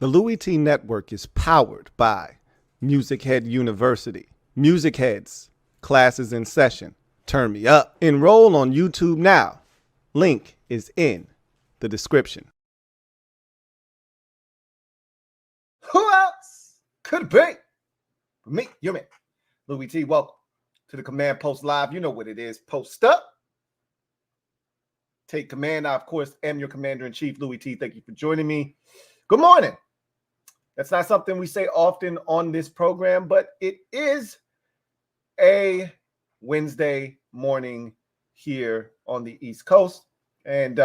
The Louie T Network is powered by MusicHead University. MusicHeads, classes in session. Turn me up. Enroll on YouTube now. Link is in the description. Who else could it be? Me, your man, Louie T. Welcome to the Command Post Live. You know what it is. Post up. Take command. I, of course, am your Commander-in-Chief, Louie T. Thank you for joining me. Good morning. That's not something we say often on this program, but it is a Wednesday morning here on the East Coast. And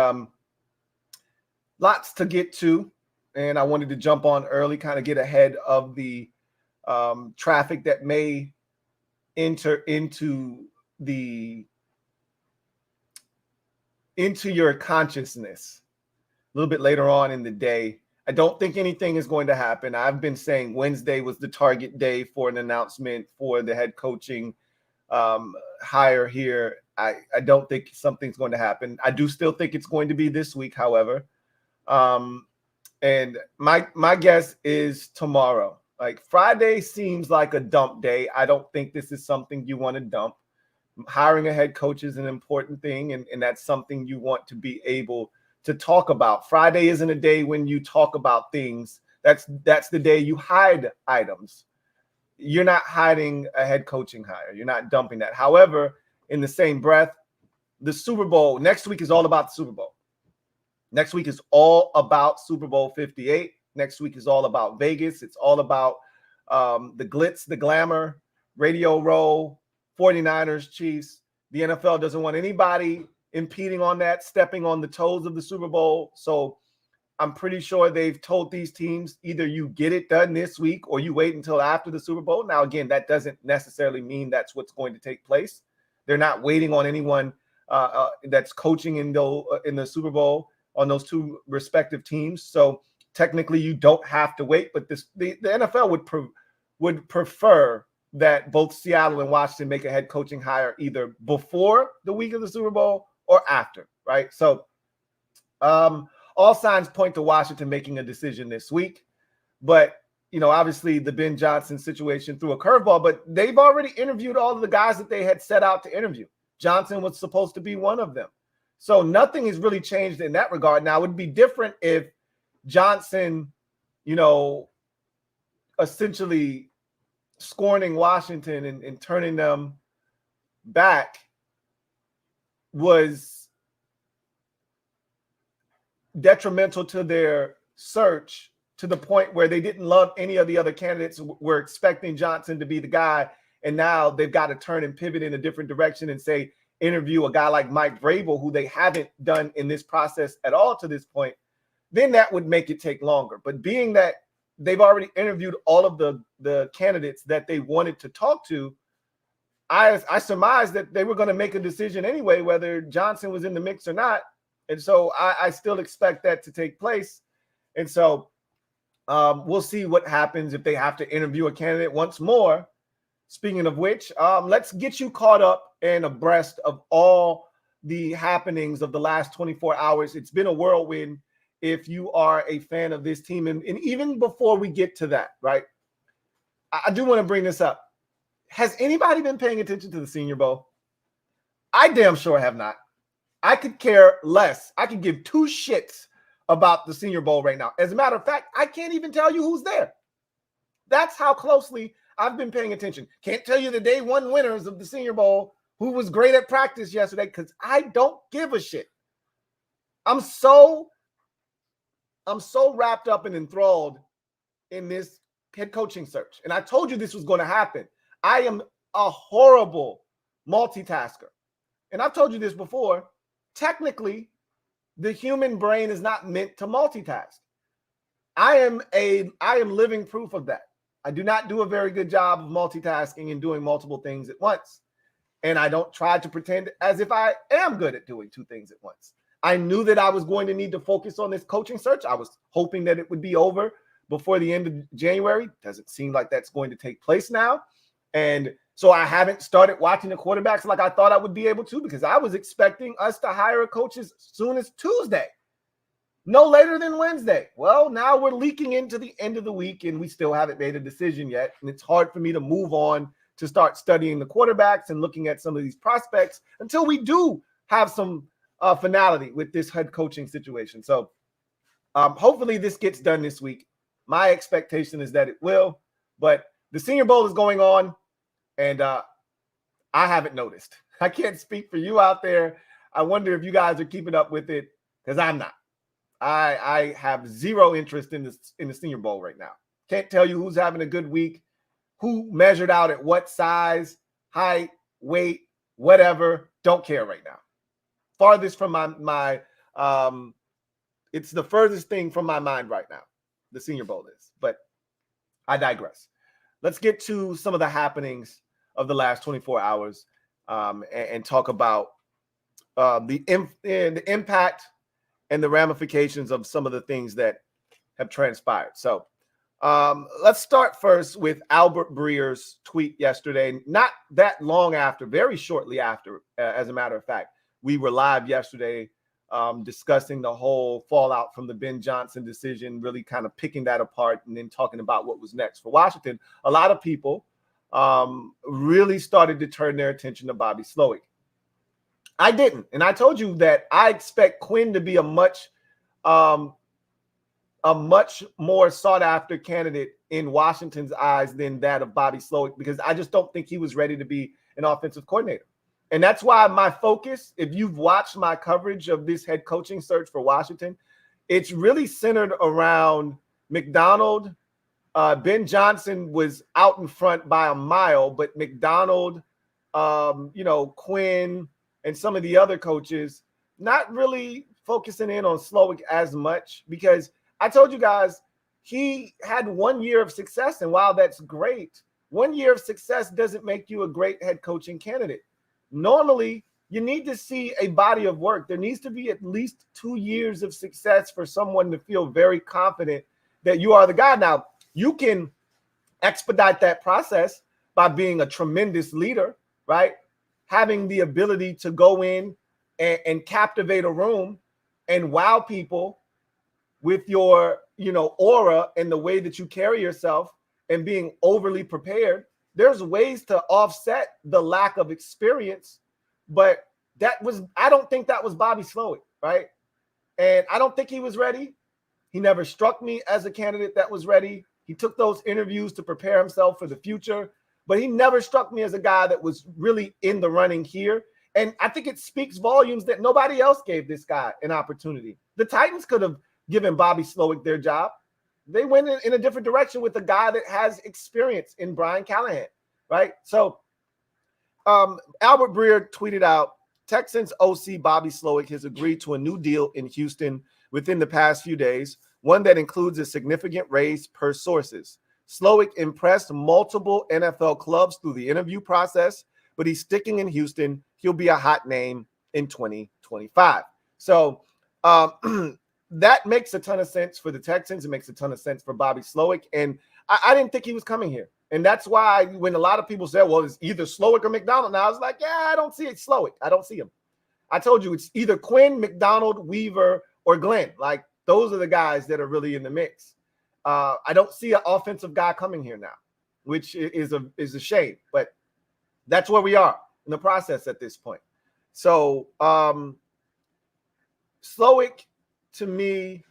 lots to get to. And I wanted to jump on early, kind of get ahead of the traffic that may enter into your consciousness a little bit later on in the day. I don't think anything is going to happen. I've been saying Wednesday was the target day for an announcement for the head coaching hire here. I don't think something's going to happen. I do still think it's going to be this week, however. And my guess is tomorrow. Like Friday seems like a dump day. I don't think this is something you want to dump. Hiring a head coach is an important thing, and that's something you want to be able to talk about. Friday isn't a day when you talk about things. That's the day you hide items. You're not hiding a head coaching hire. You're not dumping that. However, in the same breath, the Super Bowl next week is all about the Super Bowl. Next week is all about Super Bowl 58. Next week is all about Vegas. It's all about the glitz, the glamour, Radio Row, 49ers, Chiefs. The NFL doesn't want anybody impeding on that, stepping on the toes of the Super Bowl. So I'm pretty sure they've told these teams either you get it done this week or you wait until after the Super Bowl. Now, again, that doesn't necessarily mean that's what's going to take place. They're not waiting on anyone that's coaching in the Super Bowl on those two respective teams. So technically you don't have to wait, but the NFL would prefer that both Seattle and Washington make a head coaching hire either before the week of the Super Bowl or after, right? So all signs point to Washington making a decision this week. But, you know, obviously the Ben Johnson situation threw a curveball, but they've already interviewed all of the guys that they had set out to interview. Johnson was supposed to be one of them. So nothing has really changed in that regard. Now, it would be different if Johnson, you know, essentially scorning Washington and turning them back was detrimental to their search to the point where they didn't love any of the other candidates, were expecting Johnson to be the guy. And now they've got to turn and pivot in a different direction and say, interview a guy like Mike Vrabel, who they haven't done in this process at all to this point. Then that would make it take longer. But being that they've already interviewed all of the candidates that they wanted to talk to, I surmised that they were going to make a decision anyway, whether Johnson was in the mix or not. And so I still expect that to take place. And so we'll see what happens if they have to interview a candidate once more. Speaking of which, let's get you caught up and abreast of all the happenings of the last 24 hours. It's been a whirlwind if you are a fan of this team. And even before we get to that, right, I do want to bring this up. Has anybody been paying attention to the Senior Bowl? I damn sure have not. I could care less. I could give two shits about the Senior Bowl right now. As a matter of fact, I can't even tell you who's there. That's how closely I've been paying attention. Can't tell you the day one winners of the Senior Bowl who was great at practice yesterday because I don't give a shit. I'm so wrapped up and enthralled in this head coaching search. And I told you this was going to happen. I am a horrible multitasker. And I've told you this before. Technically, the human brain is not meant to multitask. I am living proof of that. I do not do a very good job of multitasking and doing multiple things at once. And I don't try to pretend as if I am good at doing two things at once. I knew that I was going to need to focus on this coaching search. I was hoping that it would be over before the end of January. Doesn't seem like that's going to take place now. And so I haven't started watching the quarterbacks like I thought I would be able to, because I was expecting us to hire a coach as soon as Tuesday. no later than Wednesday. Well, now we're leaking into the end of the week and we still haven't made a decision yet. And it's hard for me to move on to start studying the quarterbacks and looking at some of these prospects until we do have some finality with this head coaching situation. So hopefully this gets done this week. My expectation is that it will, but the Senior Bowl is going on and I haven't noticed. I can't speak for you out there. I wonder if you guys are keeping up with it because I'm not. I have zero interest in the Senior Bowl right now. Can't tell you who's having a good week, who measured out at what size, height, weight, whatever. Don't care right now. Farthest from my it's the furthest thing from my mind right now. The Senior Bowl is, but I digress. Let's get to some of the happenings of the last 24 hours and talk about the impact and the ramifications of some of the things that have transpired. So let's start first with Albert Breer's tweet yesterday. Not that long after, very shortly after, as a matter of fact. We were live yesterday discussing the whole fallout from the Ben Johnson decision, really kind of picking that apart and then talking about what was next for Washington. A lot of people really started to turn their attention to Bobby Slowick. I didn't. And I told you that I expect Quinn to be a much more sought after candidate in Washington's eyes than that of Bobby Slowick, because I just don't think he was ready to be an offensive coordinator. And that's why my focus, if you've watched my coverage of this head coaching search for Washington, it's really centered around McDonald. Ben Johnson was out in front by a mile, but McDonald, Quinn, and some of the other coaches not really focusing in on Slowick as much, because I told you guys he had 1 year of success. And while that's great, 1 year of success doesn't make you a great head coaching candidate. Normally, you need to see a body of work. There needs to be at least 2 years of success for someone to feel very confident that you are the guy. Now, you can expedite that process by being a tremendous leader, right? Having the ability to go in and captivate a room and wow people with your, aura and the way that you carry yourself and being overly prepared. There's ways to offset the lack of experience, but I don't think that was Bobby Slowick, right? And I don't think he was ready. He never struck me as a candidate that was ready. He took those interviews to prepare himself for the future, but he never struck me as a guy that was really in the running here. And I think it speaks volumes that nobody else gave this guy an opportunity. The Titans could have given Bobby Slowick their job. They went in a different direction with a guy that has experience in Brian Callahan, right? So Albert Breer tweeted out, Texans OC Bobby Slowick has agreed to a new deal in Houston within the past few days, one that includes a significant raise per sources. Slowick impressed multiple NFL clubs through the interview process, but he's sticking in Houston. He'll be a hot name in 2025. So that makes a ton of sense for the Texans. It makes a ton of sense for Bobby Slowick. And I didn't think he was coming here. And that's why when a lot of people said, well, it's either Slowick or McDonald, now I was like, yeah, I don't see it. Slowick. I don't see him. I told you it's either Quinn, McDonald, Weaver, or Glenn. Like, those are the guys that are really in the mix. I don't see an offensive guy coming here now, which is a shame. But that's where we are in the process at this point. So Slowick, to me,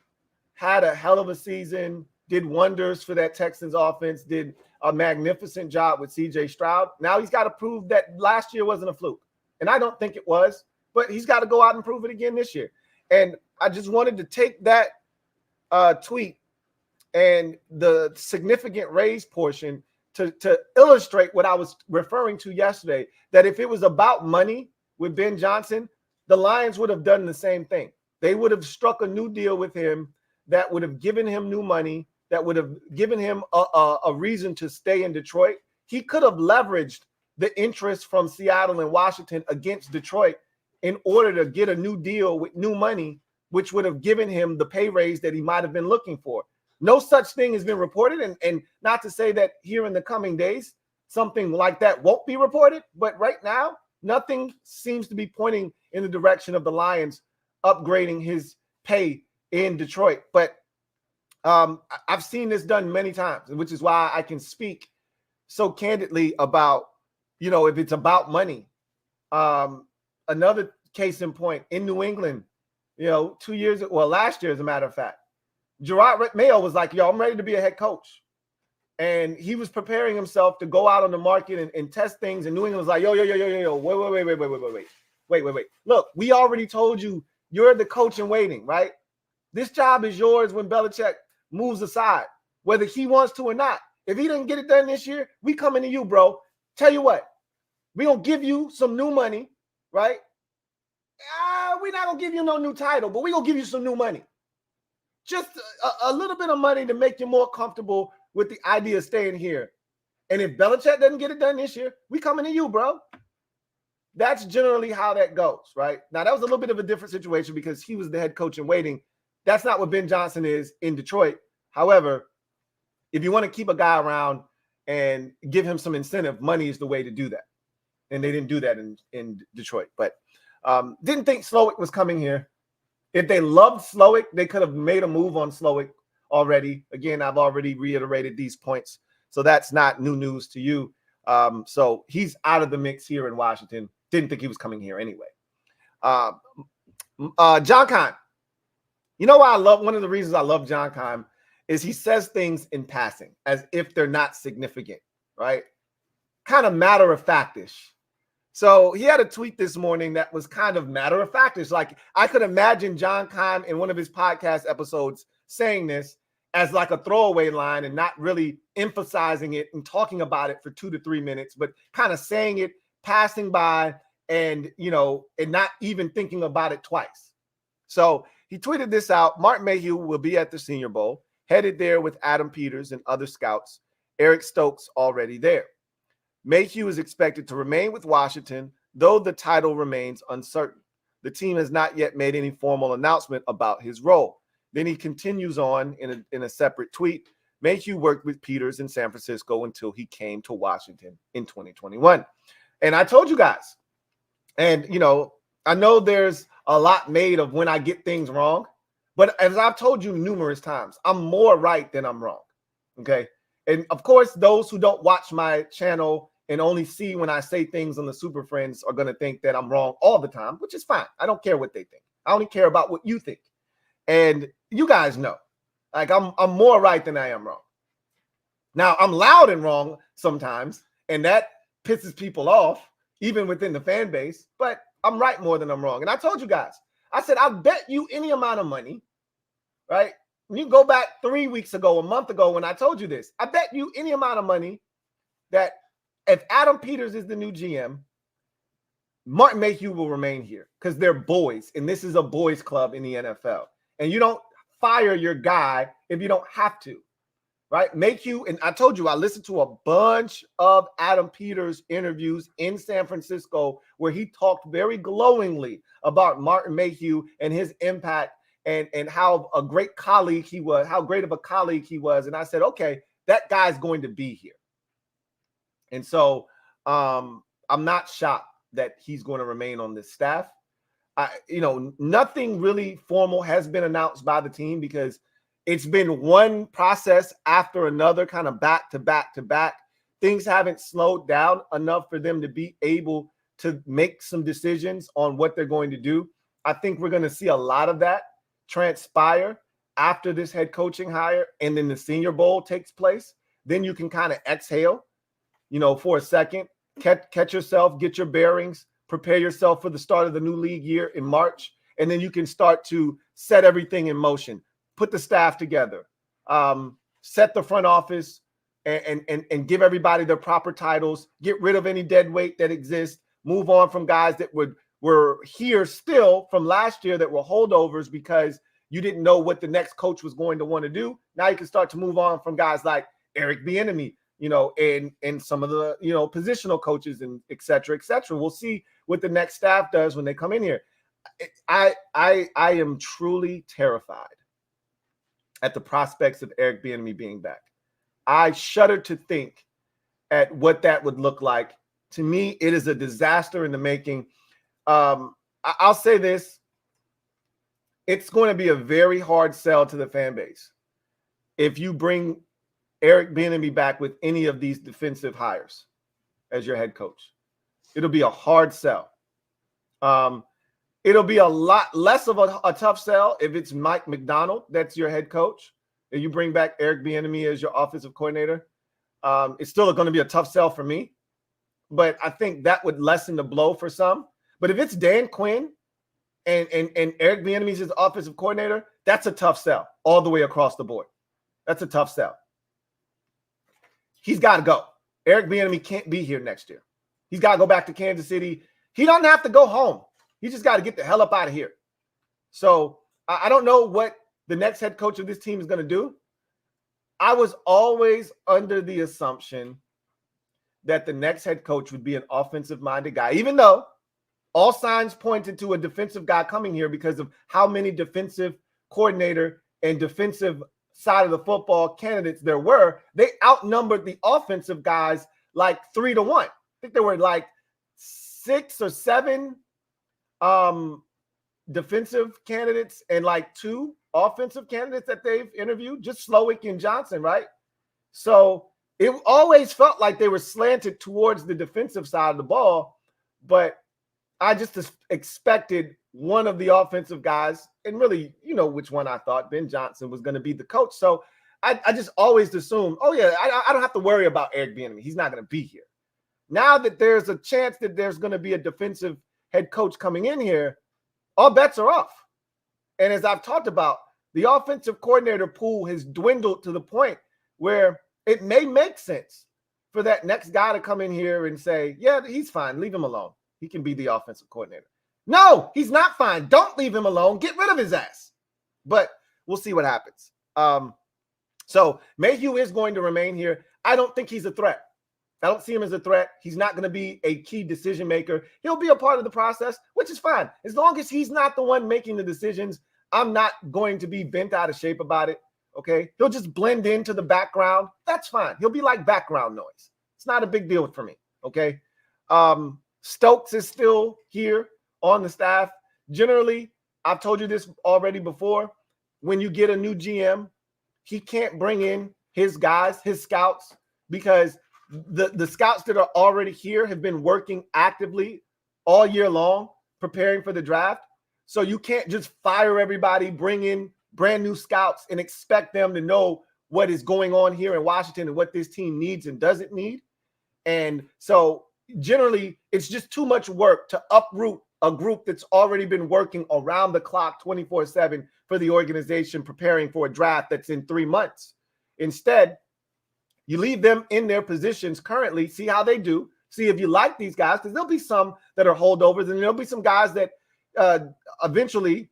had a hell of a season, did wonders for that Texans offense, did a magnificent job with C.J. Stroud. Now he's got to prove that last year wasn't a fluke. And I don't think it was, but he's got to go out and prove it again this year. And I just wanted to take that tweet and the significant raise portion to illustrate what I was referring to yesterday, that if it was about money with Ben Johnson, the Lions would have done the same thing. They would have struck a new deal with him that would have given him new money, that would have given him a reason to stay in Detroit. He could have leveraged the interest from Seattle and Washington against Detroit in order to get a new deal with new money, which would have given him the pay raise that he might have been looking for. No such thing has been reported, and not to say that here in the coming days, something like that won't be reported, but right now, nothing seems to be pointing in the direction of the Lions upgrading his pay in Detroit. But I've seen this done many times, which is why I can speak so candidly about, if it's about money. Another case in point in New England, 2 years, last year, as a matter of fact, Gerard Mayo was like, yo, I'm ready to be a head coach. And he was preparing himself to go out on the market and test things. And New England was like, yo, wait. Look, we already told you you're the coach in waiting, right? This job is yours when Belichick moves aside, whether he wants to or not. If he didn't get it done this year, we coming to you, bro. Tell you what, we gonna give you some new money, right? We're not gonna give you no new title, but we gonna give you some new money. Just a little bit of money to make you more comfortable with the idea of staying here. And if Belichick doesn't get it done this year, we coming to you, bro. That's generally how that goes, right? Now, that was a little bit of a different situation because he was the head coach in waiting. That's not what Ben Johnson is in Detroit. However, if you want to keep a guy around and give him some incentive, money is the way to do that. And they didn't do that in Detroit. But didn't think Slowick was coming here. If they loved Slowick, they could have made a move on Slowick already. Again, I've already reiterated these points, so that's not new news to you. So he's out of the mix here in Washington. Didn't think he was coming here anyway. John Keim. Why one of the reasons I love John Keim is he says things in passing as if they're not significant, right? Kind of matter-of-fact-ish. So he had a tweet this morning that was kind of matter-of-fact-ish. Like, I could imagine John Keim in one of his podcast episodes saying this as like a throwaway line and not really emphasizing it and talking about it for 2 to 3 minutes, but kind of saying it, passing by, and not even thinking about it twice. So he tweeted this out. Martin Mayhew will be at the Senior Bowl, headed there with Adam Peters and other scouts. Eric Stokes already there. Mayhew is expected to remain with Washington, though the title remains uncertain. The team has not yet made any formal announcement about his role. Then he continues on in a separate tweet. Mayhew worked with Peters in San Francisco until he came to Washington in 2021. And I told you guys, and I know there's a lot made of when I get things wrong, but as I've told you numerous times, I'm more right than I'm wrong. Okay. And of course, those who don't watch my channel and only see when I say things on the Super Friends are going to think that I'm wrong all the time, which is fine. I don't care what they think. I only care about what you think. And you guys know, like I'm more right than I am wrong. Now, I'm loud and wrong sometimes, and that pisses people off, even within the fan base, but I'm right more than I'm wrong. And I told you guys, I said, I'll bet you any amount of money, right? When you go back 3 weeks ago, a month ago, when I told you this, I bet you any amount of money that if Adam Peters is the new GM, Martin Mayhew will remain here because they're boys, and this is a boys club in the NFL. And you don't fire your guy if you don't have to, right? Mayhew, and I told you, I listened to a bunch of Adam Peters interviews in San Francisco where he talked very glowingly about Martin Mayhew and his impact and how a great colleague he was, how great of a colleague he was. And I said, okay, that guy's going to be here. And so I'm not shocked that he's going to remain on this staff. Nothing really formal has been announced by the team because it's been one process after another, kind of back to back to back. Things haven't slowed down enough for them to be able to make some decisions on what they're going to do. I think we're going to see a lot of that transpire after this head coaching hire and then the Senior Bowl takes place. Then you can kind of exhale, for a second, catch yourself, get your bearings, prepare yourself for the start of the new league year in March, and then you can start to set everything in motion, put the staff together, set the front office, and give everybody their proper titles, get rid of any dead weight that exists, move on from guys that were here still from last year that were holdovers because you didn't know what the next coach was going to want to do. Now you can start to move on from guys like Eric Bieniemy, and some of the, positional coaches and et cetera, et cetera. We'll see what the next staff does when they come in here. I am truly terrified at the prospects of Eric Bieniemy being back. I shudder to think at what that would look like. To me, it is a disaster in the making. I'll say this. it's going to be a very hard sell to the fan base if you bring Eric Bieniemy back with any of these defensive hires as your head coach. It'll be a hard sell. It'll be a lot less of a tough sell if it's Mike McDonald that's your head coach, and you bring back Eric Bieniemy as your offensive coordinator. It's still going to be a tough sell for me, but I think that would lessen the blow for some. But if it's Dan Quinn and Eric Bieniemy is his offensive coordinator, that's a tough sell all the way across the board. That's a tough sell. He's got to go. Eric Bieniemy can't be here next year. He's got to go back to Kansas City. He doesn't have to go home. He just got to get the hell up out of here. So I don't know what the next head coach of this team is going to do. I was always under the assumption that the next head coach would be an offensive-minded guy, even though all signs pointed to a defensive guy coming here because of how many defensive coordinator and defensive side of the football candidates there were. They outnumbered the offensive guys like 3-1. I think there were like 6 or 7 defensive candidates and like 2 offensive candidates that they've interviewed, just Slowick and Johnson, right? So it always felt like they were slanted towards the defensive side of the ball, but I just expected one of the offensive guys, and really, you know which one I thought, Ben Johnson, was going to be the coach. So I just always assumed, oh yeah, I don't have to worry about Eric Bieniemy. He's not going to be here. Now that there's a chance that there's going to be a defensive head coach coming in here, all bets are off. And as I've talked about, the offensive coordinator pool has dwindled to the point where it may make sense for that next guy to come in here and say, yeah, he's fine. Leave him alone. He can be the offensive coordinator. No, he's not fine. Don't leave him alone. Get rid of his ass. But we'll see what happens. So Mayhew is going to remain here. I don't think he's a threat. I don't see him as a threat. He's not going to be a key decision maker. He'll be a part of the process, which is fine. As long as he's not the one making the decisions, I'm not going to be bent out of shape about it, okay? He'll just blend into the background. That's fine. He'll be like background noise. It's not a big deal for me, okay? Stokes is still here on the staff. Generally, I've told you this already before, when you get a new GM, he can't bring in his guys, his scouts, because the scouts that are already here have been working actively all year long preparing for the draft. So you can't just fire everybody, bring in brand new scouts and expect them to know what is going on here in Washington and what this team needs and doesn't need. And so generally, it's just too much work to uproot a group that's already been working around the clock 24/7 for the organization, preparing for a draft that's in 3 months. Instead, you leave them in their positions currently, see how they do, see if you like these guys, because there'll be some that are holdovers, and there'll be some guys that eventually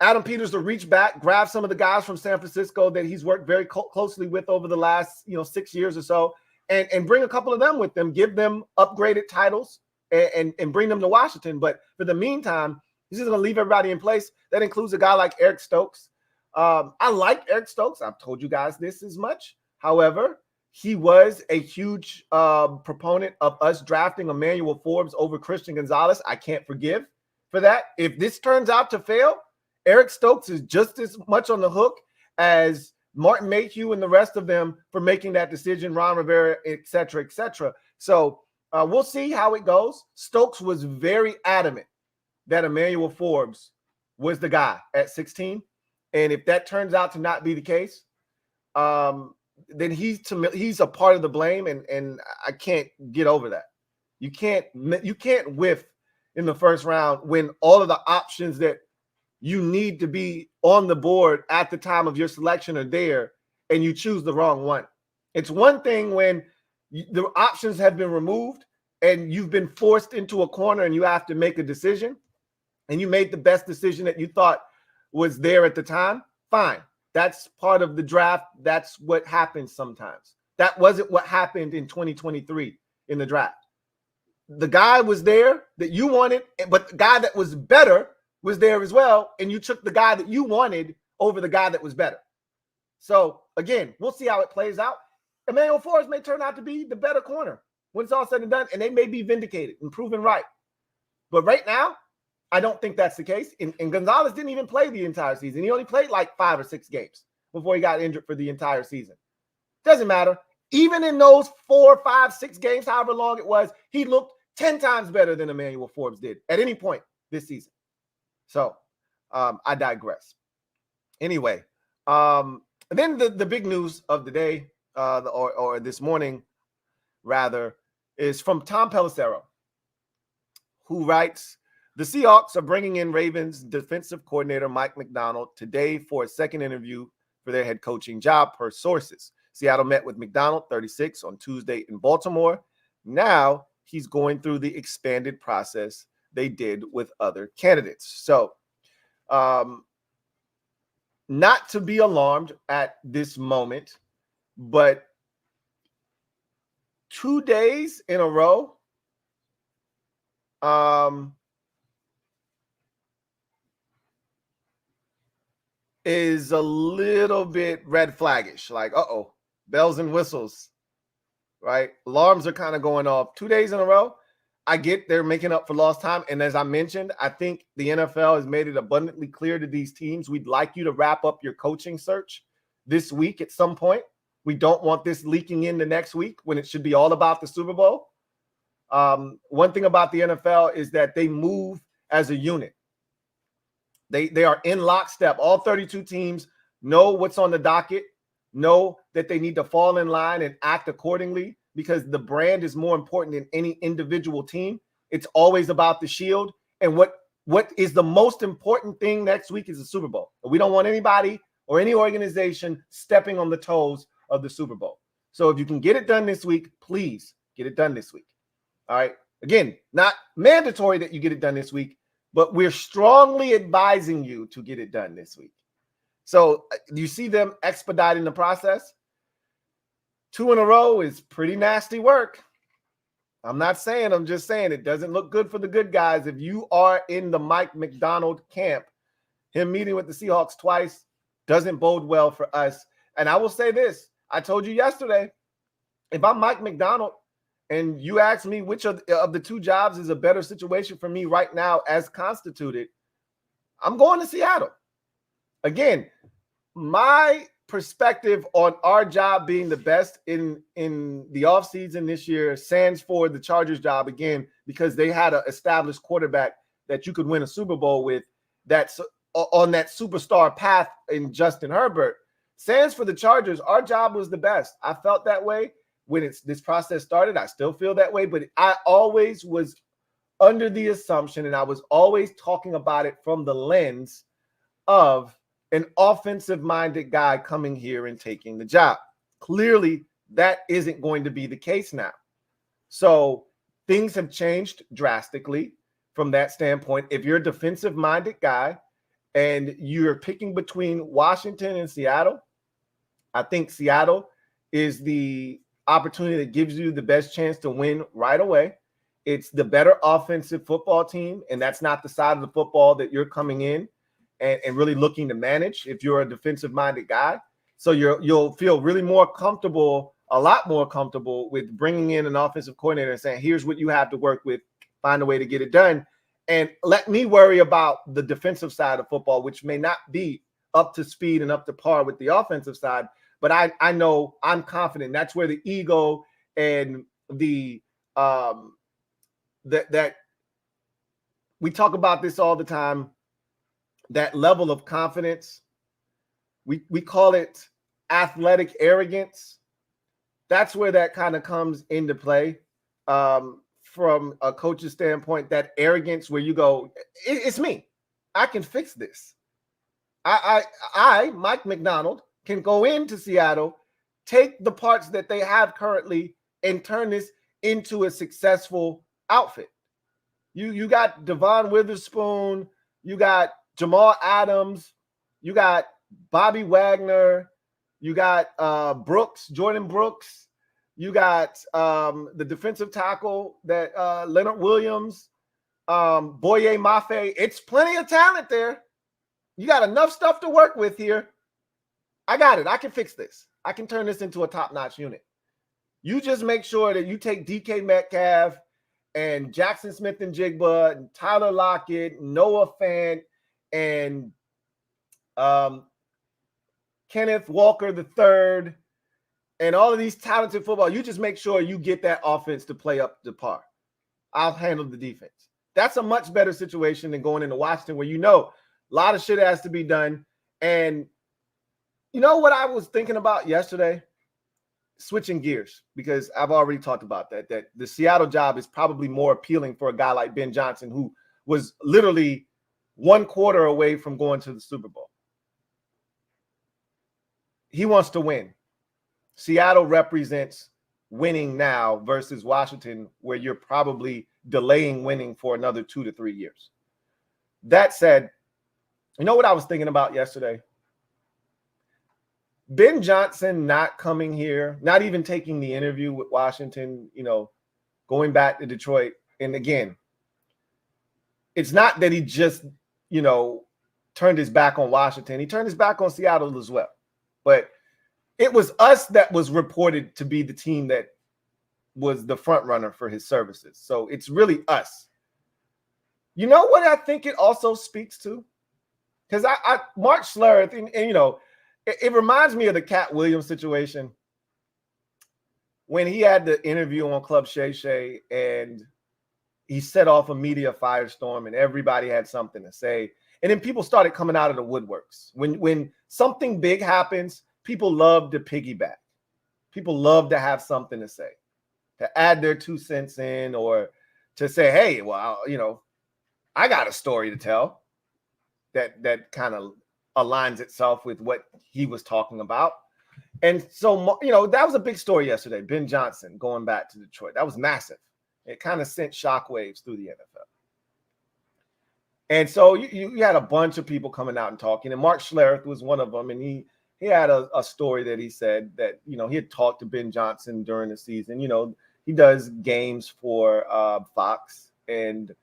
Adam Peters will reach back, grab some of the guys from San Francisco that he's worked very closely with over the last 6 years or so, and bring a couple of them with them, give them upgraded titles, and bring them to Washington. But for the meantime, he's just going to leave everybody in place. That includes a guy like Eric Stokes. I like Eric Stokes. I've told you guys this as much. However, he was a huge proponent of us drafting Emmanuel Forbes over Christian Gonzalez. I can't forgive for that. If this turns out to fail, Eric Stokes is just as much on the hook as Martin Mayhew and the rest of them for making that decision, Ron Rivera, et cetera, et cetera. So we'll see how it goes. Stokes was very adamant that Emmanuel Forbes was the guy at 16. And if that turns out to not be the case, then he's a part of the blame, and I can't get over that. You can't whiff in the first round when all of the options that you need to be on the board at the time of your selection are there, and you choose the wrong one. It's one thing when the options have been removed and you've been forced into a corner and you have to make a decision, and you made the best decision that you thought was there at the time. Fine. That's part of the draft. That's what happens sometimes. That wasn't what happened in 2023 in the draft. The guy was there that you wanted, but the guy that was better was there as well, and you took the guy that you wanted over the guy that was better. So, again, we'll see how it plays out. Emmanuel Forbes may turn out to be the better corner when it's all said and done, and they may be vindicated and proven right. But right now, I don't think that's the case. And Gonzalez didn't even play the entire season. He only played like 5 or 6 games before he got injured for the entire season. Doesn't matter. Even in those 4, 5, 6 games, however long it was, he looked 10 times better than Emmanuel Forbes did at any point this season. So I digress. Anyway, then the big news of the day, or this morning, rather, is from Tom Pelissero, who writes, the Seahawks are bringing in Ravens defensive coordinator Mike McDonald today for a second interview for their head coaching job, per sources. Seattle met with McDonald, 36, on Tuesday in Baltimore. Now he's going through the expanded process they did with other candidates. So, not to be alarmed at this moment, but 2 days in a row, is a little bit red flaggish. Like, uh-oh, bells and whistles, right? Alarms are kind of going off. 2 days in a row. I get they're making up for lost time. And as I mentioned, I think the NFL has made it abundantly clear to these teams, we'd like you to wrap up your coaching search this week at some point. We don't want this leaking into next week when it should be all about the Super Bowl. One thing about the NFL is that they move as a unit. They are in lockstep. All 32 teams know what's on the docket, know that they need to fall in line and act accordingly, because the brand is more important than any individual team. It's always about the shield. And what is the most important thing next week is the Super Bowl. We don't want anybody or any organization stepping on the toes of the Super Bowl. So if you can get it done this week, please get it done this week. All right. Again, not mandatory that you get it done this week, but we're strongly advising you to get it done this week. So you see them expediting the process. 2 in a row is pretty nasty work. I'm not saying, I'm just saying it doesn't look good for the good guys. If you are in the Mike McDonald camp, him meeting with the Seahawks twice doesn't bode well for us. And I will say this, I told you yesterday, if I'm Mike McDonald and you ask me which of the 2 jobs is a better situation for me right now as constituted, I'm going to Seattle. Again, my perspective on our job being the best in the offseason this year stands for the Chargers job, again, because they had an established quarterback that you could win a Super Bowl with, that's on that superstar path in Justin Herbert. Stands for the Chargers. Our job was the best. I felt that way when this process started. I still feel that way, but I always was under the assumption, and I was always talking about it from the lens of an offensive-minded guy coming here and taking the job. Clearly, that isn't going to be the case now. So things have changed drastically from that standpoint. If you're a defensive-minded guy and you're picking between Washington and Seattle, I think Seattle is the opportunity that gives you the best chance to win right away. It's the better offensive football team, and that's not the side of the football that you're coming in and really looking to manage if you're a defensive-minded guy. So you'll feel really more comfortable, a lot more comfortable with bringing in an offensive coordinator and saying, here's what you have to work with, find a way to get it done. And let me worry about the defensive side of football, which may not be up to speed and up to par with the offensive side. But I know I'm confident that's where the ego and the that we talk about this all the time, that level of confidence, we call it athletic arrogance. That's where that kind of comes into play from a coach's standpoint, that arrogance where you go, it's me. I can fix this. I, Mike McDonald, can go into Seattle, take the parts that they have currently and turn this into a successful outfit. You got Devon Witherspoon, you got Jamal Adams, you got Bobby Wagner, you got Jordan Brooks, you got the defensive tackle that Leonard Williams, Boye Mafe. It's plenty of talent there. You got enough stuff to work with here. I got it. I can fix this. I can turn this into a top-notch unit. You just make sure that you take DK Metcalf and Jackson Smith and Jigba and Tyler Lockett, Noah Fant, and Kenneth Walker III, and all of these talented football, you just make sure you get that offense to play up to par. I'll handle the defense. That's a much better situation than going into Washington where a lot of shit has to be done. And you know what I was thinking about yesterday? Switching gears, because I've already talked about that the Seattle job is probably more appealing for a guy like Ben Johnson, who was literally 1 quarter away from going to the Super Bowl. He wants to win. Seattle represents winning now versus Washington, where you're probably delaying winning for another 2 to 3 years. That said, you know what I was thinking about yesterday? Ben Johnson not coming here, not even taking the interview with Washington, going back to Detroit. And again, it's not that he just, turned his back on Washington. He turned his back on Seattle as well. But it was us that was reported to be the team that was the front runner for his services. So it's really us. You know what I think it also speaks to? Because Mark Schlereth, and it reminds me of the Cat Williams situation when he had the interview on Club Shay Shay and he set off a media firestorm and everybody had something to say. And then people started coming out of the woodworks. When something big happens, people love to piggyback. People love to have something to say, to add their 2 cents in, or to say, hey, well, I got a story to tell that kind of aligns itself with what he was talking about. And so, that was a big story yesterday. Ben Johnson going back to Detroit. That was massive. It kind of sent shockwaves through the NFL. And so you had a bunch of people coming out and talking, and Mark Schlereth was one of them. And he had a story that he said that, he had talked to Ben Johnson during the season. He does games for Fox. And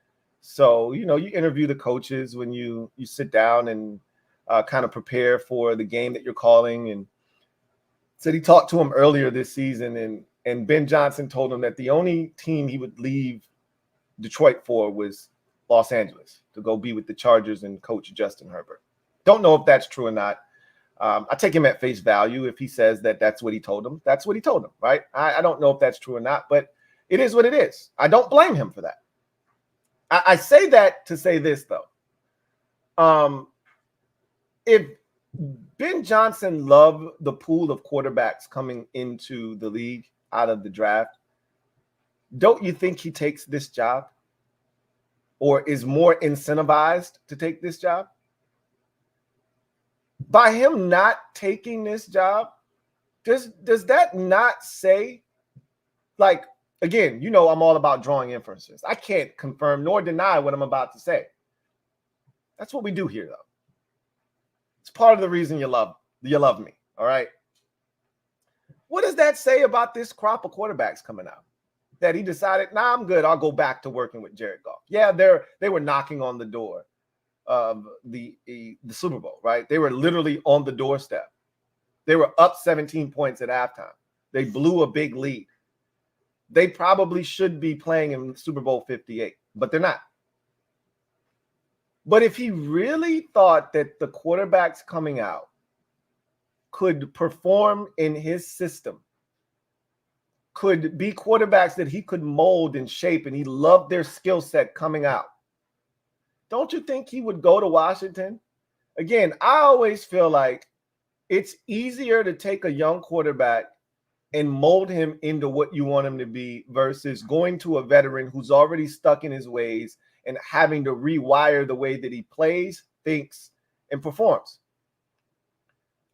so, you interview the coaches when you sit down and kind of prepare for the game that you're calling. And said he talked to him earlier this season, and Ben Johnson told him that the only team he would leave Detroit for was Los Angeles, to go be with the Chargers and coach Justin Herbert. Don't know if that's true or not. I take him at face value. If he says that that's what he told him, that's what he told him, right? I don't know if that's true or not, but it is what it is. I don't blame him for that. I say that to say this, though. If Ben Johnson loved the pool of quarterbacks coming into the league out of the draft, don't you think he takes this job or is more incentivized to take this job? By him not taking this job, does that not say, like, again, I'm all about drawing inferences. I can't confirm nor deny what I'm about to say. That's what we do here, though. It's part of the reason you love me, all right? What does that say about this crop of quarterbacks coming out? That he decided, I'm good. I'll go back to working with Jared Goff. Yeah, they were knocking on the door of the Super Bowl, right? They were literally on the doorstep. They were up 17 points at halftime. They blew a big lead. They probably should be playing in Super Bowl 58, but they're not. But if he really thought that the quarterbacks coming out could perform in his system, could be quarterbacks that he could mold and shape, and he loved their skill set coming out, don't you think he would go to Washington? Again, I always feel like it's easier to take a young quarterback and mold him into what you want him to be versus going to a veteran who's already stuck in his ways and having to rewire the way that he plays, thinks, and performs.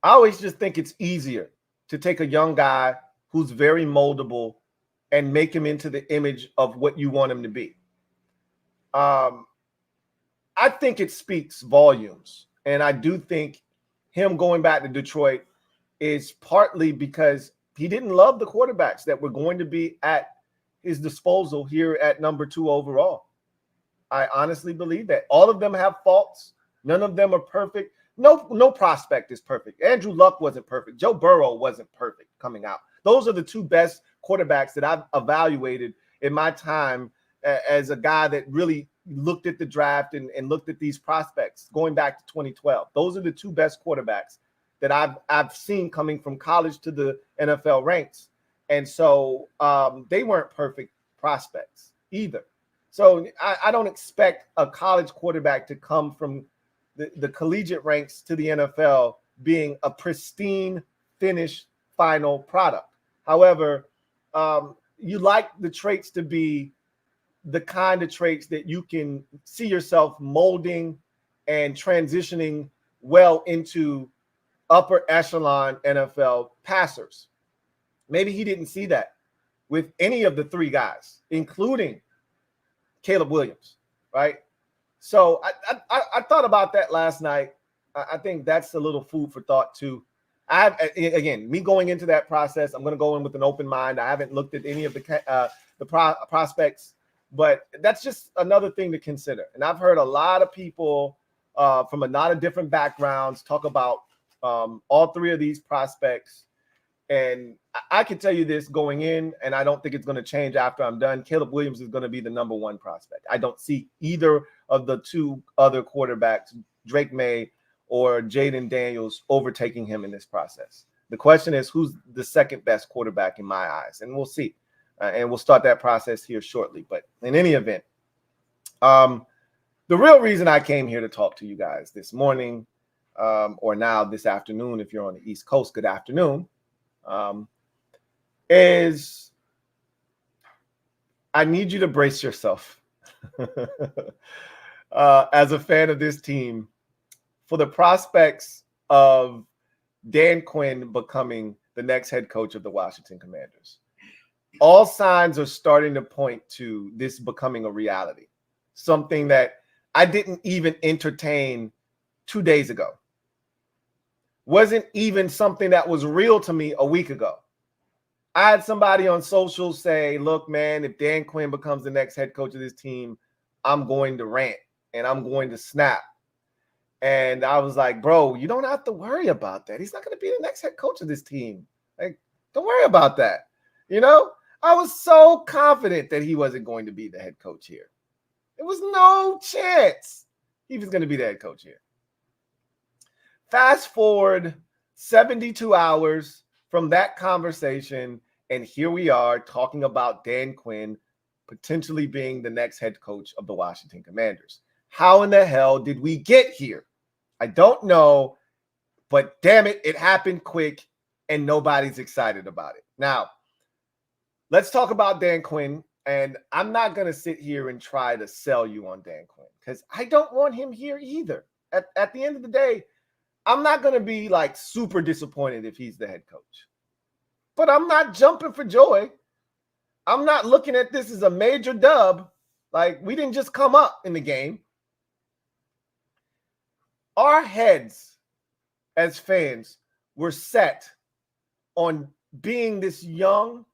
I always just think it's easier to take a young guy who's very moldable and make him into the image of what you want him to be. I think it speaks volumes. And I do think him going back to Detroit is partly because he didn't love the quarterbacks that were going to be at his disposal here at number 2 overall. I honestly believe that. All of them have faults. None of them are perfect. No prospect is perfect. Andrew Luck wasn't perfect. Joe Burrow wasn't perfect coming out. Those are the 2 best quarterbacks that I've evaluated in my time as a guy that really looked at the draft and looked at these prospects going back to 2012. Those are the two best quarterbacks that I've seen coming from college to the NFL ranks. And so they weren't perfect prospects either. So I don't expect a college quarterback to come from the collegiate ranks to the NFL being a pristine, finished, final product. However, you like the traits to be the kind of traits that you can see yourself molding and transitioning well into upper echelon NFL passers. Maybe he didn't see that with any of the three guys, including Caleb Williams, right? So I thought about that last night. I think that's a little food for thought too. Again, me going into that process, I'm going to go in with an open mind. I haven't looked at any of the prospects, but that's just another thing to consider. And I've heard a lot of people from a lot of different backgrounds talk about all three of these prospects. And I can tell you this going in, and I don't think it's going to change after I'm done. Caleb Williams is going to be the number one prospect. I don't see either of the two other quarterbacks, Drake May or Jaden Daniels, overtaking him in this process. The question is, who's the second best quarterback in my eyes? And we'll see. And we'll start that process here shortly. But in any event, the real reason I came here to talk to you guys this morning, or now this afternoon, if you're on the East Coast, good afternoon, is I need you to brace yourself as a fan of this team for the prospects of Dan Quinn becoming the next head coach of the Washington Commanders. All signs are starting to point to this becoming a reality, something that I didn't even entertain 2 days ago. Wasn't even something that was real to me a week ago. I had somebody on social say, look, man, if Dan Quinn becomes the next head coach of this team, I'm going to rant and I'm going to snap. And I was like, bro, you don't have to worry about that. He's not going to be the next head coach of this team. Like, don't worry about that. You know, I was so confident that he wasn't going to be the head coach here. There was no chance he was going to be the head coach here. Fast forward 72 hours from that conversation, and here we are talking about Dan Quinn potentially being the next head coach of the Washington Commanders. How in the hell did we get here? I don't know, but damn it, it happened quick, and nobody's excited about it. Now, let's talk about Dan Quinn, and I'm not going to sit here and try to sell you on Dan Quinn because I don't want him here either. At the end of the day, I'm not going to be like super disappointed if he's the head coach. But I'm not jumping for joy. I'm not looking at this as a major dub. Like, we didn't just come up in the game. Our heads as fans were set on being this young,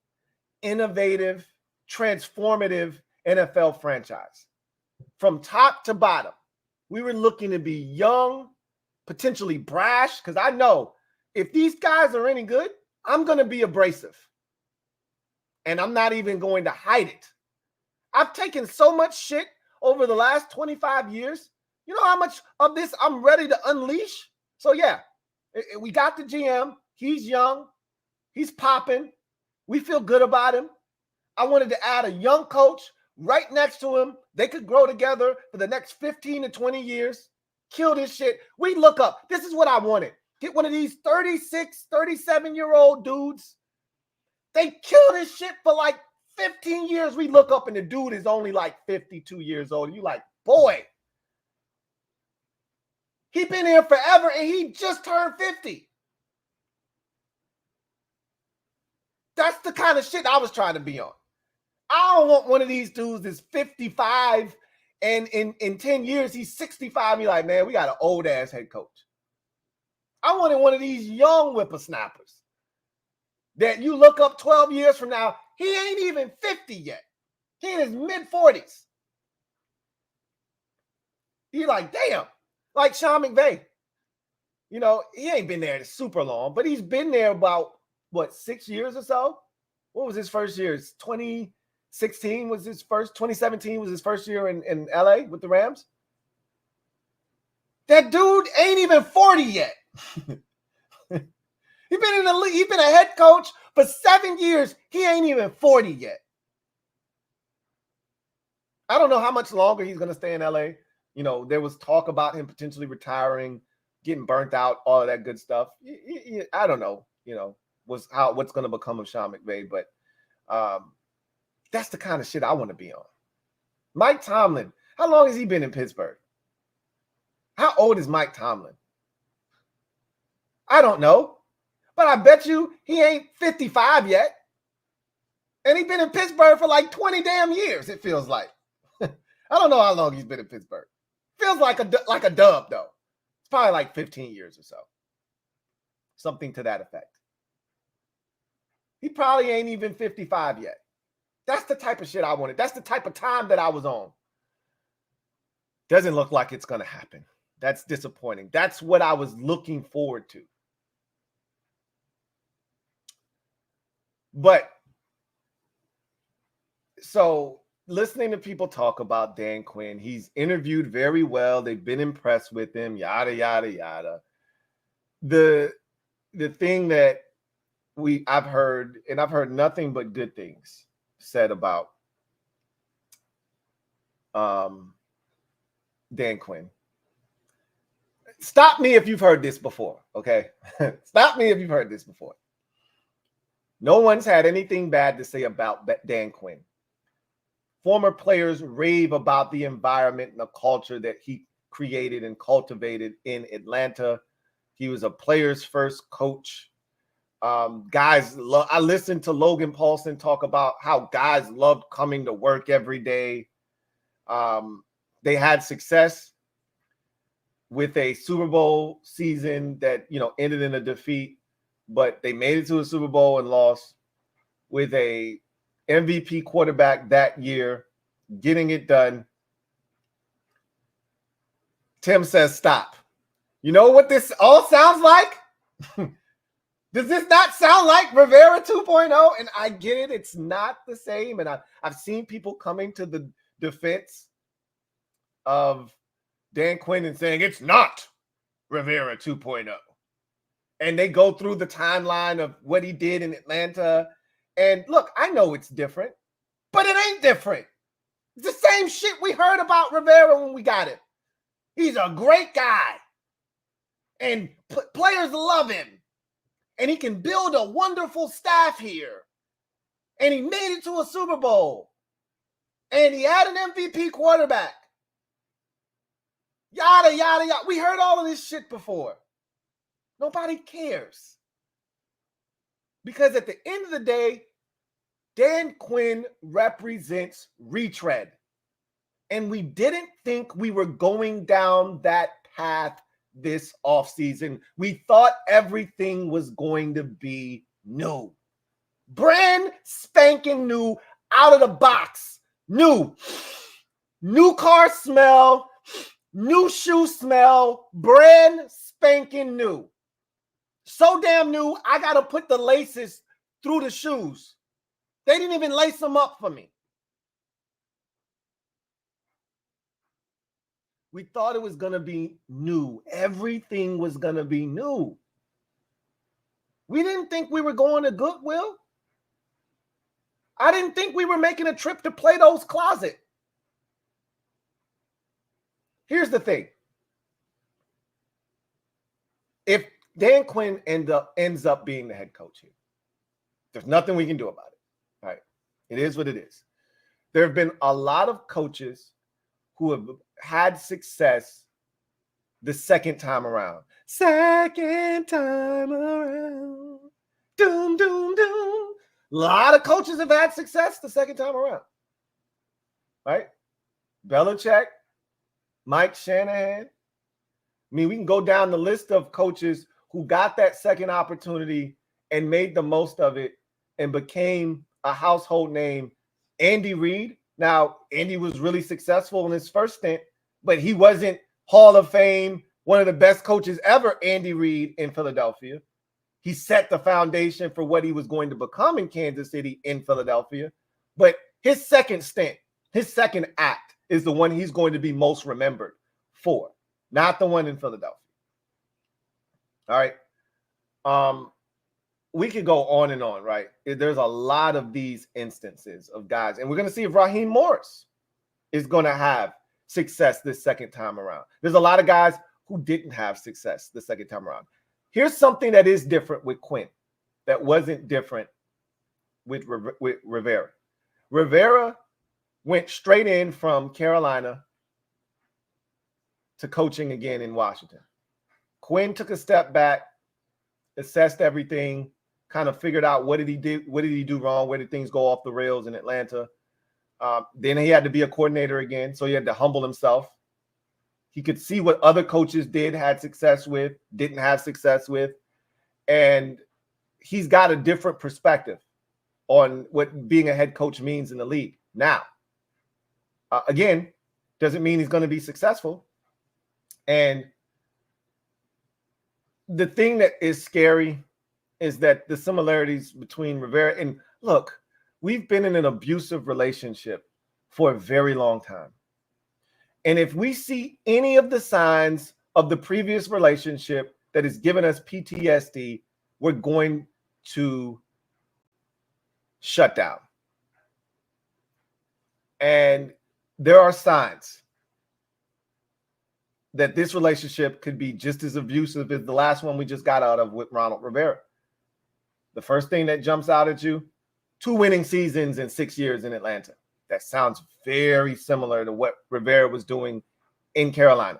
innovative, transformative NFL franchise. From top to bottom, we were looking to be young, potentially brash, because I know if these guys are any good, I'm going to be abrasive. And I'm not even going to hide it. I've taken so much shit over the last 25 years. You know how much of this I'm ready to unleash? So, yeah, we got the GM. He's young. He's popping. We feel good about him. I wanted to add a young coach right next to him. They could grow together for the next 15 to 20 years. Kill this shit. We look up. This is what I wanted. Get one of these 36, 37-year-old dudes. They kill this shit for like 15 years. We look up and the dude is only like 52 years old. You like, boy, he been here forever and he just turned 50. That's the kind of shit I was trying to be on. I don't want one of these dudes that's 55 and in 10 years he's 65. You're like, man, we got an old ass head coach. I wanted one of these young whippersnappers that you look up 12 years from now, he ain't even 50 yet. He in his mid-40s. You're like, damn. Like Sean McVay. You know, he ain't been there super long, but he's been there about, 6 years or so? What was his first year? It's 2016, 2016 was his first, 2017 was his first year in LA with the Rams. That dude ain't even 40 yet. He's been in the league, he's been a head coach for 7 years. He ain't even 40 yet. I don't know how much longer he's going to stay in LA. You know, there was talk about him potentially retiring, getting burnt out, all of that good stuff. I don't know, you know, what's going to become of Sean McVay, but that's the kind of shit I want to be on. Mike Tomlin, how long has he been in Pittsburgh? How old is Mike Tomlin? I don't know, but I bet you he ain't 55 yet. And he's been in Pittsburgh for like 20 damn years, it feels like. I don't know how long he's been in Pittsburgh. Feels like a dub, though. It's probably like 15 years or so. Something to that effect. He probably ain't even 55 yet. That's the type of shit I wanted. That's the type of time that I was on. Doesn't look like it's going to happen. That's disappointing. That's what I was looking forward to. But, so listening to people talk about Dan Quinn, he's interviewed very well. They've been impressed with him, yada, yada, yada. The thing that I've heard, and I've heard nothing but good things said about Dan Quinn. Stop me if you've heard this before, okay? Stop me if you've heard this before. No one's had anything bad to say about Dan Quinn. Former players rave about the environment and the culture that he created and cultivated in Atlanta. He was a player's first coach. I listened to Logan Paulson talk about how guys loved coming to work every day. They had success with a Super Bowl season that, you know, ended in a defeat, but they made it to a Super Bowl and lost with a MVP quarterback that year, getting it done. Tim says, stop. You know what this all sounds like? Does this not sound like Rivera 2.0? And I get it. It's not the same. And I've seen people coming to the defense of Dan Quinn and saying it's not Rivera 2.0. And they go through the timeline of what he did in Atlanta. And look, I know it's different, but it ain't different. It's the same shit we heard about Rivera when we got him. He's a great guy. And players love him. And he can build a wonderful staff here. And he made it to a Super Bowl. And he had an MVP quarterback. Yada, yada, yada. We heard all of this shit before. Nobody cares. Because at the end of the day, Dan Quinn represents retread. And we didn't think we were going down that path this offseason. We thought everything was going to be new. Brand spanking new, out of the box. New car smell, new shoe smell, brand spanking new. So damn new, I got to put the laces through the shoes. They didn't even lace them up for me. We thought it was going to be new. Everything was going to be new. We didn't think we were going to Goodwill. I didn't think we were making a trip to Plato's Closet. Here's the thing. If Dan Quinn ends up being the head coach here, there's nothing we can do about it. Right? It is what it is. There have been a lot of coaches who have had success the second time around. Second time around. Doom, doom, doom. A lot of coaches have had success the second time around. Right? Belichick, Mike Shanahan. I mean, we can go down the list of coaches who got that second opportunity and made the most of it and became a household name. Andy Reid. Now, Andy was really successful in his first stint, but he wasn't Hall of Fame, one of the best coaches ever, Andy Reid in Philadelphia. He set the foundation for what he was going to become in Kansas City, in Philadelphia. But His second stint, his second act is the one he's going to be most remembered for, not the one in Philadelphia. All right. We could go on and on, right? There's a lot of these instances of guys, and we're going to see if Raheem Morris is going to have success this second time around. There's a lot of guys who didn't have success the second time around. Here's something that is different with Quinn that wasn't different with Rivera. Rivera went straight in from Carolina to coaching again in Washington. Quinn took a step back, assessed everything, kind of figured out what did he do wrong, where did things go off the rails in Atlanta. Then he had to be a coordinator again, so he had to humble himself. He could see what other coaches had success with, didn't have success with, and he's got a different perspective on what being a head coach means in the league. Now, again, doesn't mean he's going to be successful. And the thing that is scary is that the similarities between Rivera and look, we've been in an abusive relationship for a very long time. And if we see any of the signs of the previous relationship that has given us PTSD, we're going to shut down. And there are signs that this relationship could be just as abusive as the last one we just got out of with Ronald Rivera. The first thing that jumps out at you, 2 winning seasons in 6 years in Atlanta. That sounds very similar to what Rivera was doing in Carolina.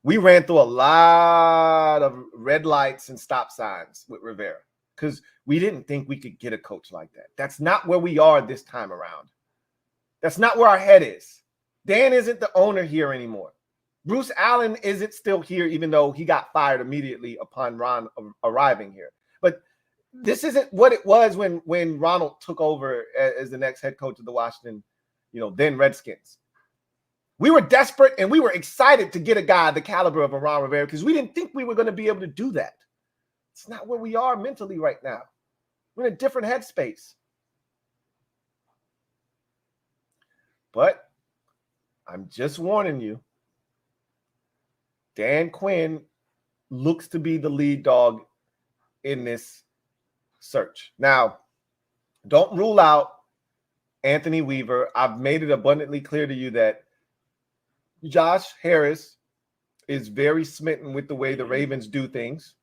We ran through a lot of red lights and stop signs with Rivera because we didn't think we could get a coach like that. That's not where we are this time around. That's not where our head is. Dan isn't the owner here anymore. Bruce Allen isn't still here, even though he got fired immediately upon Ron arriving here. But this isn't what it was when Ronald took over as the next head coach of the Washington, then Redskins. We were desperate and we were excited to get a guy the caliber of Ron Rivera because we didn't think we were going to be able to do that. It's not where we are mentally right now. We're in a different headspace. But I'm just warning you, Dan Quinn looks to be the lead dog in this search. Now, don't rule out Anthony Weaver. I've made it abundantly clear to you that Josh Harris is very smitten with the way the Ravens do things.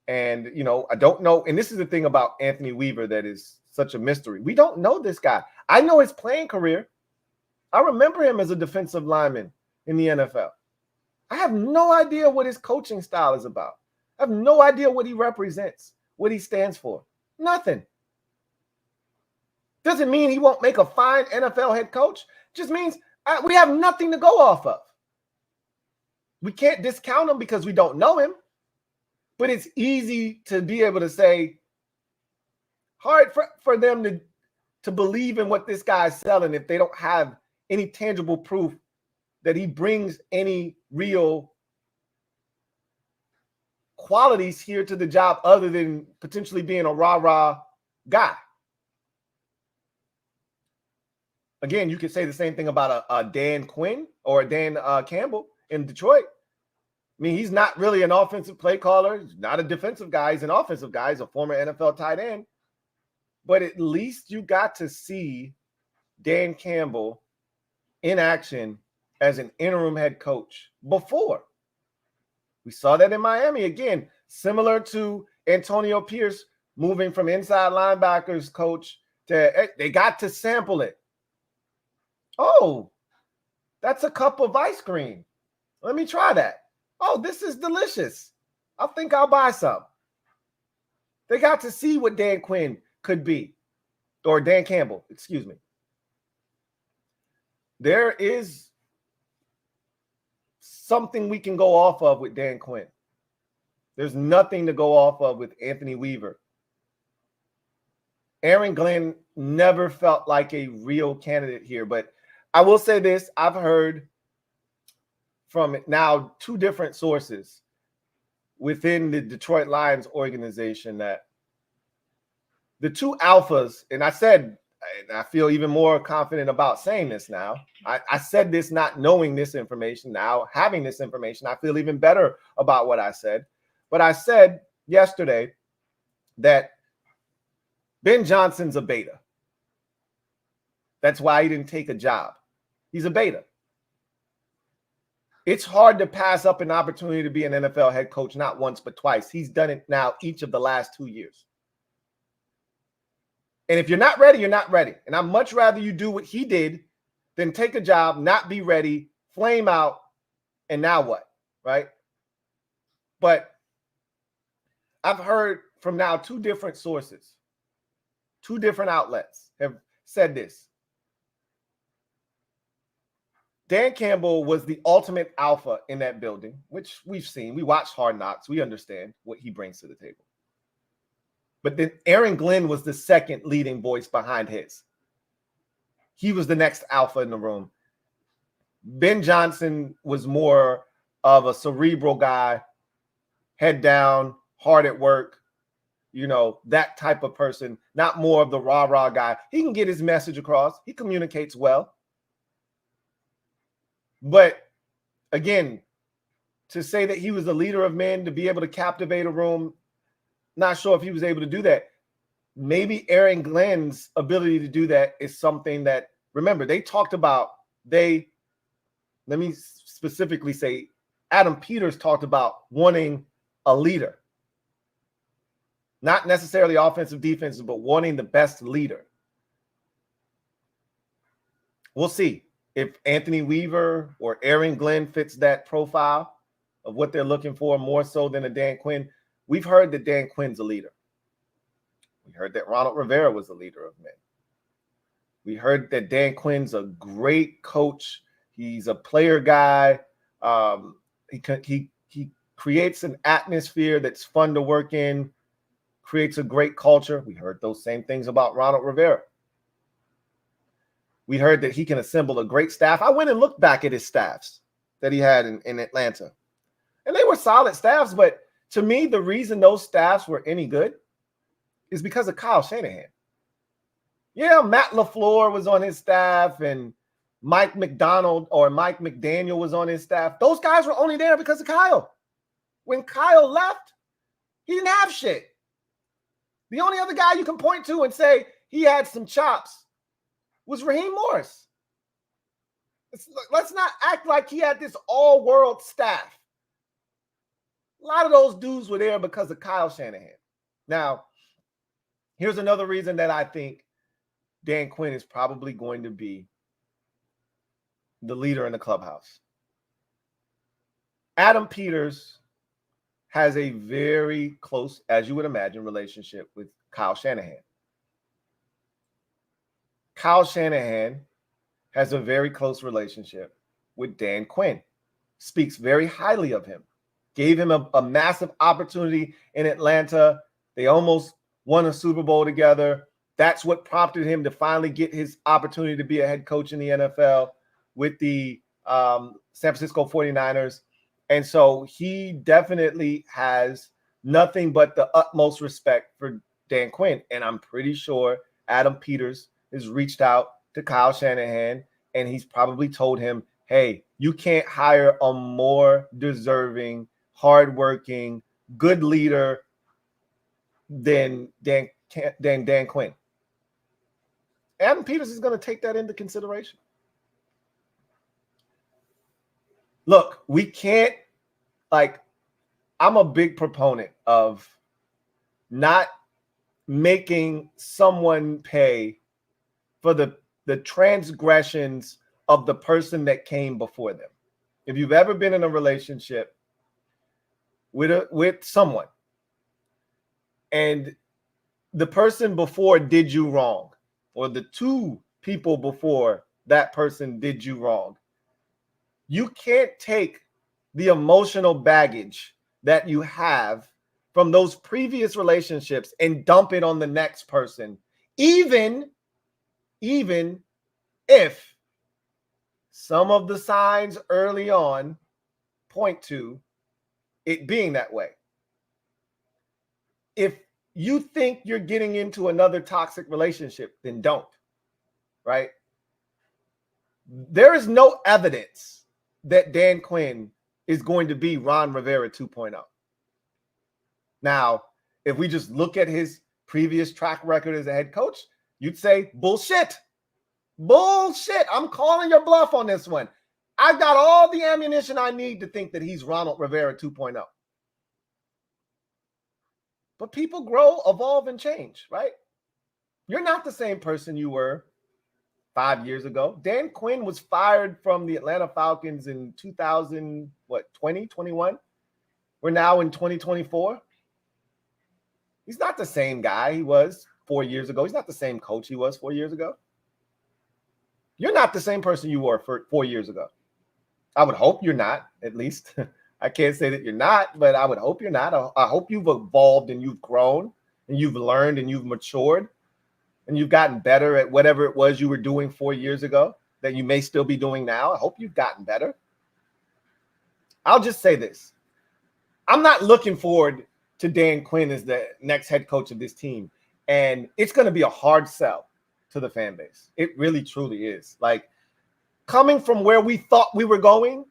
And, I don't know. And this is the thing about Anthony Weaver that is such a mystery. We don't know this guy. I know his playing career. I remember him as a defensive lineman in the NFL. I have no idea what his coaching style is about. I have no idea what he represents, what he stands for. Nothing. Doesn't mean he won't make a fine NFL head coach. Just means we have nothing to go off of. We can't discount him because we don't know him. But it's easy to be able to say, hard for them to believe in what this guy's selling if they don't have any tangible proof that he brings any real qualities here to the job other than potentially being a rah-rah guy. Again, you could say the same thing about a Dan Quinn or a Dan Campbell in Detroit. I mean, he's not really an offensive play caller. He's not a defensive guy. He's an offensive guy. He's a former NFL tight end. But at least you got to see Dan Campbell in action as an interim head coach before. We saw that in Miami. Again, similar to Antonio Pierce moving from inside linebackers coach to they got to sample it. Oh, that's a cup of ice cream. Let me try that. Oh, this is delicious. I think I'll buy some. They got to see what Dan Quinn could be, or Dan Campbell, excuse me. There is something we can go off of with Dan Quinn. There's nothing to go off of with Anthony Weaver. Aaron Glenn never felt like a real candidate here, but I will say this. I've heard from now 2 different sources within the Detroit Lions organization that the 2 alphas, and I said I feel even more confident about saying this now. I said this not knowing this information. Now, having this information, I feel even better about what I said. But I said yesterday that Ben Johnson's a beta. That's why he didn't take a job. He's a beta. It's hard to pass up an opportunity to be an NFL head coach, not once, but twice. He's done it now each of the last 2 years. And if you're not ready, you're not ready. And I'd much rather you do what he did than take a job, not be ready, flame out, and now what, right? But I've heard from now 2 different sources, 2 different outlets have said this. Dan Campbell was the ultimate alpha in that building, which we've seen. We watched Hard Knocks. We understand what he brings to the table. But then Aaron Glenn was the second leading voice behind his. He was the next alpha in the room. Ben Johnson was more of a cerebral guy, head down, hard at work, that type of person, not more of the rah-rah guy. He can get his message across. He communicates well. But again, to say that he was a leader of men, to be able to captivate a room, not sure if he was able to do that. Maybe Aaron Glenn's ability to do that is something that, remember, they talked about, let me specifically say, Adam Peters talked about wanting a leader. Not necessarily offensive, defensive, but wanting the best leader. We'll see if Anthony Weaver or Aaron Glenn fits that profile of what they're looking for more so than a Dan Quinn. We've heard that Dan Quinn's a leader. We heard that Ronald Rivera was a leader of men. We heard that Dan Quinn's a great coach. He's a player guy. He creates an atmosphere that's fun to work in, creates a great culture. We heard those same things about Ronald Rivera. We heard that he can assemble a great staff. I went and looked back at his staffs that he had in Atlanta. And they were solid staffs, but to me, the reason those staffs were any good is because of Kyle Shanahan. Yeah, Matt LaFleur was on his staff and Mike McDonald or Mike McDaniel was on his staff. Those guys were only there because of Kyle. When Kyle left, he didn't have shit. The only other guy you can point to and say he had some chops was Raheem Morris. Let's not act like he had this all-world staff. A lot of those dudes were there because of Kyle Shanahan. Now, here's another reason that I think Dan Quinn is probably going to be the leader in the clubhouse. Adam Peters has a very close, as you would imagine, relationship with Kyle Shanahan. Kyle Shanahan has a very close relationship with Dan Quinn, speaks very highly of him, gave him a massive opportunity in Atlanta. They almost won a Super Bowl together. That's what prompted him to finally get his opportunity to be a head coach in the NFL with the San Francisco 49ers. And so he definitely has nothing but the utmost respect for Dan Quinn. And I'm pretty sure Adam Peters has reached out to Kyle Shanahan and he's probably told him, hey, you can't hire a more deserving, hardworking, good leader than Dan Quinn. Adam Peters is going to take that into consideration. Look, we can't, I'm a big proponent of not making someone pay for the transgressions of the person that came before them. If you've ever been in a relationship with someone and the person before did you wrong, or the 2 people before that person did you wrong, you can't take the emotional baggage that you have from those previous relationships and dump it on the next person, even if some of the signs early on point to it being that way. If you think you're getting into another toxic relationship, then don't. right? There is no evidence that Dan Quinn is going to be Ron Rivera 2.0. Now, if we just look at his previous track record as a head coach, you'd say bullshit. Bullshit. I'm calling your bluff on this one. I've got all the ammunition I need to think that he's Ronald Rivera 2.0. But people grow, evolve, and change, right? You're not the same person you were 5 years ago. Dan Quinn was fired from the Atlanta Falcons in 2021. We're now in 2024. He's not the same guy he was 4 years ago. He's not the same coach he was 4 years ago. You're not the same person you were 4 years ago. I would hope you're not, at least. I can't say that you're not, but I would hope you're not. I hope you've evolved and you've grown and you've learned and you've matured and you've gotten better at whatever it was you were doing 4 years ago that you may still be doing now. I hope you've gotten better. I'll just say this. I'm not looking forward to Dan Quinn as the next head coach of this team. And it's going to be a hard sell to the fan base. It really, truly is. Like, coming from where we thought we were going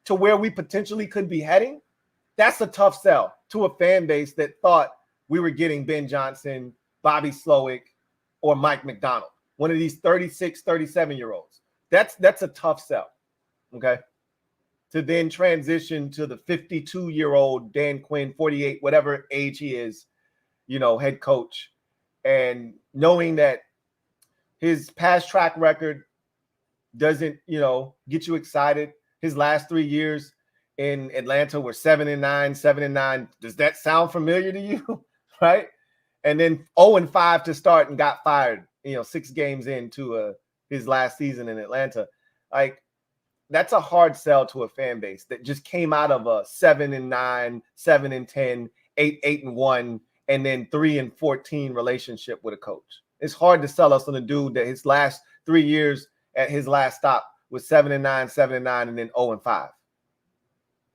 to where we potentially could be heading, that's a tough sell to a fan base that thought we were getting Ben Johnson, Bobby Slowick, or Mike McDonald, one of these 36, 37-year-olds. That's a tough sell, okay? To then transition to the 52-year-old Dan Quinn, 48, whatever age he is, head coach, and knowing that his past track record doesn't, get you excited. His last 3 years in Atlanta were 7-9, 7-9. Does that sound familiar to you? Right? And then 0-5 to start and got fired, 6 games into his last season in Atlanta. Like, that's a hard sell to a fan base that just came out of a 7-9, 7-10, 8-1, and then 3-14 relationship with a coach. It's hard to sell us on a dude that his last 3 years at his last stop was 7-9, 7-9, and then 0-5.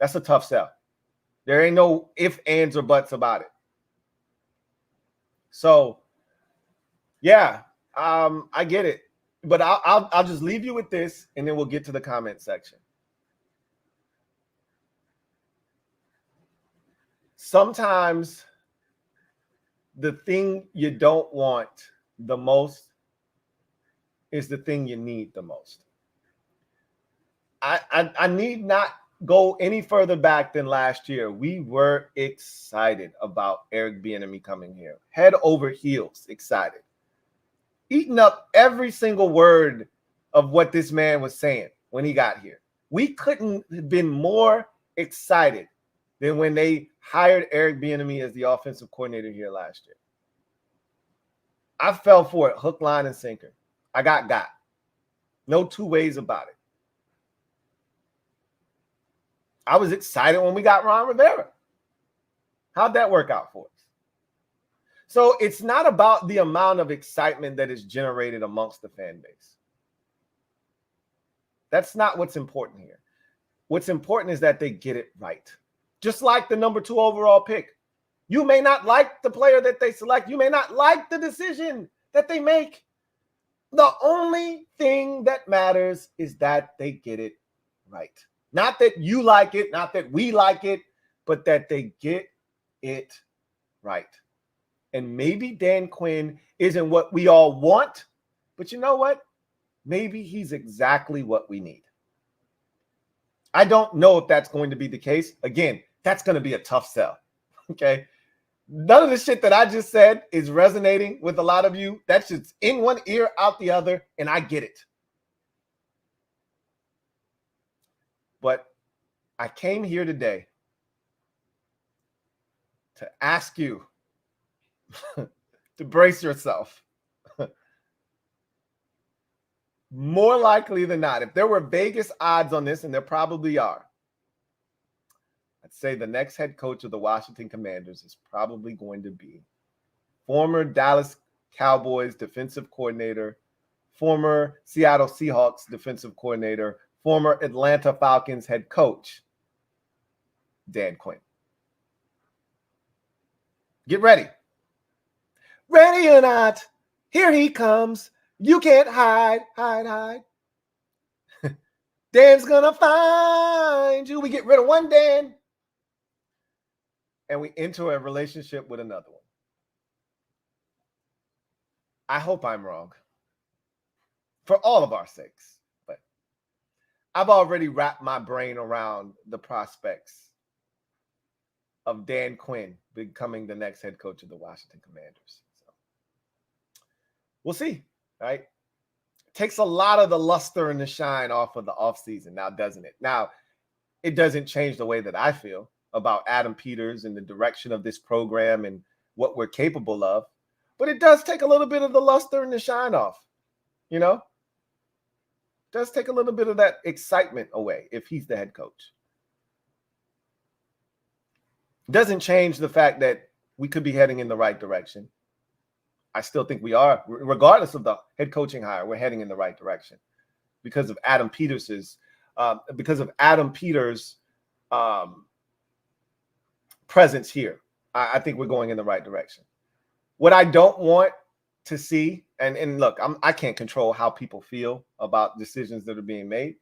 That's a tough sell. There ain't no ifs, ands, or buts about it. So, yeah, I get it. But I'll just leave you with this, and then we'll get to the comment section. Sometimes the thing you don't want the most is the thing you need the most. I need not go any further back than last year. We were excited about Eric Bieniemy coming here. Head over heels excited. Eating up every single word of what this man was saying when he got here. We couldn't have been more excited than when they hired Eric Bieniemy as the offensive coordinator here last year. I fell for it, hook, line, and sinker. I got. No two ways about it. I was excited when we got Ron Rivera. How'd that work out for us? So it's not about the amount of excitement that is generated amongst the fan base. That's not what's important here. What's important is that they get it right. Just like the number 2 overall pick. You may not like the player that they select. You may not like the decision that they make. The only thing that matters is that they get it right. Not that you like it, not that we like it, but that they get it right. And maybe Dan Quinn isn't what we all want, but you know what? Maybe he's exactly what we need. I don't know if that's going to be the case. Again, that's going to be a tough sell, okay? None of the shit that I just said is resonating with a lot of you. That's just in one ear, out the other, and I get it. But I came here today to ask you to brace yourself. More likely than not, if there were Vegas odds on this, and there probably are, I'd say the next head coach of the Washington Commanders is probably going to be former Dallas Cowboys defensive coordinator, former Seattle Seahawks defensive coordinator, former Atlanta Falcons head coach, Dan Quinn. Get ready. Ready or not, here he comes. You can't hide. Dan's gonna find you. We get rid of one Dan and we enter a relationship with another one. I hope I'm wrong for all of our sakes, but I've already wrapped my brain around the prospects of Dan Quinn becoming the next head coach of the Washington Commanders. So we'll see, right? It takes a lot of the luster and the shine off of the offseason now, doesn't it? Now, it doesn't change the way that I feel about Adam Peters and the direction of this program and what we're capable of. But it does take a little bit of the luster and the shine off, you know? It does take a little bit of that excitement away if he's the head coach. It doesn't change the fact that we could be heading in the right direction. I still think we are, regardless of the head coaching hire, we're heading in the right direction because of Adam Peters' presence here. I think we're going in the right direction. What I don't want to see, and look, I can't control how people feel about decisions that are being made.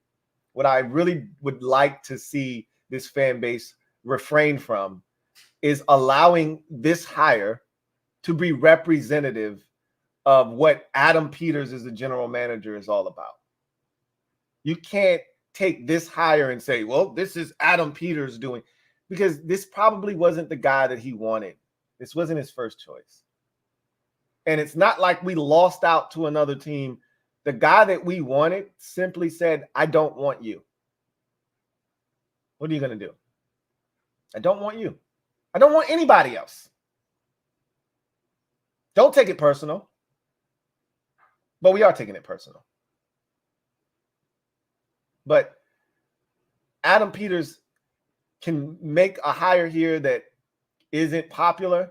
What I really would like to see this fan base refrain from is allowing this hire to be representative of what Adam Peters as the general manager is all about. You can't take this hire and say, well, this is Adam Peters doing, because this probably wasn't the guy that he wanted. This wasn't his first choice. And it's not like we lost out to another team. The guy that we wanted simply said, I don't want you. What are you going to do? I don't want you. I don't want anybody else. Don't take it personal. But we are taking it personal. But Adam Peters can make a hire here that isn't popular,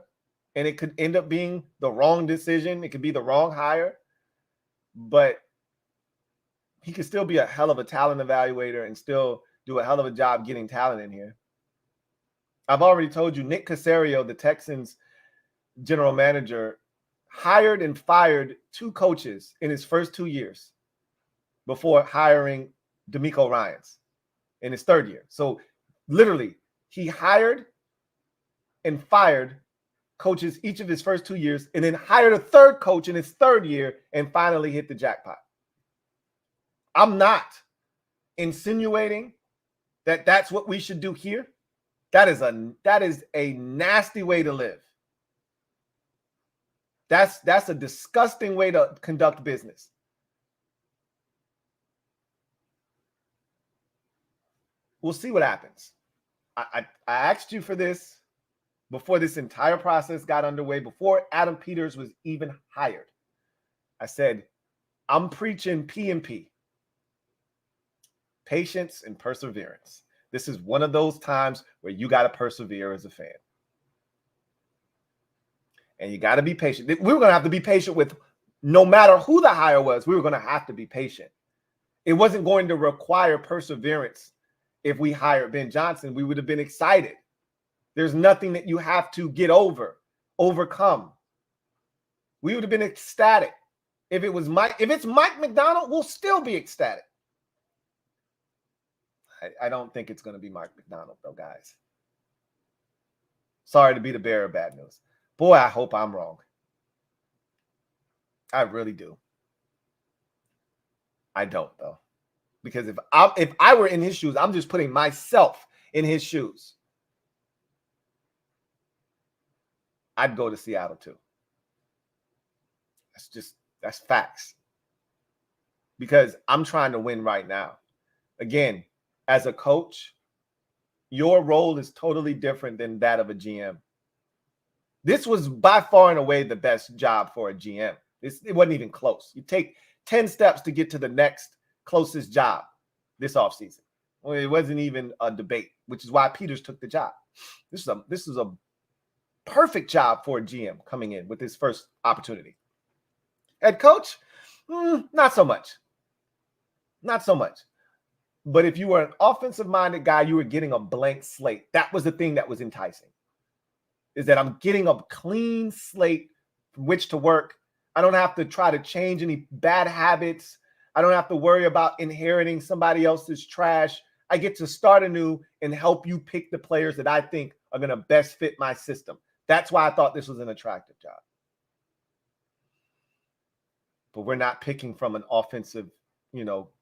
and it could end up being the wrong decision. It could be the wrong hire, but he could still be a hell of a talent evaluator and still do a hell of a job getting talent in here. I've already told you, Nick Caserio, the Texans general manager, hired and fired 2 coaches in his first 2 years before hiring DeMeco Ryans in his 3rd year. So literally, he hired and fired coaches each of his first 2 years, and then hired a 3rd coach in his 3rd year and finally hit the jackpot. I'm not insinuating that that's what we should do here. That is a nasty way to live. That's a disgusting way to conduct business. We'll see what happens. I asked you for this before this entire process got underway, before Adam Peters was even hired. I said, I'm preaching P&P, patience and perseverance. This is one of those times where you got to persevere as a fan. And you got to be patient. We were going to have to be patient with no matter who the hire was. We were going to have to be patient. It wasn't going to require perseverance. If we hired Ben Johnson, we would have been excited. There's nothing that you have to get overcome. We would have been ecstatic. If it's Mike McDonald, we'll still be ecstatic. I don't think it's going to be Mike McDonald, though, guys. Sorry to be the bearer of bad news. Boy, I hope I'm wrong. I really do. I don't, though. Because if I were in his shoes, I'm just putting myself in his shoes. I'd go to Seattle too. That's facts. Because I'm trying to win right now. Again, as a coach, your role is totally different than that of a GM. This was by far and away the best job for a GM. It wasn't even close. You take 10 steps to get to the next closest job this offseason. Well, it wasn't even a debate, which is why Peters took the job. This is a perfect job for a GM coming in with his first opportunity. Head coach, not so much. Not so much. But if you were an offensive-minded guy, you were getting a blank slate. That was the thing that was enticing, is that I'm getting a clean slate from which to work. I don't have to try to change any bad habits. I don't have to worry about inheriting somebody else's trash. I get to start anew and help you pick the players that I think are going to best fit my system. That's why I thought this was an attractive job. But we're not picking from an offensive,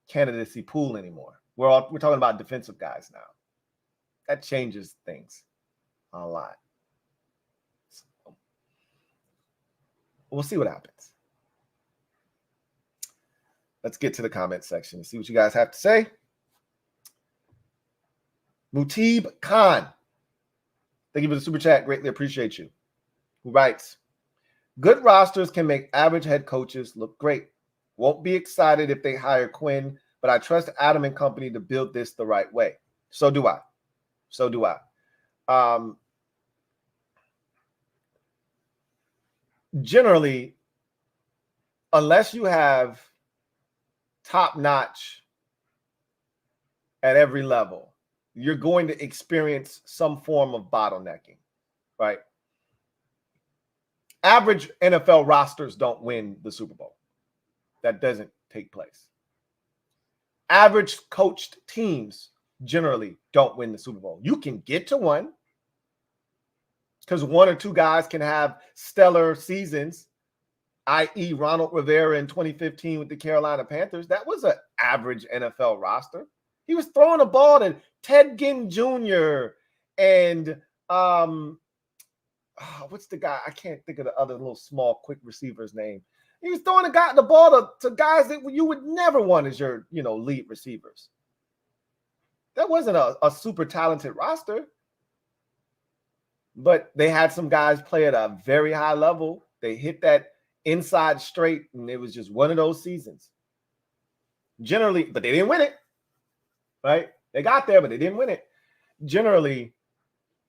candidacy pool anymore. We're talking about defensive guys now. That changes things a lot. So we'll see what happens. Let's get to the comment section and see what you guys have to say. Mutib Khan, thank you for the super chat. Greatly appreciate you. Who writes, good rosters can make average head coaches look great. Won't be excited if they hire Quinn, but I trust Adam and company to build this the right way. So do I. So do I. Generally, unless you have top notch at every level, you're going to experience some form of bottlenecking, right? Average NFL rosters don't win the Super Bowl. That doesn't take place. Average coached teams generally don't win the Super Bowl. You can get to one because one or two guys can have stellar seasons, i.e. Ronald Rivera in 2015 with the Carolina Panthers. That was an average NFL roster. He was throwing a ball to Ted Ginn Jr. and what's the guy? I can't think of the other little small quick receiver's name. He was throwing the ball to guys that you would never want as your lead receivers. That wasn't a super talented roster, but they had some guys play at a very high level. They hit that inside straight, and it was just one of those seasons. Generally, but they didn't win it, right? They got there, but they didn't win it. Generally,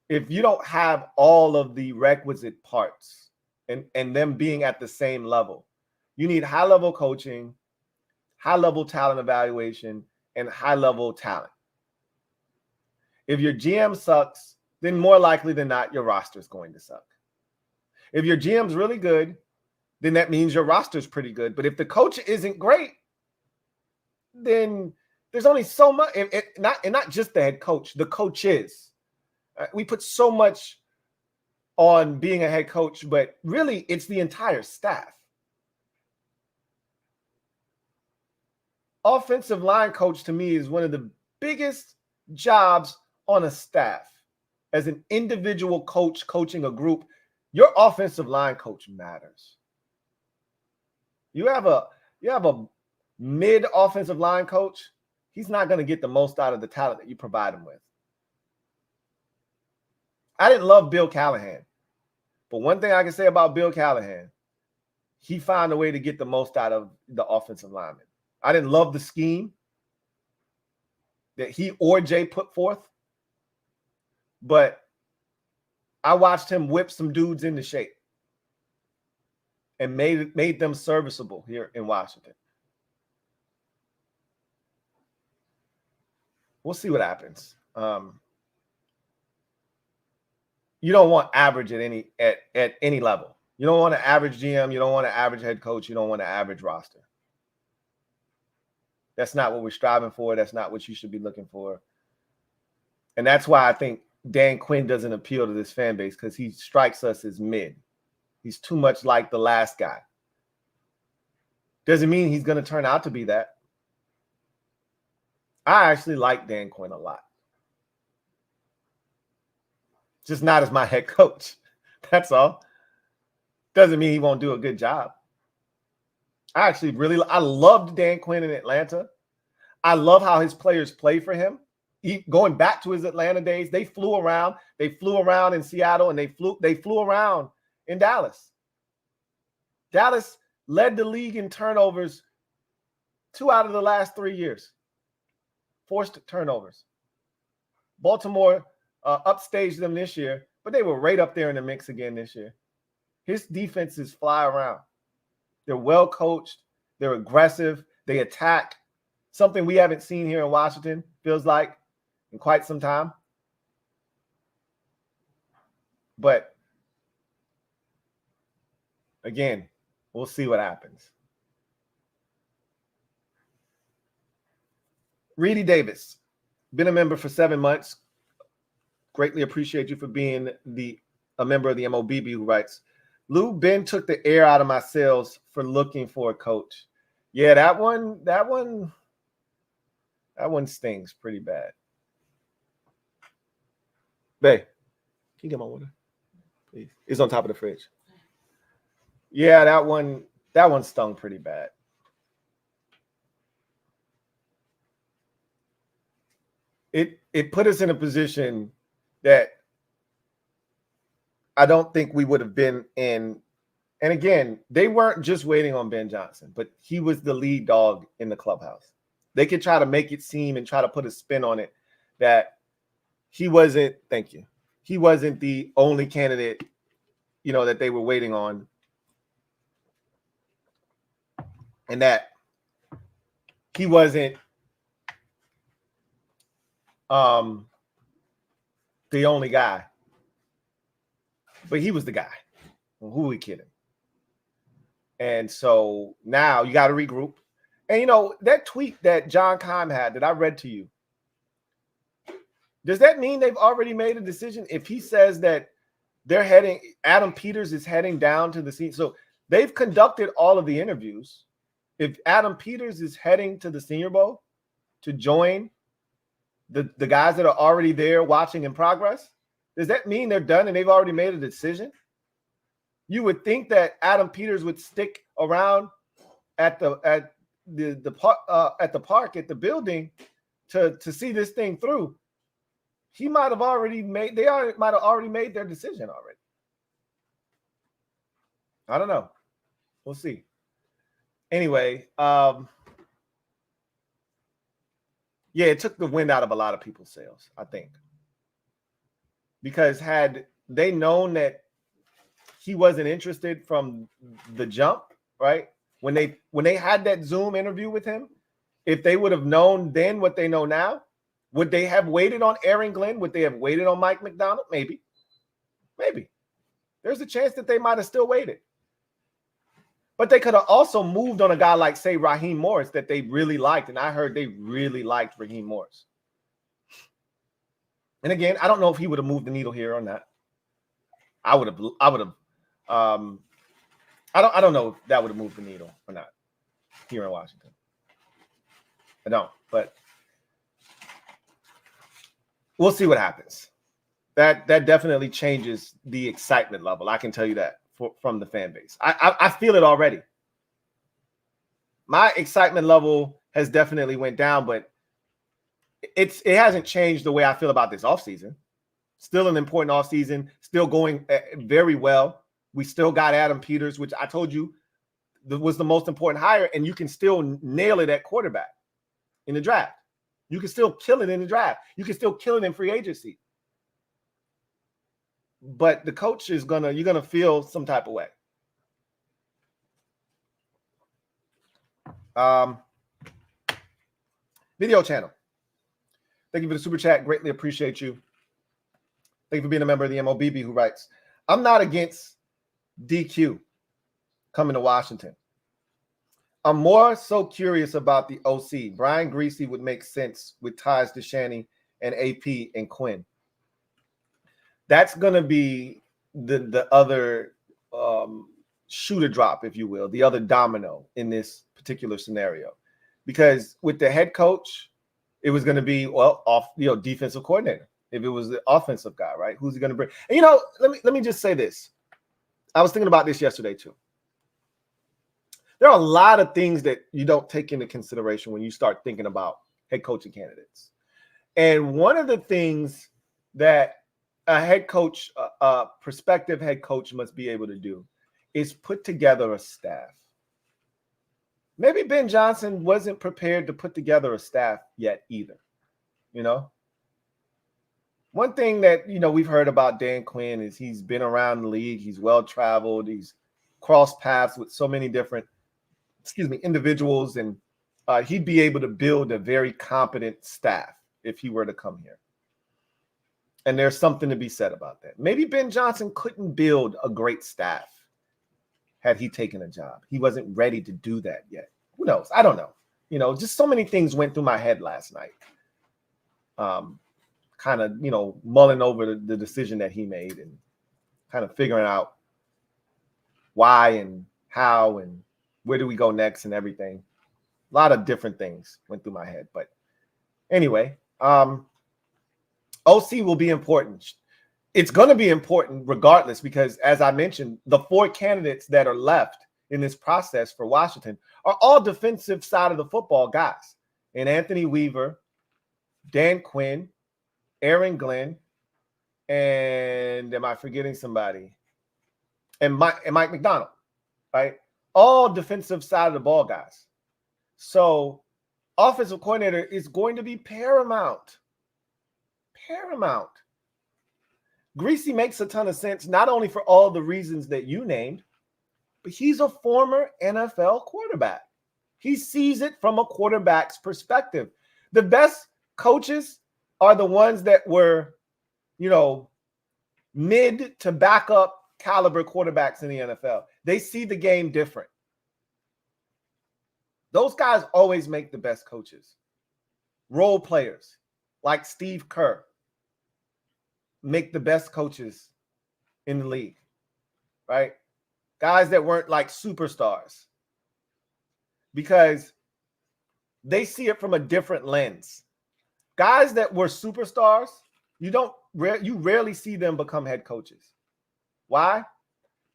if you don't have all of the requisite parts and them being at the same level, you need high-level coaching, high-level talent evaluation, and high-level talent. If your GM sucks, then more likely than not, your roster is going to suck. If your GM's really good, then that means your roster's pretty good. But if the coach isn't great, then there's only so much, not just the head coach, the coaches. We put so much on being a head coach, but really it's the entire staff. Offensive line coach to me is one of the biggest jobs on a staff. As an individual coach coaching a group, your offensive line coach matters. You have a mid offensive line coach, he's not going to get the most out of the talent that you provide him with. I didn't love Bill Callahan, but one thing I can say about Bill Callahan, he found a way to get the most out of the offensive lineman. I didn't love the scheme that he or Jay put forth, but I watched him whip some dudes into shape and made them serviceable here in Washington. We'll see what happens. You don't want average at any level. You don't want an average GM. You don't want an average head coach. You don't want an average roster. That's not what we're striving for. That's not what you should be looking for. And that's why I think Dan Quinn doesn't appeal to this fan base, because he strikes us as mid. He's too much like the last guy. Doesn't mean he's going to turn out to be that. I actually like Dan Quinn a lot. Just not as my head coach. That's all. Doesn't mean he won't do a good job. I loved Dan Quinn in Atlanta. I love how his players play for him. Going back to his Atlanta days, they flew around. They flew around in Seattle, and they flew around in Dallas. Dallas led the league in turnovers 2 out of the last 3 years. Forced turnovers. Baltimore upstaged them this year, but they were right up there in the mix again this year. His defenses fly around. They're well coached. They're aggressive. They attack. Something we haven't seen here in Washington, feels like, in quite some time. But again, We'll see what happens. Reedy Davis, been a member for 7 months. Greatly appreciate you for being a member of the MOBB, who writes, Lou, Ben took the air out of my sails for looking for a coach. Yeah, that one stings pretty bad. Babe, can you get my water? Please. It's on top of the fridge. Yeah, that one stung pretty bad. It put us in a position that I don't think we would have been in. And again, they weren't just waiting on Ben Johnson, but he was the lead dog in the clubhouse. They could try to make it seem and try to put a spin on it that he wasn't, thank you, he wasn't the only candidate, that they were waiting on. And that he wasn't the only guy. But he was the guy. Well, who are we kidding? And so now you got to regroup. And, that tweet that John Keim had that I read to you, does that mean they've already made a decision? If he says that Adam Peters is heading down to the scene. So they've conducted all of the interviews. If Adam Peters is heading to the Senior Bowl to join the guys that are already there watching in progress, does that mean they're done and they've already made a decision? You would think that Adam Peters would stick around at the park at the building to see this thing through. They might have already made their decision already. I don't know. We'll see. Anyway, it took the wind out of a lot of people's sails, I think. Because had they known that he wasn't interested from the jump, right? When they had that Zoom interview with him, if they would have known then what they know now, would they have waited on Aaron Glenn? Would they have waited on Mike McDonald? Maybe. There's a chance that they might have still waited. But they could have also moved on a guy like, say, Raheem Morris that they really liked. And I heard they really liked Raheem Morris. And again, I don't know if he would have moved the needle here or not. I would have. I don't know if that would have moved the needle or not here in Washington. I don't, but we'll see what happens. That definitely changes the excitement level. I can tell you that from the fan base. I feel it already. My excitement level has definitely went down, but it hasn't changed the way I feel about this offseason. Still an important offseason, still going very well. We still got Adam Peters, which I told you was the most important hire, and you can still nail it at quarterback in the draft. You can still kill it in the draft. You can still kill it in free agency. But the coach you're gonna feel some type of way. Video channel. Thank you for the super chat. Greatly appreciate you. Thank you for being a member of the MOBB, who writes, I'm not against DQ coming to Washington. I'm more so curious about the OC. Brian Greasy would make sense with ties to Shanny and AP and Quinn. That's going to be the other shooter drop, if you will, the other domino in this particular scenario. Because with the head coach, it was going to be, defensive coordinator. If it was the offensive guy, right? Who's he going to bring? And, let me just say this. I was thinking about this yesterday too. There are a lot of things that you don't take into consideration when you start thinking about head coaching candidates. And one of the things that a head coach, a prospective head coach must be able to do is put together a staff. Maybe Ben Johnson wasn't prepared to put together a staff yet either. One thing that, we've heard about Dan Quinn is he's been around the league. He's well-traveled. He's crossed paths with so many different, individuals. And he'd be able to build a very competent staff if he were to come here. And there's something to be said about that. Maybe Ben Johnson couldn't build a great staff had he taken a job. He wasn't ready to do that yet. Who knows? I don't know. You know, just so many things went through my head last night. Kind of, you know, mulling over the decision that he made and kind of figuring out why and how and where do we go next and everything. A lot of different things went through my head. But anyway, OC will be important. It's going to be important regardless because, as I mentioned, the 4 candidates that are left in this process for Washington are all defensive side of the football guys. And Anthony Weaver, Dan Quinn, Aaron Glenn, and am I forgetting somebody? And Mike McDonald, right? All defensive side of the ball guys. So offensive coordinator is going to be paramount. Paramount. Greasy makes a ton of sense, not only for all the reasons that you named, but he's a former NFL quarterback. He sees it from a quarterback's perspective. The best coaches are the ones that were, you know, mid to backup caliber quarterbacks in the NFL. They see the game different. Those guys always make the best coaches. Role players like Steve Kerr make the best coaches in the league, right? Guys that weren't like superstars because they see it from a different lens. Guys that were superstars, you rarely see them become head coaches. Why?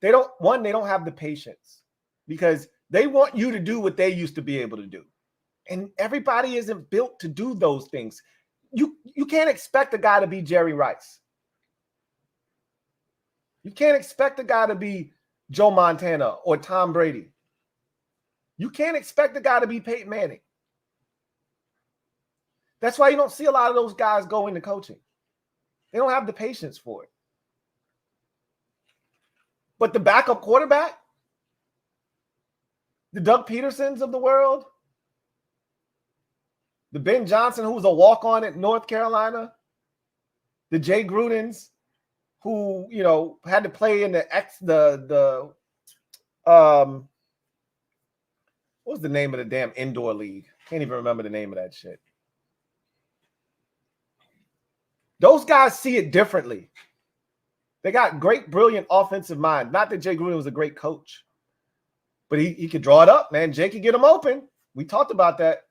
They don't have the patience because they want you to do what they used to be able to do. And everybody isn't built to do those things. You can't expect a guy to be Jerry Rice. You can't expect a guy to be Joe Montana or Tom Brady. You can't expect a guy to be Peyton Manning. That's why you don't see a lot of those guys go into coaching. They don't have the patience for it. But the backup quarterback, the Doug Petersons of the world, the Ben Johnson, who was a walk-on at North Carolina, the Jay Grudens, who, you know, had to play in what was the name of the damn indoor league? Can't even remember the name of that shit. Those guys see it differently. They got great, brilliant offensive mind. Not that Jay Gruden was a great coach, but he could draw it up, man. Jay could get him open. We talked about that.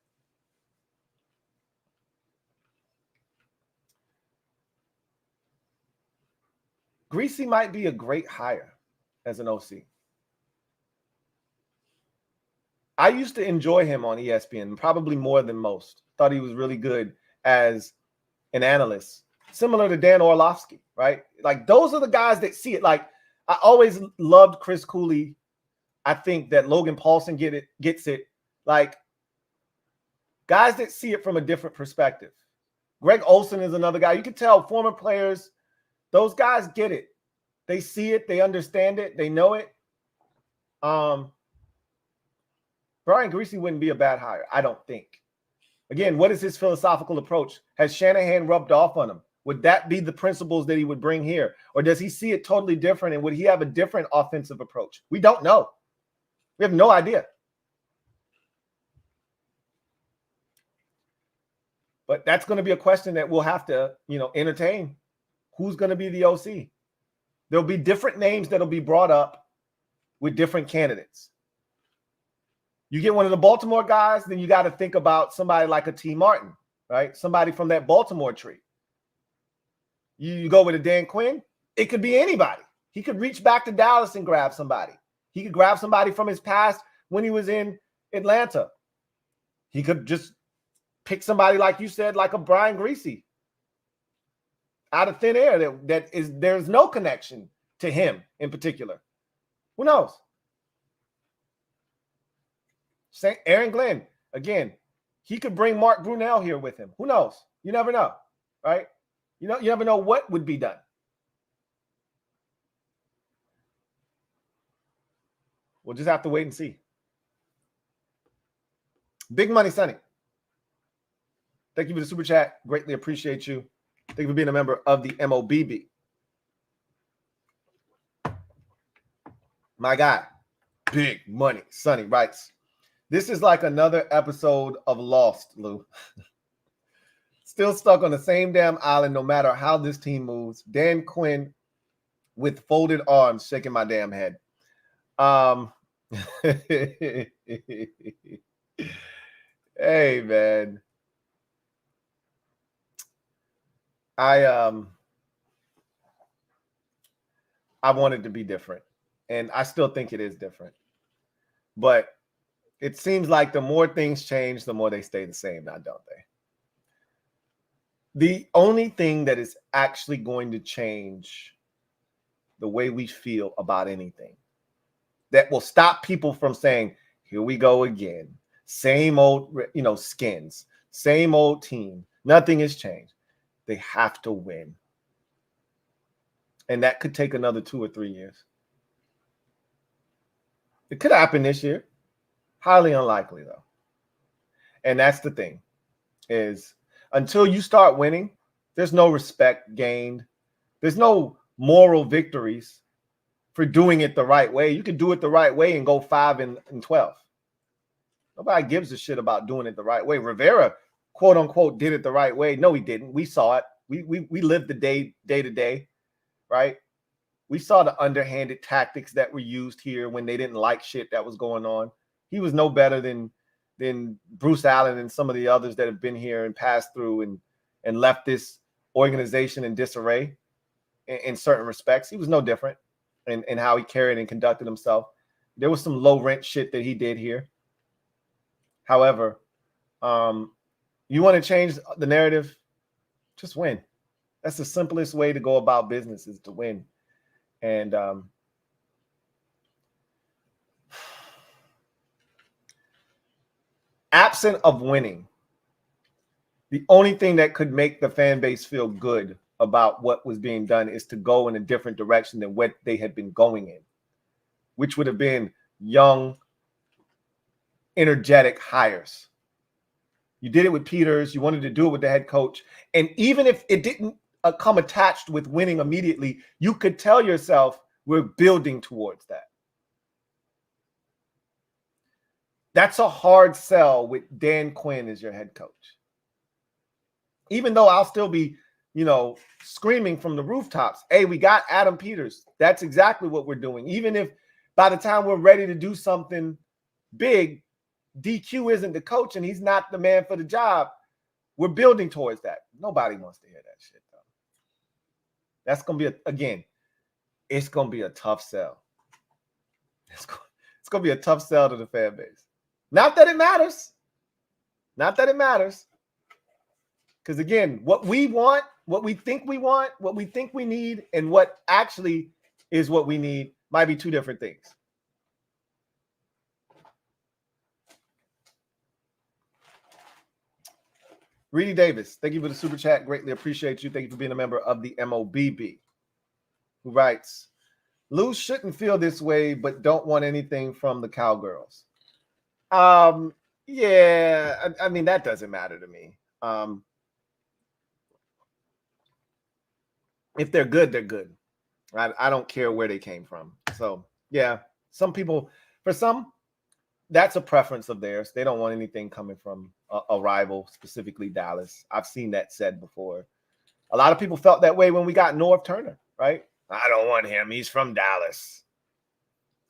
Greasy might be a great hire as an OC. I used to enjoy him on ESPN, probably more than most. Thought he was really good as an analyst, similar to Dan Orlovsky, right? Like, those are the guys that see it. Like, I always loved Chris Cooley. I think that Logan Paulson gets it. Like, guys that see it from a different perspective. Greg Olson is another guy. You can tell former players, those guys get it. They see it. They understand it. They know it. Brian Greasy wouldn't be a bad hire, I don't think. Again, what is his philosophical approach? Has Shanahan rubbed off on him? Would that be the principles that he would bring here? Or does he see it totally different? And would he have a different offensive approach? We don't know. We have no idea. But that's going to be a question that we'll have to, you know, entertain. Who's going to be the OC? There'll be different names that'll be brought up with different candidates. You get one of the Baltimore guys, then you got to think about somebody like a T. Martin, right? Somebody from that Baltimore tree. You go with a Dan Quinn, it could be anybody. He could reach back to Dallas and grab somebody. He could grab somebody from his past when he was in Atlanta. He could just pick somebody, like you said, like a Brian Greasy out of thin air there's no connection to him in particular. Who knows? Aaron Glenn, again, he could bring Mark Brunell here with him. Who knows? You never know, right? You never know what would be done. We'll just have to wait and see. Big Money Sonny, thank you for the super chat. Greatly appreciate you. Thank you for being a member of the MOBB. My guy. Big money. Sonny writes, this is like another episode of Lost, Lou. Still stuck on the same damn island no matter how this team moves. Dan Quinn with folded arms shaking my damn head. Hey, man. I wanted to be different, and I still think it is different. But it seems like the more things change, the more they stay the same now, don't they? The only thing that is actually going to change the way we feel about anything, that will stop people from saying, here we go again. Same old, skins, same old team. Nothing has changed. They have to win. And that could take another 2 or 3 years. It could happen this year. Highly unlikely, though. And that's the thing, is until you start winning, there's no respect gained. There's no moral victories for doing it the right way. You can do it the right way and go 5-12. Nobody gives a shit about doing it the right way. Rivera, quote unquote, did it the right way. No, he didn't. We saw it. We lived the day to day, right? We saw the underhanded tactics that were used here when they didn't like shit that was going on. He was no better than Bruce Allen and some of the others that have been here and passed through and left this organization in disarray in certain respects. He was no different in how he carried and conducted himself. There was some low rent shit that he did here. However, you want to change the narrative, just win. That's the simplest way to go about business, is to win. And absent of winning, the only thing that could make the fan base feel good about what was being done is to go in a different direction than what they had been going in, which would have been young, energetic hires. You did it with Peters. You wanted to do it with the head coach. And even if it didn't come attached with winning immediately, you could tell yourself, we're building towards that. That's a hard sell with Dan Quinn as your head coach. Even though I'll still be, screaming from the rooftops, hey, we got Adam Peters. That's exactly what we're doing. Even if by the time we're ready to do something big, DQ isn't the coach and he's not the man for the job, we're building towards that. Nobody wants to hear that shit, though. That's going to be, it's going to be a tough sell. It's going to be a tough sell to the fan base. Not that it matters. Not that it matters. Because, again, what we want, what we think we want, what we think we need, and what actually is what we need might be two different things. Reedy Davis, thank you for the super chat. Greatly appreciate you. Thank you for being a member of the MOBB. Who writes, Lou shouldn't feel this way, but don't want anything from the Cowgirls. Yeah, I mean, that doesn't matter to me. If they're good, they're good. I don't care where they came from. So, yeah, some people, for some, that's a preference of theirs. They don't want anything coming from a rival, specifically Dallas. I've seen that said before. A lot of people felt that way when we got Norv Turner, right? I don't want him. He's from Dallas.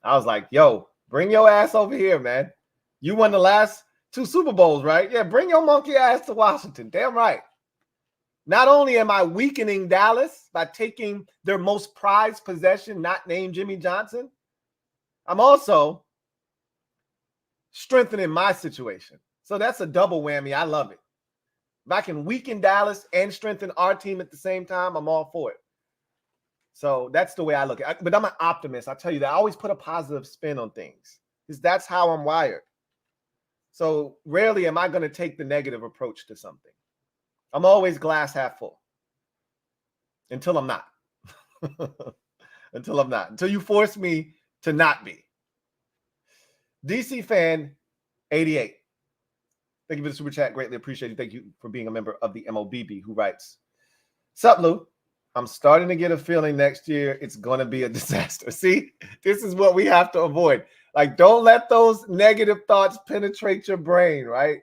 I was like, yo, bring your ass over here, man. You won the last 2 Super Bowls, right? Yeah, bring your monkey ass to Washington. Damn right. Not only am I weakening Dallas by taking their most prized possession, not named Jimmy Johnson, I'm also strengthening my situation. So that's a double whammy. I love it. If I can weaken Dallas and strengthen our team at the same time, I'm all for it. So that's the way I look at it. But I'm an optimist. I tell you that I always put a positive spin on things because that's how I'm wired. So rarely am I going to take the negative approach to something. I'm always glass half full until I'm not. Until I'm not. Until you force me to not be. DC Fan 88. Thank you for the super chat. Greatly appreciate it. Thank you for being a member of the MOBB, who writes, Sup, Lou? I'm starting to get a feeling next year it's going to be a disaster. See, this is what we have to avoid. Like, don't let those negative thoughts penetrate your brain, right?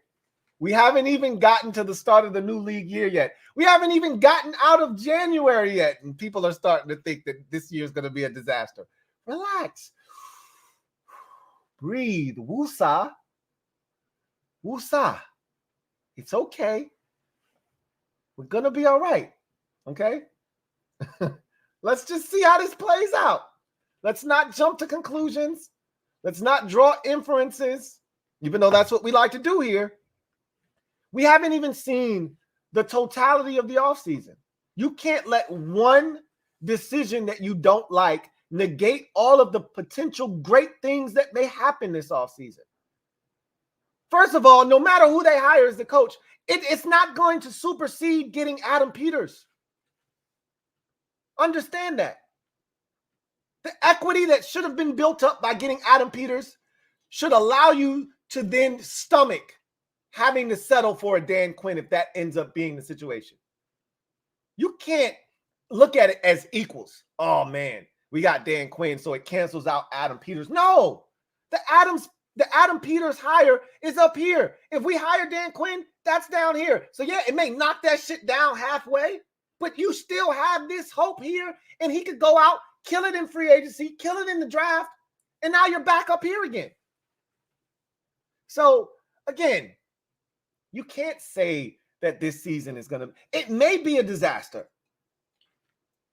We haven't even gotten to the start of the new league year yet. We haven't even gotten out of January yet. And people are starting to think that this year is going to be a disaster. Relax. Breathe. Woosah. Woosah. It's okay. We're going to be all right. Okay? Let's just see how this plays out. Let's not jump to conclusions. Let's not draw inferences, even though that's what we like to do here. We haven't even seen the totality of the offseason. You can't let one decision that you don't like negate all of the potential great things that may happen this offseason. First of all, no matter who they hire as the coach, it's not going to supersede getting Adam Peters. Understand that. The equity that should have been built up by getting Adam Peters should allow you to then stomach having to settle for a Dan Quinn if that ends up being the situation. You can't look at it as equals. Oh, man, we got Dan Quinn, so it cancels out Adam Peters. No, the Adam Peters hire is up here. If we hire Dan Quinn, that's down here. So, yeah, it may knock that shit down halfway, but you still have this hope here, and he could go out, kill it in free agency, kill it in the draft, and now you're back up here again. So, again, you can't say that this season is going to – it may be a disaster.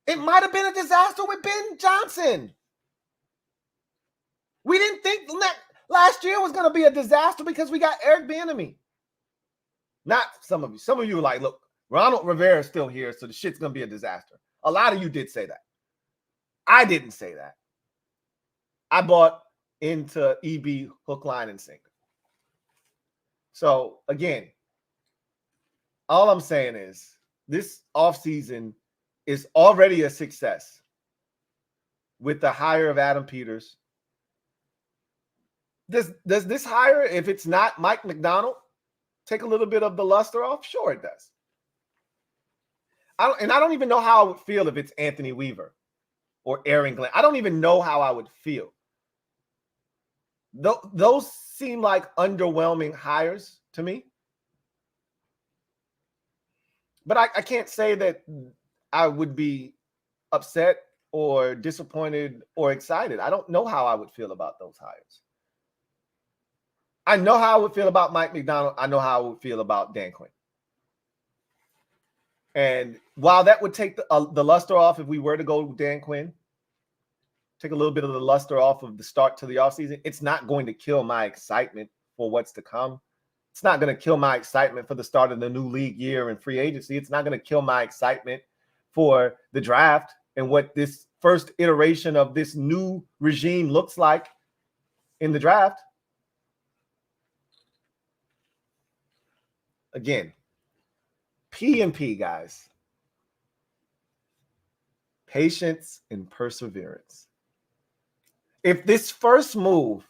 It might have been a disaster with Ben Johnson. We didn't think last year was going to be a disaster because we got Eric Bieniemy. Not some of you. Some of you were like, look, Ronald Rivera is still here, so the shit's going to be a disaster. A lot of you did say that. I didn't say that. I bought into EB hook, line, and sinker. So, again, all I'm saying is this offseason is already a success with the hire of Adam Peters. Does this hire, if it's not Mike McDonald, take a little bit of the luster off? Sure it does. I don't even know how I would feel if it's Anthony Weaver or Aaron Glenn. I don't even know how I would feel. Those seem like underwhelming hires to me. But I can't say that I would be upset or disappointed or excited. I don't know how I would feel about those hires. I know how I would feel about Mike McDonald. I know how I would feel about Dan Quinn. And while that would take the luster off if we were to go with Dan Quinn, take a little bit of the luster off of the start to the offseason, it's not going to kill my excitement for what's to come. It's not going to kill my excitement for the start of the new league year and free agency. It's not going to kill my excitement for the draft and what this first iteration of this new regime looks like in the draft. Again, P&P, guys. Patience and perseverance. If this first move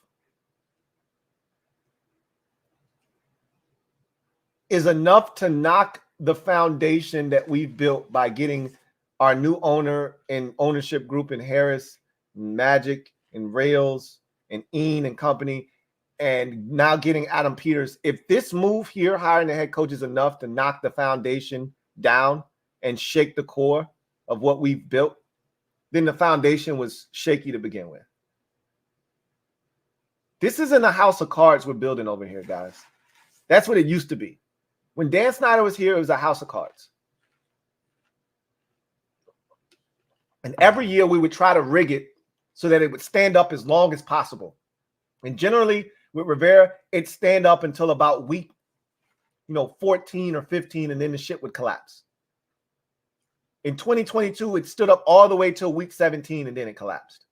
is enough to knock the foundation that we've built by getting our new owner and ownership group in Harris, Magic, and Rails, and Ian and company, and now getting Adam Peters, if this move here, hiring the head coach, is enough to knock the foundation down and shake the core of what we've built, then the foundation was shaky to begin with. This isn't a house of cards we're building over here, guys. That's what it used to be. When Dan Snyder was here, it was a house of cards. And every year we would try to rig it so that it would stand up as long as possible. And generally, with Rivera, it'd stand up until about week, 14 or 15, and then the shit would collapse. In 2022, it stood up all the way till week 17, and then it collapsed.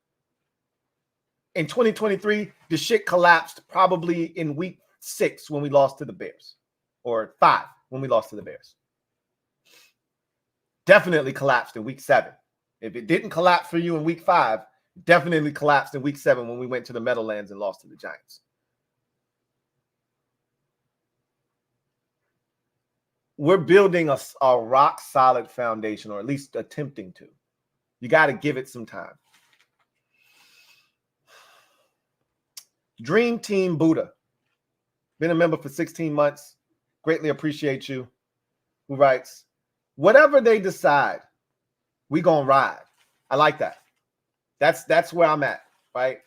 In 2023, the shit collapsed probably in week 6 when we lost to the Bears, or 5 when we lost to the Bears. Definitely collapsed in week 7. If it didn't collapse for you in week 5, definitely collapsed in week 7 when we went to the Meadowlands and lost to the Giants. We're building a rock solid foundation, or at least attempting to. You got to give it some time. Dream Team Buddha. Been a member for 16 months. Greatly appreciate you. Who writes, whatever they decide, we gonna ride. I like that. That's where I'm at, right?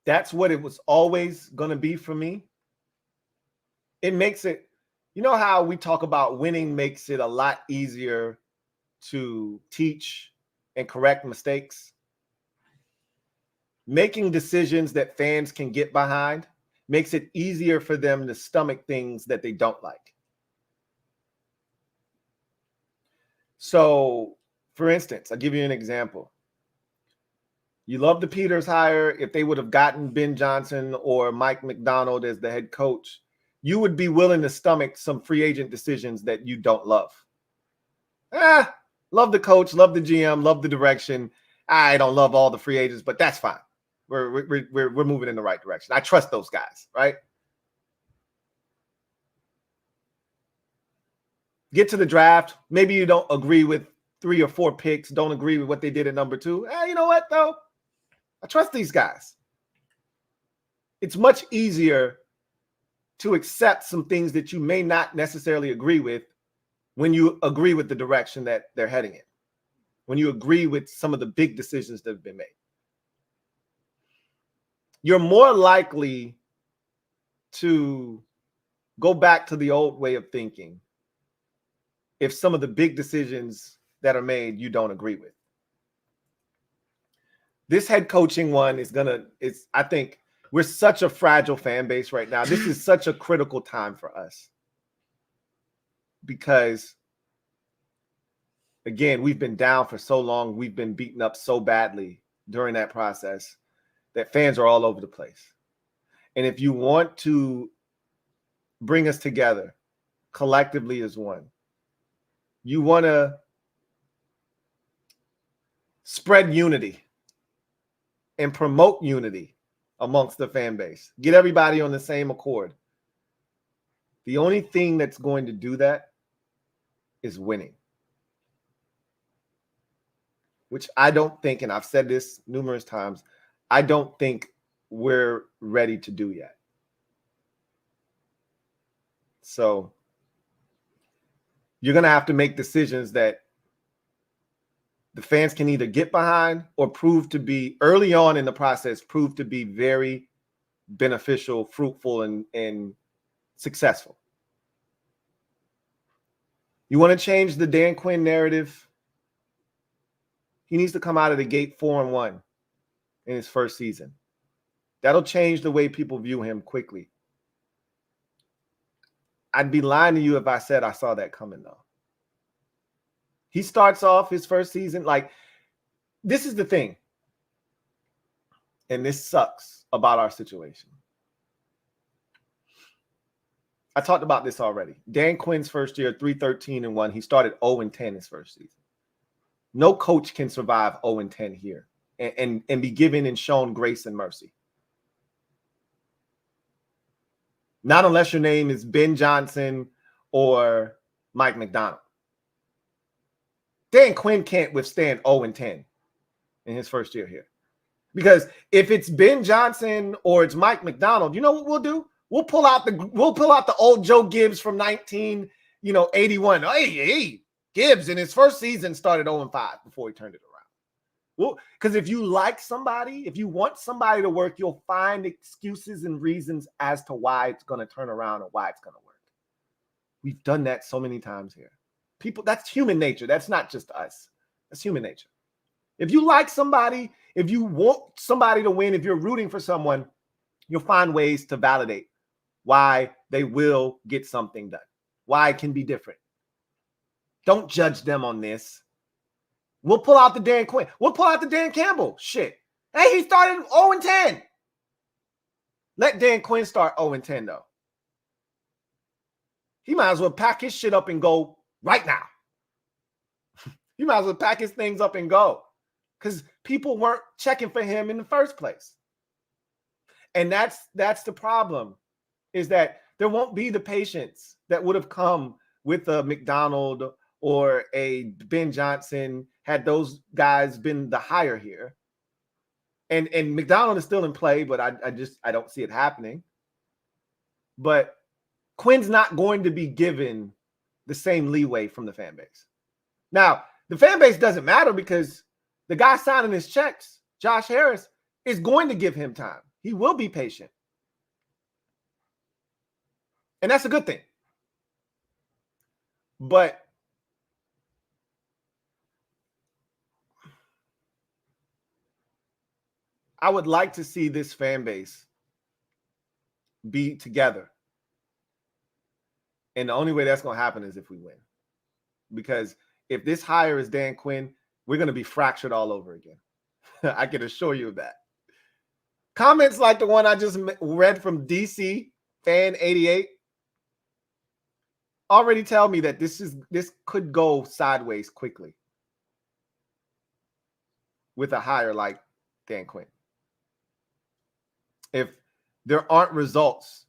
That's what it was always gonna be for me. It makes it, you know how we talk about winning makes it a lot easier to teach and correct mistakes? Making decisions that fans can get behind makes it easier for them to stomach things that they don't like. So, for instance, I'll give you an example. You love the Peters hire. If they would have gotten Ben Johnson or Mike McDonald as the head coach, you would be willing to stomach some free agent decisions that you don't love. Love the coach, love the GM, love the direction. I don't love all the free agents, but that's fine. We're moving in the right direction. I trust those guys, right? Get to the draft. Maybe you don't agree with 3 or 4 picks, don't agree with what they did at number 2. You know what, though? I trust these guys. It's much easier to accept some things that you may not necessarily agree with when you agree with the direction that they're heading in, when you agree with some of the big decisions that have been made. You're more likely to go back to the old way of thinking if some of the big decisions that are made you don't agree with. This head coaching one I think we're such a fragile fan base right now. This is such a critical time for us because, again, we've been down for so long. We've been beaten up so badly during that process that fans are all over the place. And if you want to bring us together collectively as one, you want to spread unity and promote unity amongst the fan base. Get everybody on the same accord. The only thing that's going to do that is winning. Which I don't think, and I've said this numerous times, I don't think we're ready to do yet. So you're going to have to make decisions that the fans can either get behind or prove to be, early on in the process, prove to be very beneficial, fruitful, and successful. You want to change the Dan Quinn narrative? He needs to come out of the gate 4-1 in his first season. That'll change the way people view him quickly. I'd be lying to you if I said I saw that coming, though. He starts off his first season like, this is the thing, and this sucks about our situation. I talked about this already. Dan Quinn's first year, 3-13-1. He started 0-10 his first season. No coach can survive 0-10 here and be given and shown grace and mercy. Not unless your name is Ben Johnson or Mike McDonald. Dan Quinn can't withstand 0-10 in his first year here. Because if it's Ben Johnson or it's Mike McDonald, you know what we'll do? We'll pull out the old Joe Gibbs from 1981. Hey, Gibbs in his first season started 0-5 before he turned it around. Well, because if you like somebody, if you want somebody to work, you'll find excuses and reasons as to why it's going to turn around and why it's going to work. We've done that so many times here. People, that's human nature. That's not just us. That's human nature. If you like somebody, if you want somebody to win, if you're rooting for someone, you'll find ways to validate why they will get something done, why it can be different. Don't judge them on this. We'll pull out the Dan Quinn. We'll pull out the Dan Campbell. Shit. Hey, he started 0-10. Let Dan Quinn start 0-10, though. He might as well pack his shit up and go right now. He might as well pack his things up and go because people weren't checking for him in the first place. And that's the problem, is that there won't be the patience that would have come with a McDonald or a Ben Johnson, had those guys been the hire here. And McDonald is still in play, but I don't see it happening. But Quinn's not going to be given the same leeway from the fan base. Now, the fan base doesn't matter because the guy signing his checks, Josh Harris, is going to give him time. He will be patient. And that's a good thing. But I would like to see this fan base be together. And the only way that's going to happen is if we win. Because if this hire is Dan Quinn, we're going to be fractured all over again. I can assure you of that. Comments like the one I just read from DC Fan 88 already tell me that this could go sideways quickly with a hire like Dan Quinn. If there aren't results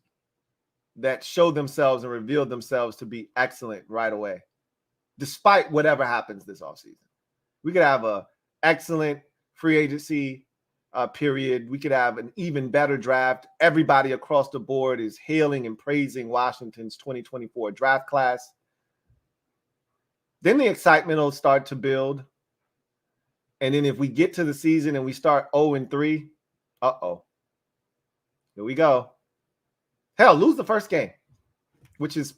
that show themselves and reveal themselves to be excellent right away, despite whatever happens this offseason. We could have an excellent free agency period. We could have an even better draft. Everybody across the board is hailing and praising Washington's 2024 draft class. Then the excitement will start to build. And then if we get to the season and we start 0-3, uh-oh. Here we go. Hell, lose the first game, which is,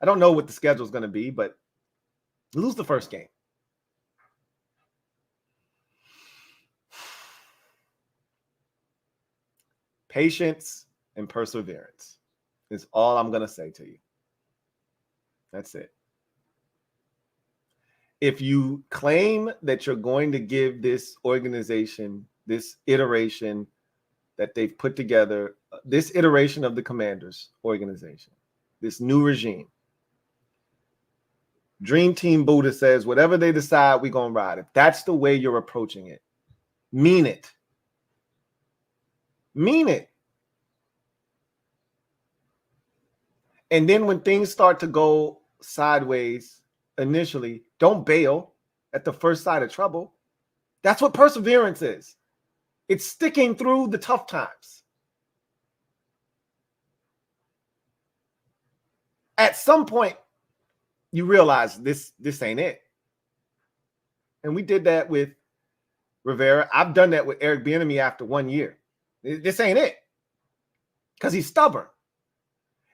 I don't know what the schedule is going to be, but lose the first game. Patience and perseverance is all I'm going to say to you. That's it. If you claim that you're going to give this organization, this iteration that they've put together, this iteration of the Commanders organization, this new regime, Dream Team Buddha says, whatever they decide, we're going to ride. If that's the way you're approaching it, mean it. Mean it. And then when things start to go sideways initially, don't bail at the first sign of trouble. That's what perseverance is. It's sticking through the tough times. At some point, you realize this ain't it. And we did that with Rivera. I've done that with Eric Bieniemy after 1 year. This ain't it. Because he's stubborn.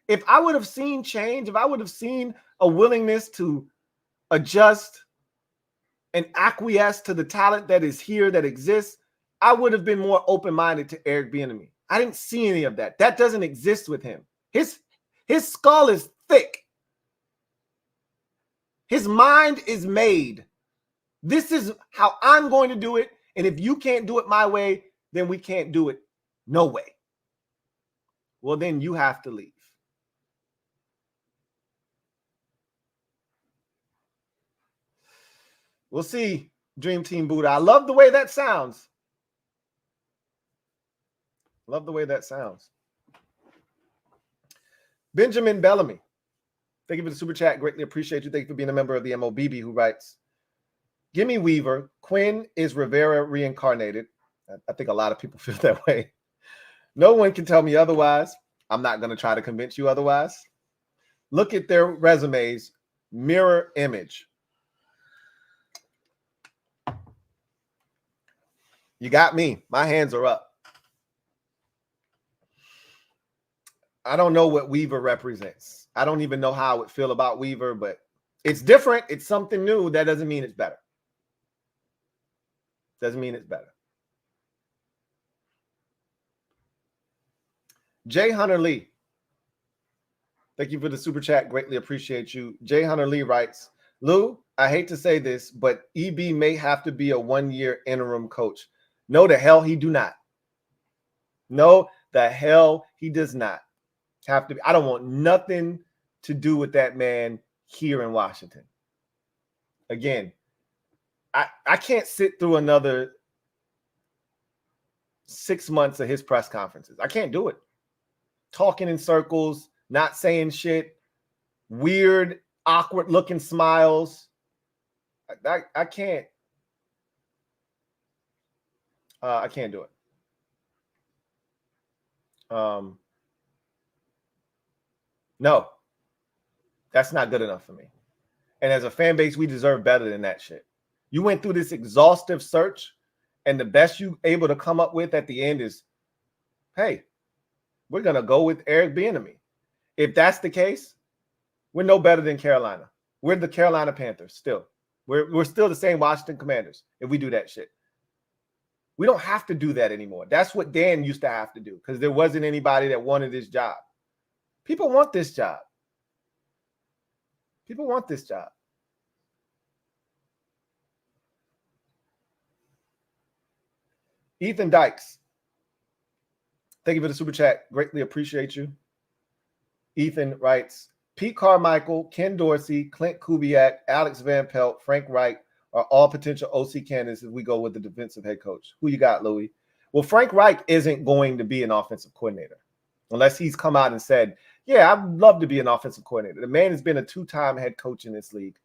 If I would have seen change, if I would have seen a willingness to adjust and acquiesce to the talent that is here, that exists, I would have been more open-minded to Eric Bieniemy. I didn't see any of that. That doesn't exist with him. His skull is thick. His mind is made. This is how I'm going to do it. And if you can't do it my way, then we can't do it no way. Well, then you have to leave. We'll see, Dream Team Buddha. I love the way that sounds. Love the way that sounds. Benjamin Bellamy. Thank you for the super chat. Greatly appreciate you. Thank you for being a member of the MOBB, who writes, Gimme Weaver. Quinn is Rivera reincarnated. I think a lot of people feel that way. No one can tell me otherwise. I'm not going to try to convince you otherwise. Look at their resumes. Mirror image. You got me. My hands are up. I don't know what Weaver represents. I don't even know how I would feel about Weaver, but it's different. It's something new. That doesn't mean it's better. Doesn't mean it's better. Jay Hunter Lee. Thank you for the super chat. Greatly appreciate you. Jay Hunter Lee writes, Lou, I hate to say this, but EB may have to be a 1-year interim coach. No, the hell he do not. No, the hell he does not have to be. I don't want nothing to do with that man here in Washington. Again, I can't sit through another 6 months of his press conferences. I can't do it. Talking in circles, not saying shit, weird awkward looking smiles. I can't. I can't do it. No, that's not good enough for me. And as a fan base, we deserve better than that shit. You went through this exhaustive search, and the best you able to come up with at the end is, hey, we're gonna go with Eric Bieniemy. If that's the case, we're no better than Carolina. We're the Carolina Panthers still. We're still the same Washington Commanders if we do that shit. We don't have to do that anymore. That's what Dan used to have to do because there wasn't anybody that wanted this job. People want this job. People want this job. Ethan Dykes. Thank you for the super chat. Greatly appreciate you. Ethan writes, Pete Carmichael, Ken Dorsey, Clint Kubiak, Alex Van Pelt, Frank Reich are all potential OC candidates if we go with the defensive head coach. Who you got, Louie? Well, Frank Reich isn't going to be an offensive coordinator unless he's come out and said, yeah, I'd love to be an offensive coordinator. The man has been a two-time head coach in this league.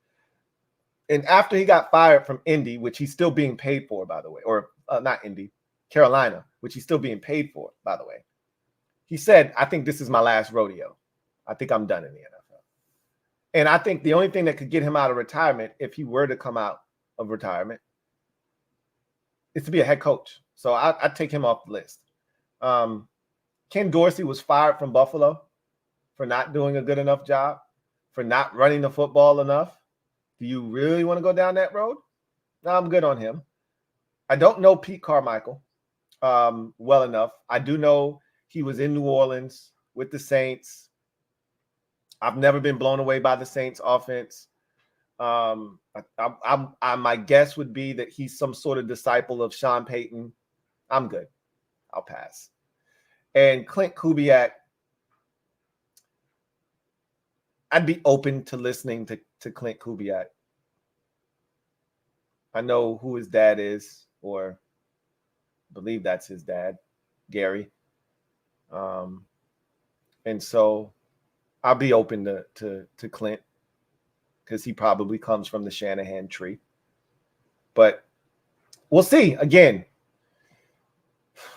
And after he got fired from Indy, which he's still being paid for, by the way, or not Indy, Carolina, which he's still being paid for, by the way, he said, I think this is my last rodeo. I think I'm done in the NFL. And I think the only thing that could get him out of retirement, if he were to come out of retirement, is to be a head coach. So I'd take him off the list. Ken Dorsey was fired from Buffalo for not doing a good enough job, for not running the football enough. Do you really want to go down that road? No, I'm good on him. I don't know Pete Carmichael well enough. I do know he was in New Orleans with the Saints. I've never been blown away by the Saints offense. My guess would be that he's some sort of disciple of Sean Payton. I'm good. I'll pass. And Clint Kubiak, I'd be open to listening to Clint Kubiak. I know who his dad is, or I believe that's his dad, Gary. And so I'll be open to Clint because he probably comes from the Shanahan tree. But we'll see. Again,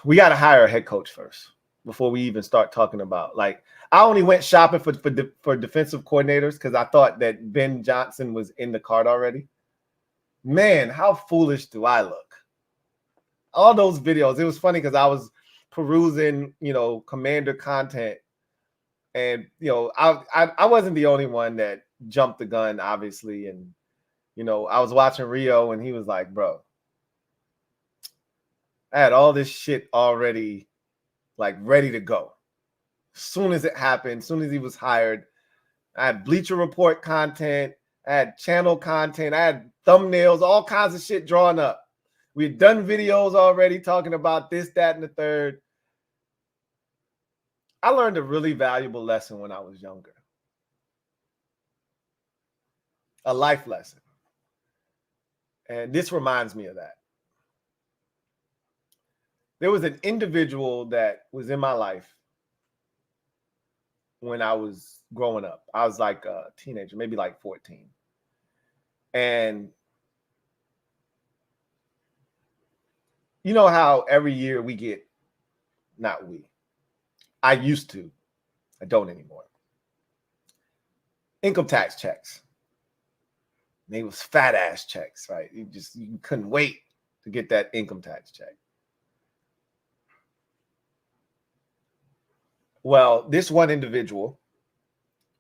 we got to hire a head coach first before we even start talking about, like, I only went shopping for defensive coordinators because I thought that Ben Johnson was in the card already. Man, how foolish do I look? All those videos. It was funny because I was perusing, Commander content, and I wasn't the only one that jumped the gun, obviously. And I was watching Rio, and he was like, "Bro, I had all this shit already, like, ready to go. As soon as it happened, as soon as he was hired, I had Bleacher Report content, I had channel content, I had thumbnails, all kinds of shit drawn up. We had done videos already talking about this, that, and the third." I learned a really valuable lesson when I was younger. A life lesson. And this reminds me of that. There was an individual that was in my life when I was growing up. I was like a teenager, maybe like 14. And you know how every year we get, not we, I used to, I don't anymore, income tax checks. They was fat ass checks, right? You couldn't wait to get that income tax check. Well, this one individual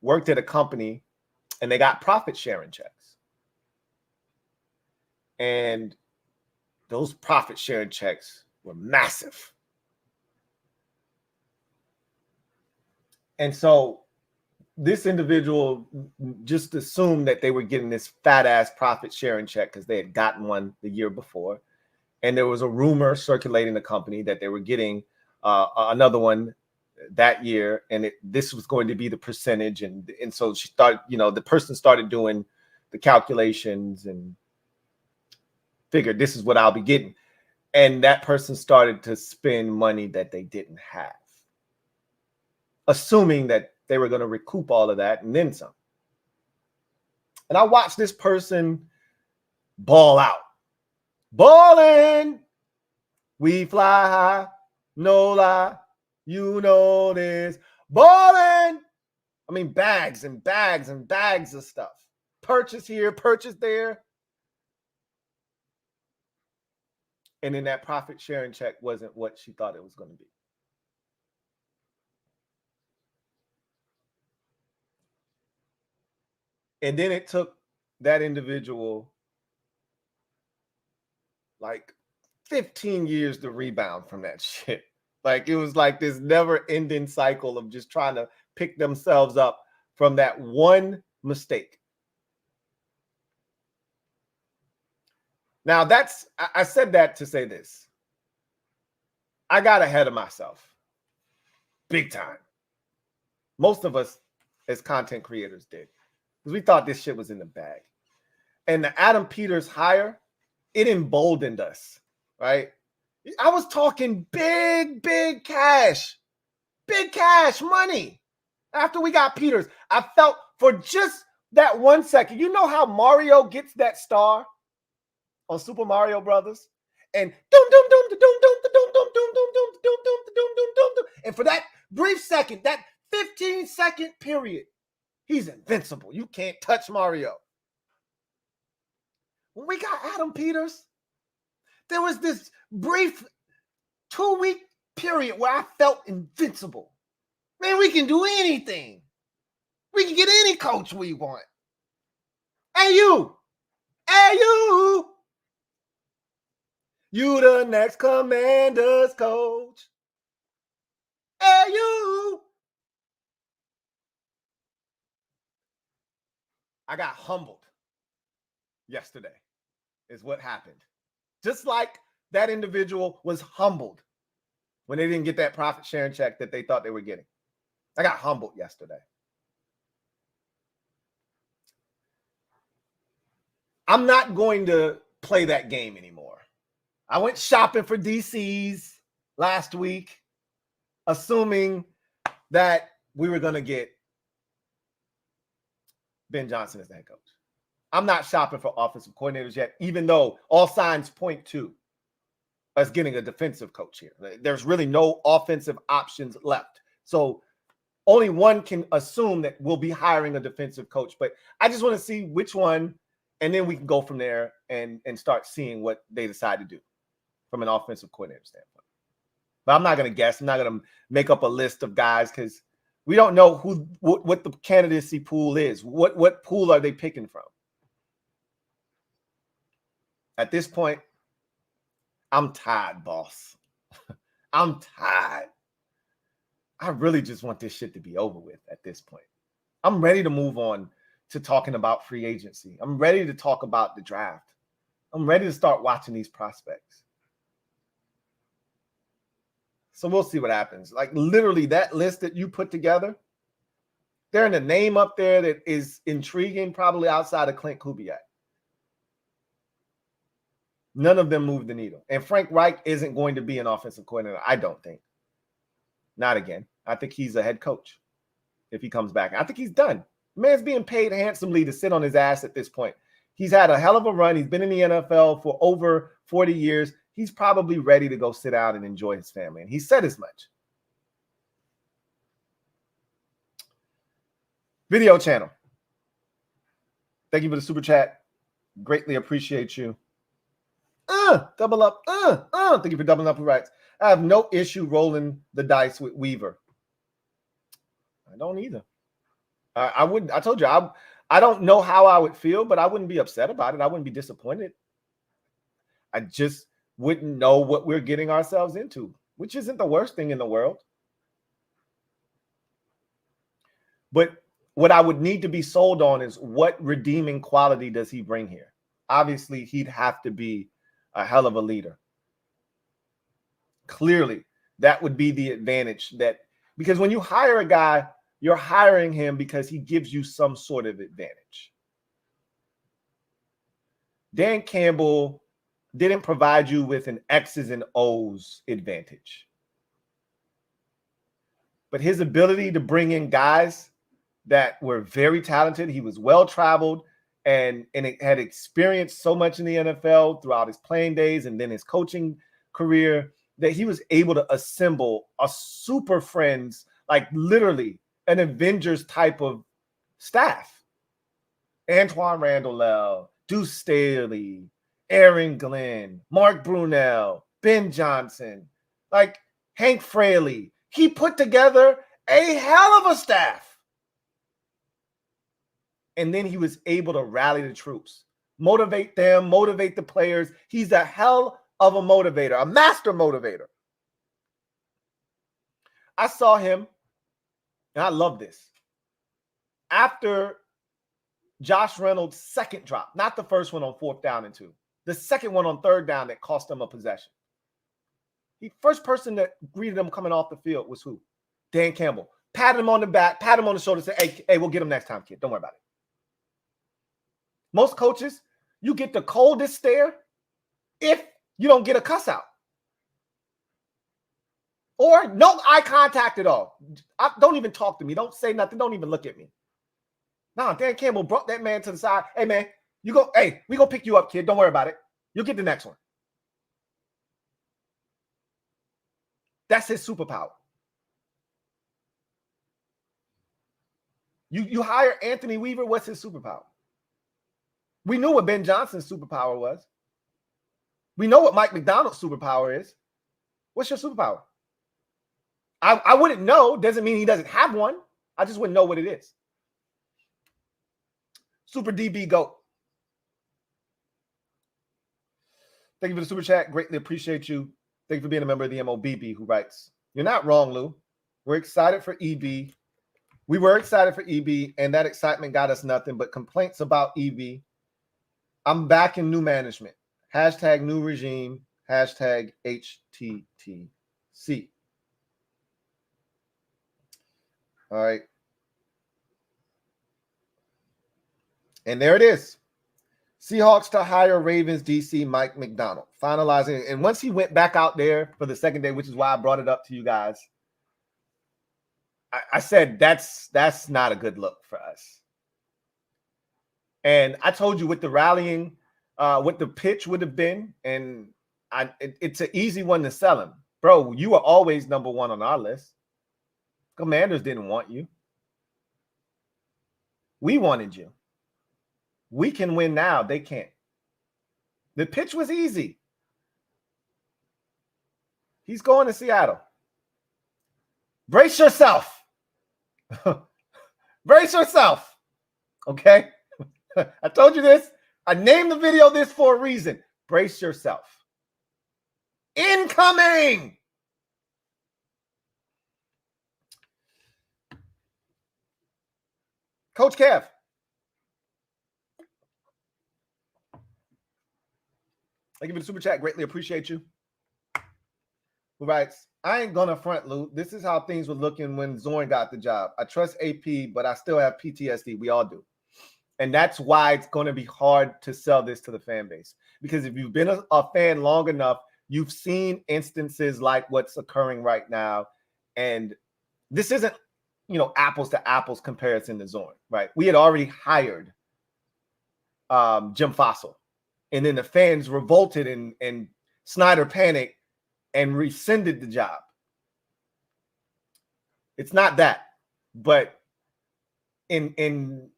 worked at a company and they got profit sharing checks. And those profit sharing checks were massive. And so this individual just assumed that they were getting this fat ass profit sharing check because they had gotten one the year before. And there was a rumor circulating the company that they were getting another one that year, and this was going to be the percentage. And so she started, the person started doing the calculations and figured this is what I'll be getting. And that person started to spend money that they didn't have, assuming that they were going to recoup all of that and then some. And I watched this person ball out. Ballin'. We fly high. No lie. You know this. Ballin'. I mean, bags and bags and bags of stuff. Purchase here, purchase there. And then that profit sharing check wasn't what she thought it was going to be. And then it took that individual like 15 years to rebound from that shit. Like it was like this never ending cycle of just trying to pick themselves up from that one mistake. Now I said that to say this. I got ahead of myself big time. Most of us as content creators did, because we thought this shit was in the bag. And the Adam Peters hire, it emboldened us, right? I was talking big cash money after we got Peters. I felt for just that 1 second, you know how Mario gets that star on Super Mario Brothers? And and for that brief second, that 15-second period, he's invincible. You can't touch Mario. When we got Adam Peters, there was this brief 2-week period where I felt invincible. Man, we can do anything. We can get any coach we want. Hey, you. You the next Commanders coach. Hey, you. I got humbled yesterday is what happened. Just like that individual was humbled when they didn't get that profit sharing check that they thought they were getting. I got humbled yesterday. I'm not going to play that game anymore. I went shopping for DCs last week, assuming that we were going to get Ben Johnson as the head coach. I'm not shopping for offensive coordinators yet, even though all signs point to us getting a defensive coach here. There's really no offensive options left. So only one can assume that we'll be hiring a defensive coach. But I just want to see which one, and then we can go from there and start seeing what they decide to do from an offensive coordinator standpoint. But I'm not going to guess. I'm not going to make up a list of guys because we don't know what the candidacy pool is. What pool are they picking from? At this point, I'm tired, boss. I'm tired. I really just want this shit to be over with at this point. I'm ready to move on to talking about free agency. I'm ready to talk about the draft. I'm ready to start watching these prospects. So we'll see what happens. Like literally that list that you put together, there's a name up there that is intriguing, probably outside of Clint Kubiak. None of them move the needle. And Frank Reich isn't going to be an offensive coordinator, I don't think. Not again. I think he's a head coach if he comes back. I think he's done. The man's being paid handsomely to sit on his ass at this point. He's had a hell of a run. He's been in the NFL for over 40 years. He's probably ready to go sit down and enjoy his family. And he said as much. Video channel. Thank you for the super chat. Greatly appreciate you. Double up. Thank you for doubling up the rights. I have no issue rolling the dice with Weaver. I don't either. I wouldn't. I told you, I don't know how I would feel, but I wouldn't be upset about it. I wouldn't be disappointed. I just wouldn't know what we're getting ourselves into, which isn't the worst thing in the world. But what I would need to be sold on is what redeeming quality does he bring here? Obviously, he'd have to be a hell of a leader. Clearly, that would be the advantage because when you hire a guy, you're hiring him because he gives you some sort of advantage. Dan Campbell didn't provide you with an X's and O's advantage. But his ability to bring in guys that were very talented, he was well-traveled, and it had experienced so much in the NFL throughout his playing days and then his coaching career that he was able to assemble a super friends, like literally an Avengers type of staff. Antoine Randall, Deuce Staley, Aaron Glenn, Mark Brunell, Ben Johnson, like Hank Fraley. He put together a hell of a staff. And then he was able to rally the troops, motivate them, motivate the players. He's a hell of a motivator, a master motivator. I saw him, and I love this. After Josh Reynolds' second drop, not the first one on 4th down and 2, the second one on 3rd down that cost him a possession. The first person that greeted him coming off the field was who? Dan Campbell. Patted him on the back, pat him on the shoulder, said, hey, we'll get him next time, kid. Don't worry about it. Most coaches, you get the coldest stare if you don't get a cuss out. Or no eye contact at all. Don't even talk to me. Don't say nothing. Don't even look at me. Nah, Dan Campbell brought that man to the side. Hey, man, we gonna pick you up, kid. Don't worry about it. You'll get the next one. That's his superpower. You hire Anthony Weaver, what's his superpower? We knew what Ben Johnson's superpower was. We know what Mike McDonald's superpower is. What's your superpower? I wouldn't know. Doesn't mean he doesn't have one. I just wouldn't know what it is. Super DB GOAT. Thank you for the super chat. Greatly appreciate you. Thank you for being a member of the MOBB who writes, you're not wrong, Lou. We're excited for EB. We were excited for EB, and that excitement got us nothing but complaints about EB. I'm back in new management. Hashtag new regime. Hashtag HTTC. All right. And there it is. Seahawks to hire Ravens DC Mike McDonald. Finalizing. And once he went back out there for the second day, which is why I brought it up to you guys, I said that's not a good look for us. And I told you what the rallying, what the pitch would have been, and it's an easy one to sell him. Bro, you were always number one on our list. Commanders didn't want you. We wanted you. We can win now. They can't. The pitch was easy. He's going to Seattle. Brace yourself. Brace yourself. Okay? I told you this. I named the video this for a reason. Brace yourself. Incoming. Coach Kev. Thank you for the super chat. Greatly appreciate you. Who writes, I ain't gonna front, Lou. This is how things were looking when Zorn got the job. I trust AP, but I still have PTSD. We all do. And that's why it's going to be hard to sell this to the fan base. Because if you've been a fan long enough, you've seen instances like what's occurring right now. And this isn't, apples to apples comparison to Zorn, right? We had already hired Jim Fossil. And then the fans revolted and Snyder panicked and rescinded the job. It's not that. But in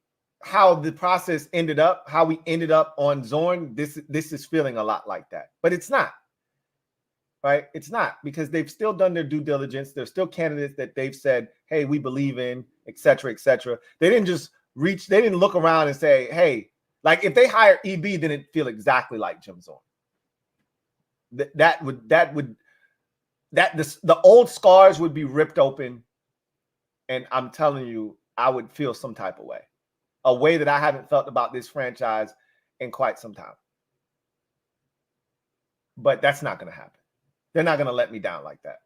how the process ended up, how we ended up on Zorn, this is feeling a lot like that. But it's not. Right? It's not, because they've still done their due diligence. There's still candidates that they've said, hey, we believe in, et cetera, et cetera. They didn't just they didn't look around and say, hey, like if they hire EB, then it'd feel exactly like Jim Zorn. The old scars would be ripped open. And I'm telling you, I would feel some type of way. A way that I haven't felt about this franchise in quite some time. But that's not going to happen. They're not going to let me down like that.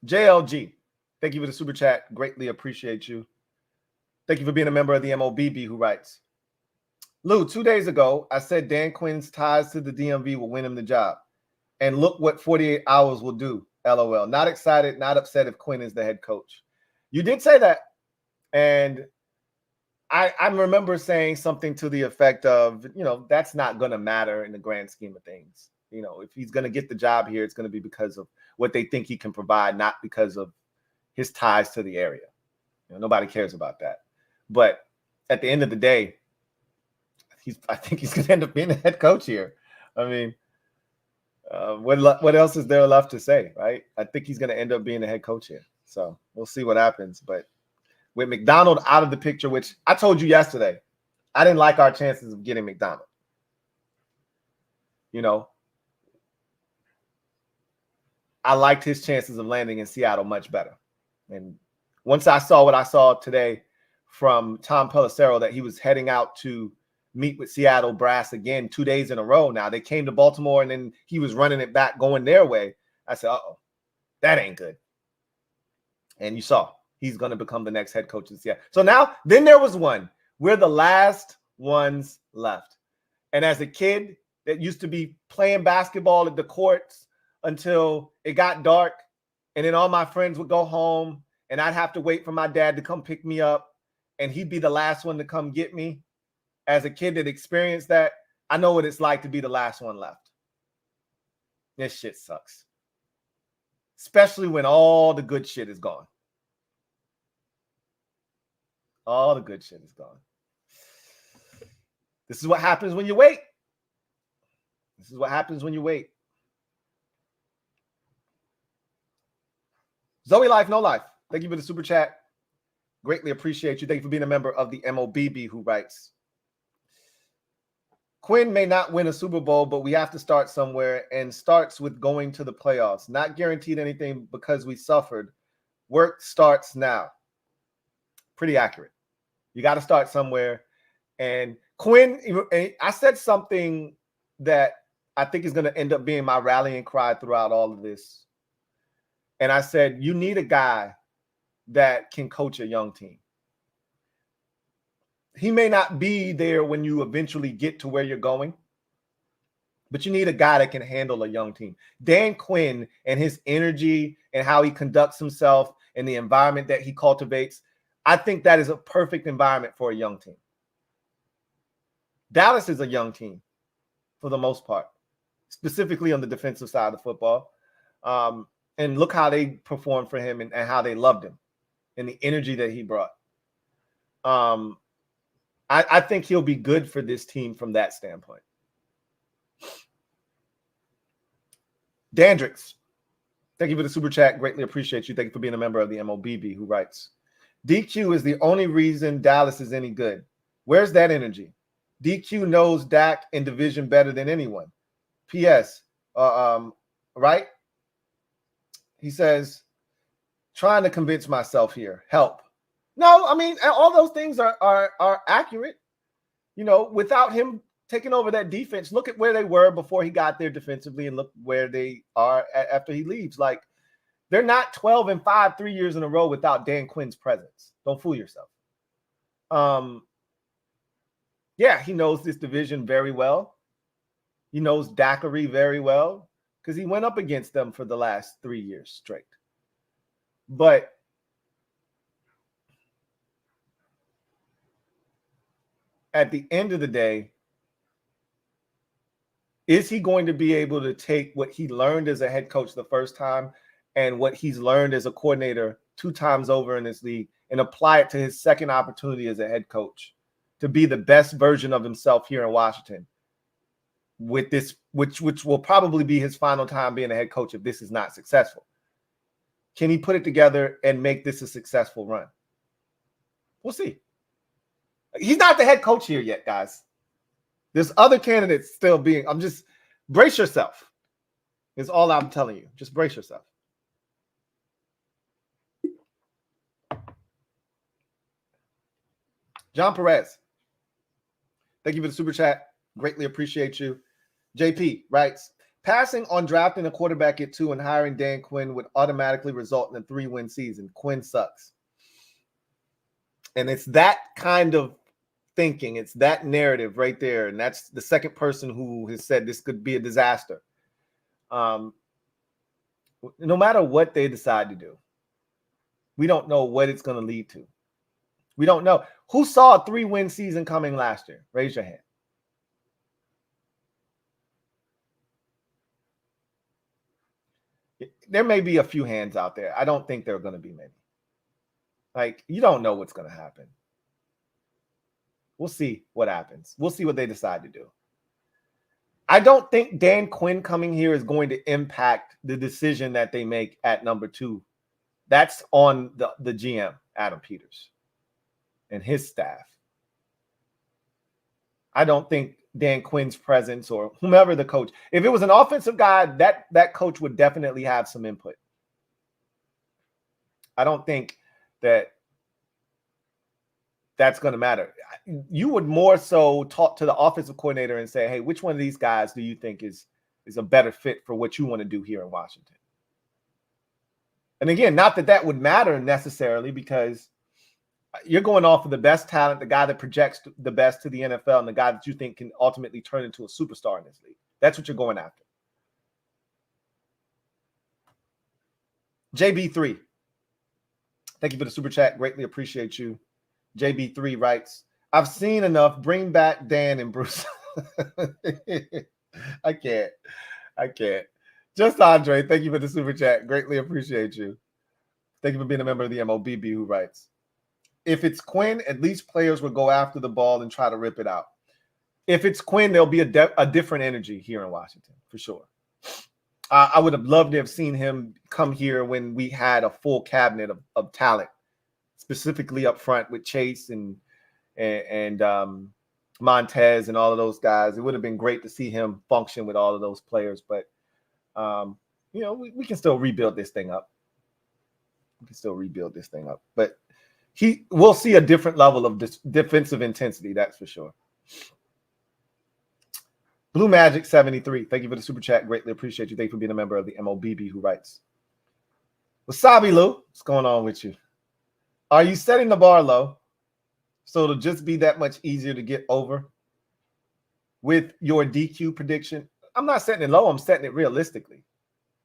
JLG, thank you for the super chat. Greatly appreciate you. Thank you for being a member of the MOBB who writes, Lou, 2 days ago, I said Dan Quinn's ties to the DMV will win him the job. And look what 48 hours will do. LOL. Not excited, not upset if Quinn is the head coach. You did say that. And I remember saying something to the effect of, that's not going to matter in the grand scheme of things. If he's going to get the job here, it's going to be because of what they think he can provide, not because of his ties to the area. Nobody cares about that. But at the end of the day, I think he's going to end up being the head coach here. I mean, what else is there left to say, right? I think he's going to end up being the head coach here. So we'll see what happens. But with McDonald out of the picture, which I told you yesterday, I didn't like our chances of getting McDonald. I liked his chances of landing in Seattle much better. And once I saw what I saw today from Tom Pelissero, that he was heading out to meet with Seattle brass again 2 days in a row now. They came to Baltimore, and then he was running it back, going their way. I said, uh-oh, that ain't good. And you saw he's going to become the next head coach in Seattle. So now, then there was one. We're the last ones left. And as a kid that used to be playing basketball at the courts until it got dark, and then all my friends would go home, and I'd have to wait for my dad to come pick me up, and he'd be the last one to come get me. As a kid that experienced that, I know what it's like to be the last one left. This shit sucks. Especially when all the good shit is gone. All the good shit is gone. This is what happens when you wait. This is what happens when you wait. Zoe Life, No Life. Thank you for the super chat. Greatly appreciate you. Thank you for being a member of the MOBB, who writes, Quinn may not win a Super Bowl, but we have to start somewhere, and starts with going to the playoffs. Not guaranteed anything because we suffered. Work starts now. Pretty accurate. You got to start somewhere. And Quinn, I said something that I think is going to end up being my rallying cry throughout all of this. And I said, you need a guy that can coach a young team. He may not be there when you eventually get to where you're going, but you need a guy that can handle a young team. Dan Quinn and his energy and how he conducts himself and the environment that he cultivates, I think that is a perfect environment for a young team. Dallas is a young team for the most part, specifically on the defensive side of football. And look how they performed for him and how they loved him and the energy that he brought. I think he'll be good for this team from that standpoint. Dandrix, thank you for the super chat. Greatly appreciate you. Thank you for being a member of the MOBB, who writes, DQ is the only reason Dallas is any good. Where's that energy? DQ knows Dak and division better than anyone. P.S. Right? He says, trying to convince myself here. Help. No, I mean, all those things are accurate. Without him taking over that defense, look at where they were before he got there defensively, and look where they are after he leaves. Like, they're not 12-5 3 years in a row without Dan Quinn's presence. Don't fool yourself. Yeah, he knows this division very well. He knows Daiquiri very well because he went up against them for the last 3 years straight. But at the end of the day, is he going to be able to take what he learned as a head coach the first time and what he's learned as a coordinator 2 times over in this league and apply it to his second opportunity as a head coach to be the best version of himself here in Washington with this, which will probably be his final time being a head coach if this is not successful? Can he put it together and make this a successful run? We'll see. He's not the head coach here yet, guys. There's other candidates still being. Brace yourself. Is all I'm telling you. Just brace yourself. John Perez, thank you for the super chat. Greatly appreciate you. JP writes, passing on drafting a quarterback at 2 and hiring Dan Quinn would automatically result in a 3-win season. Quinn sucks. And it's that kind of thinking. It's that narrative right there. And that's the second person who has said this could be a disaster. No matter what they decide to do, we don't know what it's going to lead to. We don't know. Who saw a 3-win season coming last year? Raise your hand. There may be a few hands out there. I don't think there are going to be many. Like, you don't know what's going to happen. We'll see what happens. We'll see what they decide to do. I don't think Dan Quinn coming here is going to impact the decision that they make at number 2. That's on the GM, Adam Peters, and his staff. I don't think Dan Quinn's presence or whomever the coach, if it was an offensive guy, that coach would definitely have some input. I don't think that's going to matter. You would more so talk to the offensive coordinator and say, hey, which one of these guys do you think is a better fit for what you want to do here in Washington? And again, not that would matter necessarily, because you're going off of the best talent, the guy that projects the best to the NFL, and the guy that you think can ultimately turn into a superstar in this league. That's what you're going after. JB3, thank you for the super chat. Greatly appreciate you. JB3 writes, I've seen enough. Bring back Dan and Bruce. I can't. Just Andre, thank you for the super chat. Greatly appreciate you. Thank you for being a member of the MOBB who writes, if it's Quinn, at least players will go after the ball and try to rip it out. If it's Quinn, there'll be a different energy here in Washington, for sure. I would have loved to have seen him come here when we had a full cabinet of talent, specifically up front with Chase and Montez and all of those guys. It would have been great to see him function with all of those players, but we can still rebuild this thing up. But we'll see a different level of defensive intensity, that's for sure. Blue Magic 73, thank you for the super chat. Greatly appreciate you. Thank you for being a member of the MOBB who writes, Wasabi Lou, what's going on with you? Are you setting the bar low so it'll just be that much easier to get over with your DQ prediction? I'm not setting it low. I'm setting it realistically.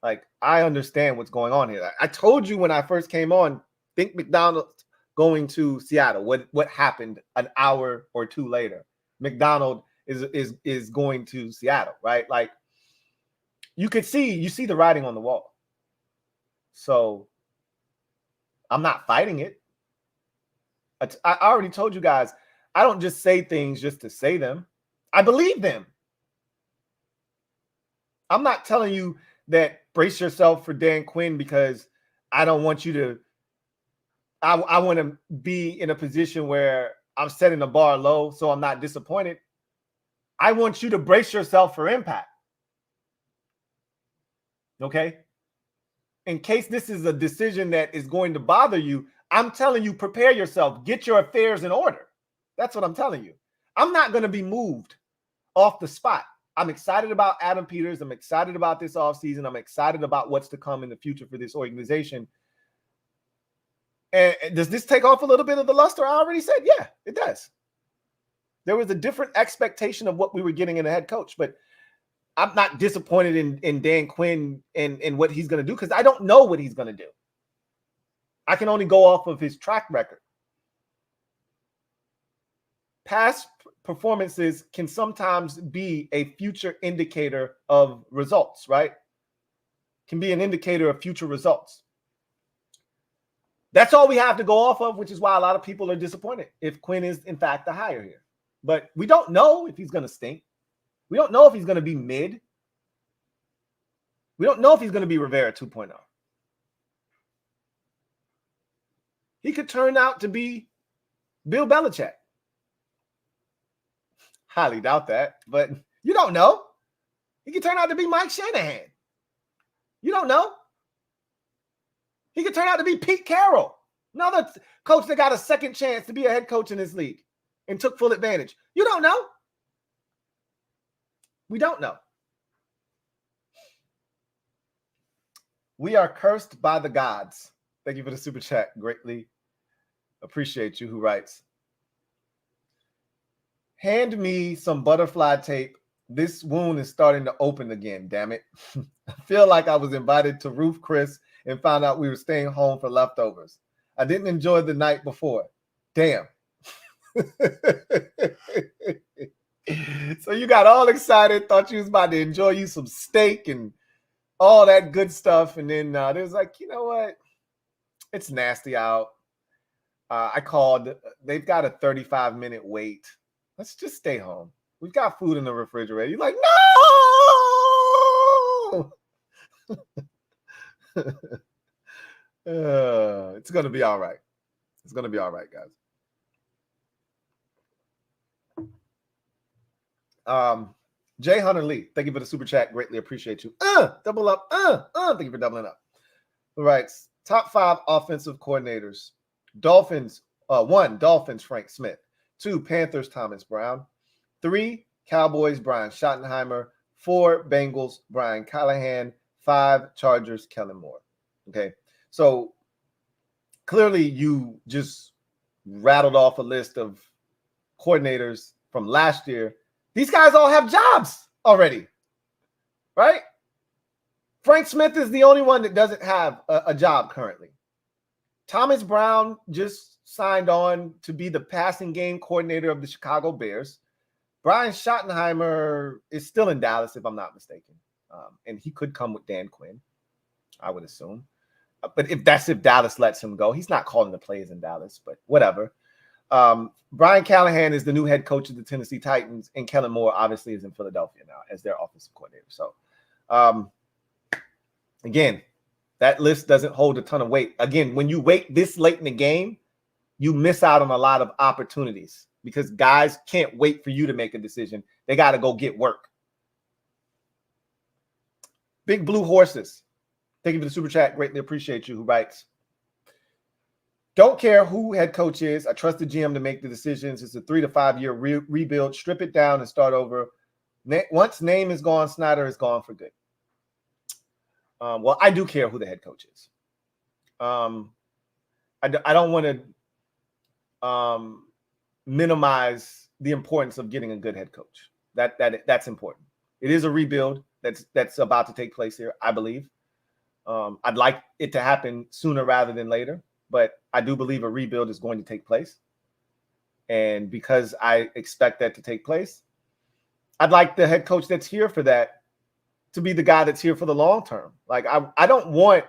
Like, I understand what's going on here. I told you when I first came on, think McDonald going to Seattle. What happened an hour or two later? McDonald is going to Seattle, right? Like, you see the writing on the wall. So I'm not fighting it. I already told you guys, I don't just say things just to say them. I believe them. I'm not telling you that brace yourself for Dan Quinn because I don't want you to. I want to be in a position where I'm setting the bar low so I'm not disappointed. I want you to brace yourself for impact. Okay? In case this is a decision that is going to bother you, I'm telling you, prepare yourself. Get your affairs in order. That's what I'm telling you. I'm not going to be moved off the spot. I'm excited about Adam Peters. I'm excited about this offseason. I'm excited about what's to come in the future for this organization. And does this take off a little bit of the luster? I already said, yeah, it does. There was a different expectation of what we were getting in a head coach, but I'm not disappointed in Dan Quinn and what he's going to do because I don't know what he's going to do. I can only go off of his track record. Past performances can sometimes be a future indicator of results, right? Can be an indicator of future results. That's all we have to go off of, which is why a lot of people are disappointed if Quinn is, in fact, the hire here. But we don't know if he's going to stink. We don't know if he's going to be mid. We don't know if he's going to be Rivera 2.0. He could turn out to be Bill Belichick. Highly doubt that, but you don't know. He could turn out to be Mike Shanahan. You don't know. He could turn out to be Pete Carroll, another coach that got a second chance to be a head coach in this league and took full advantage. You don't know. We don't know. We are cursed by the gods. Thank you for the super chat. Greatly appreciate you. Who writes, hand me some butterfly tape. This wound is starting to open again, damn it. I feel like I was invited to Roof Chris and found out we were staying home for leftovers. I didn't enjoy the night before. Damn. So you got all excited, thought you was about to enjoy you some steak and all that good stuff. And then there's like, you know what? It's nasty out. I called. They've got a 35-minute wait. Let's just stay home. We've got food in the refrigerator. You're like, no! It's going to be all right. It's going to be all right, guys. Jay Hunter Lee, thank you for the super chat. Greatly appreciate you. Double up. Thank you for doubling up. All right. Top 5 offensive coordinators. Dolphins, 1, Dolphins, Frank Smith. 2, Panthers, Thomas Brown. 3, Cowboys, Brian Schottenheimer. 4, Bengals, Brian Callahan. 5, Chargers, Kellen Moore. Okay. So clearly you just rattled off a list of coordinators from last year. These guys all have jobs already, right? Frank Smith is the only one that doesn't have a job currently. Thomas Brown just signed on to be the passing game coordinator of the Chicago Bears. Brian Schottenheimer is still in Dallas, if I'm not mistaken. And he could come with Dan Quinn, I would assume. But if Dallas lets him go, he's not calling the plays in Dallas, but whatever. Brian Callahan is the new head coach of the Tennessee Titans, and Kellen Moore obviously is in Philadelphia now as their offensive coordinator. So, again, that list doesn't hold a ton of weight. Again, when you wait this late in the game, you miss out on a lot of opportunities because guys can't wait for you to make a decision. They got to go get work. Big Blue Horses, thank you for the super chat. Greatly appreciate you. Who writes, don't care who head coach is. I trust the GM to make the decisions. It's a 3 to 5 year rebuild. Strip it down and start over. Once name is gone, Snyder is gone for good. Well, I do care who the head coach is. I don't want to minimize the importance of getting a good head coach. That's important. It is a rebuild that's about to take place here, I believe. I'd like it to happen sooner rather than later. But I do believe a rebuild is going to take place. And because I expect that to take place, I'd like the head coach that's here for that to be the guy that's here for the long term. Like, I don't want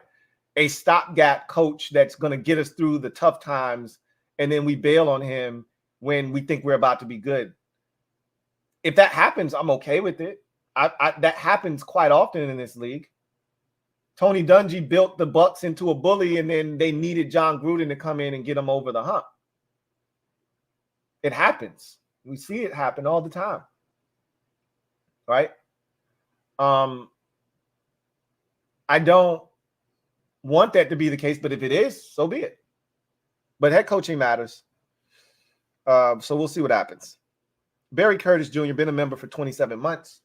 a stopgap coach that's going to get us through the tough times and then we bail on him when we think we're about to be good. If that happens, I'm okay with it. That happens quite often in this league. Tony Dungy built the Bucs into a bully, and then they needed John Gruden to come in and get them over the hump. It happens. We see it happen all the time. Right? I don't want that to be the case, but if it is, so be it. But head coaching matters. So we'll see what happens. Barry Curtis Jr., been a member for 27 months.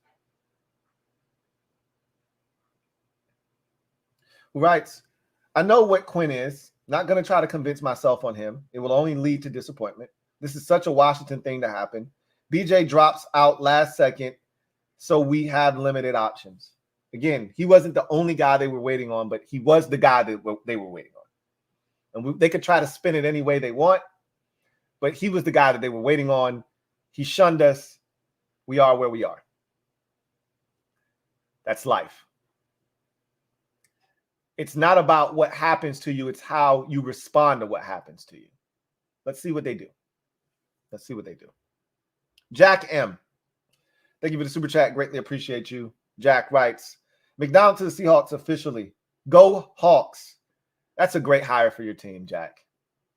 Who writes, I know what Quinn is. Not going to try to convince myself on him. It will only lead to disappointment. This is such a Washington thing to happen. BJ drops out last second, so we have limited options. Again, he wasn't the only guy they were waiting on, but he was the guy that they were waiting on. And they could try to spin it any way they want, but he was the guy that they were waiting on. He shunned us. We are where we are. That's life. It's not about what happens to you. It's how you respond to what happens to you. Let's see what they do. Let's see what they do. Jack M. Thank you for the super chat. Greatly appreciate you. Jack writes, McDonald to the Seahawks officially. Go Hawks. That's a great hire for your team, Jack.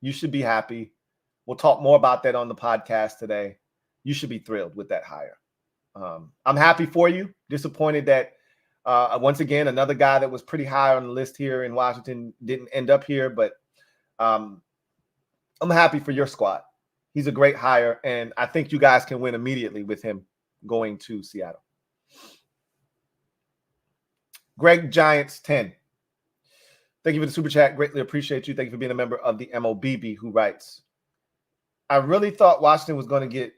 You should be happy. We'll talk more about that on the podcast today. You should be thrilled with that hire. I'm happy for you. Disappointed that once again, another guy that was pretty high on the list here in Washington didn't end up here, but I'm happy for your squad. He's a great hire, and I think you guys can win immediately with him going to Seattle. Greg Giants 10. Thank you for the super chat. Greatly appreciate you. Thank you for being a member of the MOBB, who writes, I really thought Washington was going to get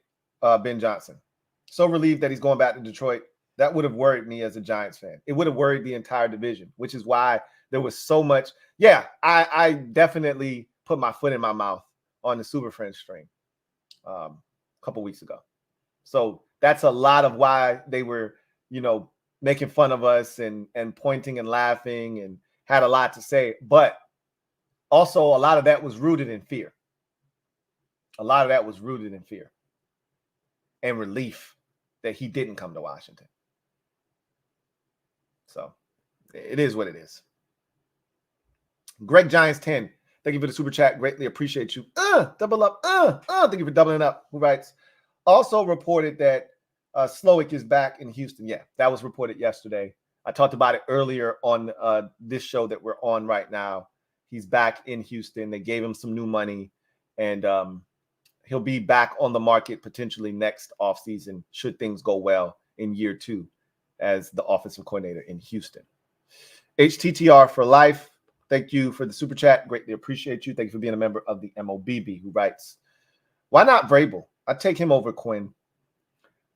Ben Johnson. So relieved that he's going back to Detroit. That would have worried me as a Giants fan. It would have worried the entire division, which is why there was so much. Yeah, I definitely put my foot in my mouth on the Super Friends stream a couple weeks ago. So that's a lot of why they were, making fun of us and pointing and laughing and had a lot to say. But also a lot of that was rooted in fear. A lot of that was rooted in fear and relief that he didn't come to Washington. So it is what it is. Greg Giants 10. Thank you for the super chat. Greatly appreciate you. Double up. Thank you for doubling up. Who writes? Also reported that Slowick is back in Houston. Yeah, that was reported yesterday. I talked about it earlier on this show that we're on right now. He's back in Houston. They gave him some new money, and he'll be back on the market potentially next offseason should things go well in year 2 as the offensive coordinator in Houston. HTTR for life. Thank you for the super chat. Greatly appreciate you. Thank you for being a member of the MOBB, who writes, why not Vrabel? I'd take him over Quinn.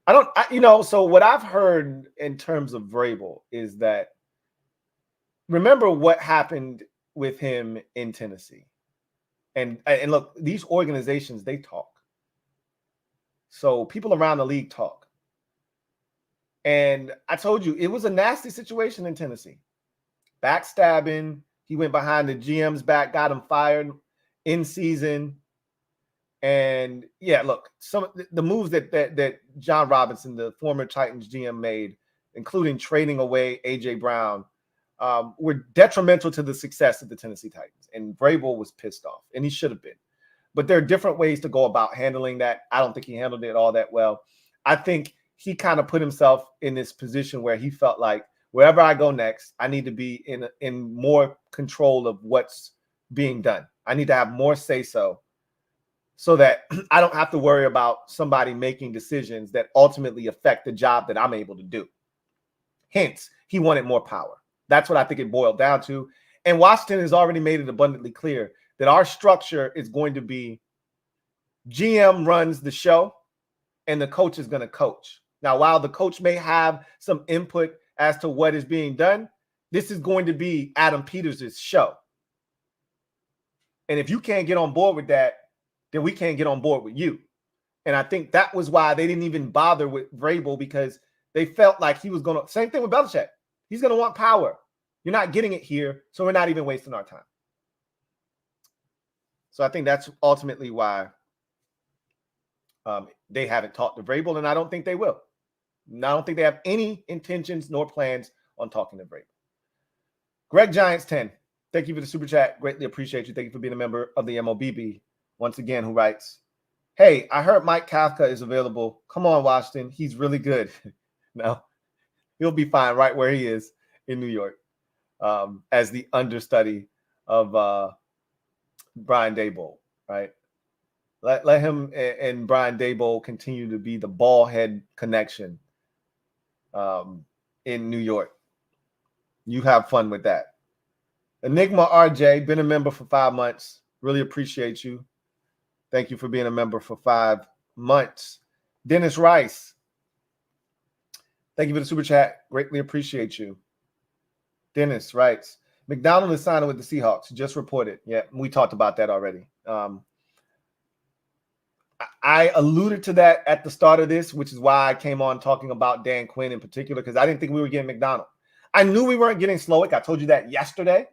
So what I've heard in terms of Vrabel is that, remember what happened with him in Tennessee. And look, these organizations, they talk. So people around the league talk. And I told you, it was a nasty situation in Tennessee. Backstabbing. He went behind the GM's back, got him fired in season. And yeah, look, some of the moves that John Robinson, the former Titans GM, made, including trading away A.J. Brown, were detrimental to the success of the Tennessee Titans. And Vrabel was pissed off, and he should have been. But there are different ways to go about handling that. I don't think he handled it all that well. I think he kind of put himself in this position where he felt like, wherever I go next, I need to be in more control of what's being done. I need to have more say-so that I don't have to worry about somebody making decisions that ultimately affect the job that I'm able to do. Hence, he wanted more power. That's what I think it boiled down to. And Washington has already made it abundantly clear that our structure is going to be GM runs the show and the coach is going to coach. Now, while the coach may have some input as to what is being done, this is going to be Adam Peters' show. And if you can't get on board with that, then we can't get on board with you. And I think that was why they didn't even bother with Vrabel, because they felt like he was going to, same thing with Belichick. He's going to want power. You're not getting it here, so we're not even wasting our time. So I think that's ultimately why they haven't talked to Vrabel, and I don't think they will. And I don't think they have any intentions nor plans on talking to Vrabel. Greg Giants 10. Thank you for the super chat. Greatly appreciate you. Thank you for being a member of the MOBB. Once again, who writes, hey, I heard Mike Kafka is available. Come on, Washington. He's really good. No, he'll be fine right where he is in New York as the understudy of Brian Daboll, right? Let him and Brian Daboll continue to be the ball head connection in New York. You have fun with that. Enigma RJ, been a member for 5 months. Really appreciate you. Thank you for being a member for 5 months. Dennis Rice, thank you for the super chat. Greatly appreciate you. Dennis writes, McDonald is signing with the Seahawks. Just reported. Yeah, we talked about that already. I alluded to that at the start of this, which is why I came on talking about Dan Quinn in particular, because I didn't think we were getting McDonald. I knew we weren't getting Slowick. I told you that yesterday.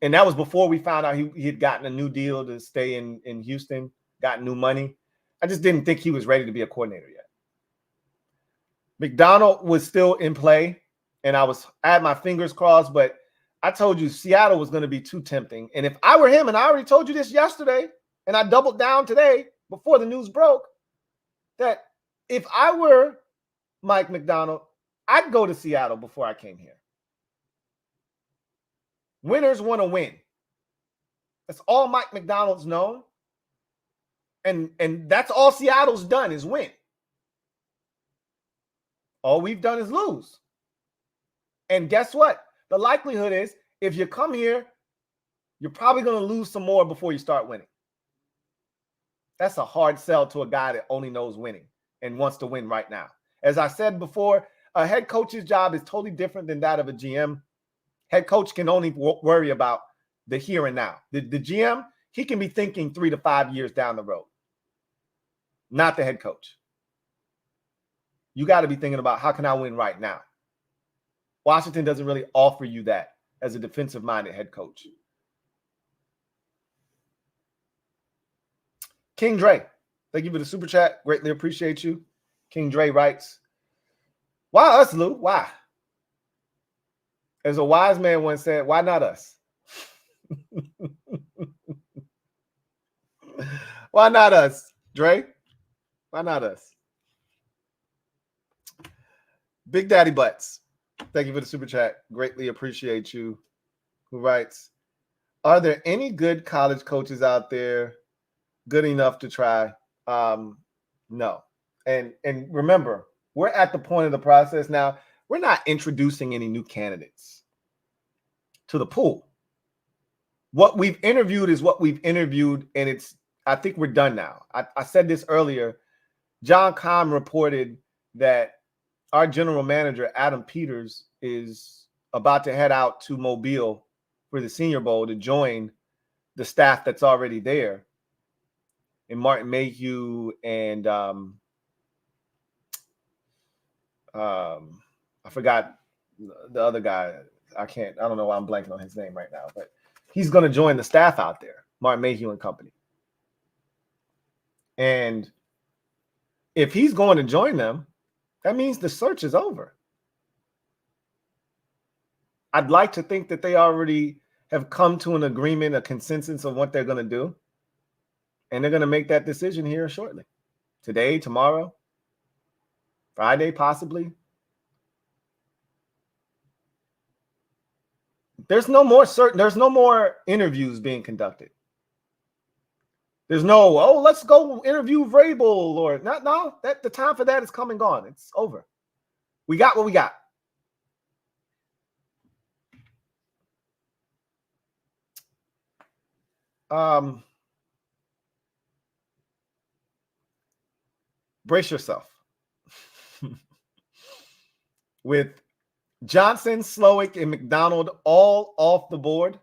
And that was before we found out he had gotten a new deal to stay in Houston, got new money. I just didn't think he was ready to be a coordinator yet. McDonald was still in play, and I had my fingers crossed, but I told you Seattle was going to be too tempting. And if I were him, and I already told you this yesterday, and I doubled down today before the news broke, that if I were Mike McDonald, I'd go to Seattle before I came here. Winners want to win. That's all Mike McDonald's known. And that's all Seattle's done is win. All we've done is lose. And guess what? The likelihood is if you come here, you're probably going to lose some more before you start winning. That's a hard sell to a guy that only knows winning and wants to win right now. As I said before, a head coach's job is totally different than that of a GM. Head coach can only worry about the here and now. The GM, he can be thinking 3 to 5 years down the road, not the head coach. You got to be thinking about, how can I win right now? Washington doesn't really offer you that as a defensive-minded head coach. King Dre, thank you for the super chat. Greatly appreciate you. King Dre writes, why us, Lou? Why? As a wise man once said, why not us? Why not us, Dre? Why not us? Big Daddy Butts, thank you for the super chat. Greatly appreciate you. Who writes, are there any good college coaches out there good enough to try? No. And remember, we're at the point of the process now. We're not introducing any new candidates to the pool. What we've interviewed is what we've interviewed, and I think we're done now. I said this earlier. John Kahn reported that our general manager, Adam Peters, is about to head out to Mobile for the Senior Bowl to join the staff that's already there. And Martin Mayhew and I forgot the other guy. I don't know why I'm blanking on his name right now, but he's going to join the staff out there, Martin Mayhew and company. And if he's going to join them, that means the search is over. I'd like to think that they already have come to an agreement, a consensus of what they're going to do. And they're going to make that decision here shortly. Today, tomorrow, Friday, possibly. There's no more interviews being conducted. There's no, let's go interview Vrabel or not. No, that the time for that is come and gone. It's over. We got what we got. Brace yourself. With Johnson, Slowick, and McDonald all off the board,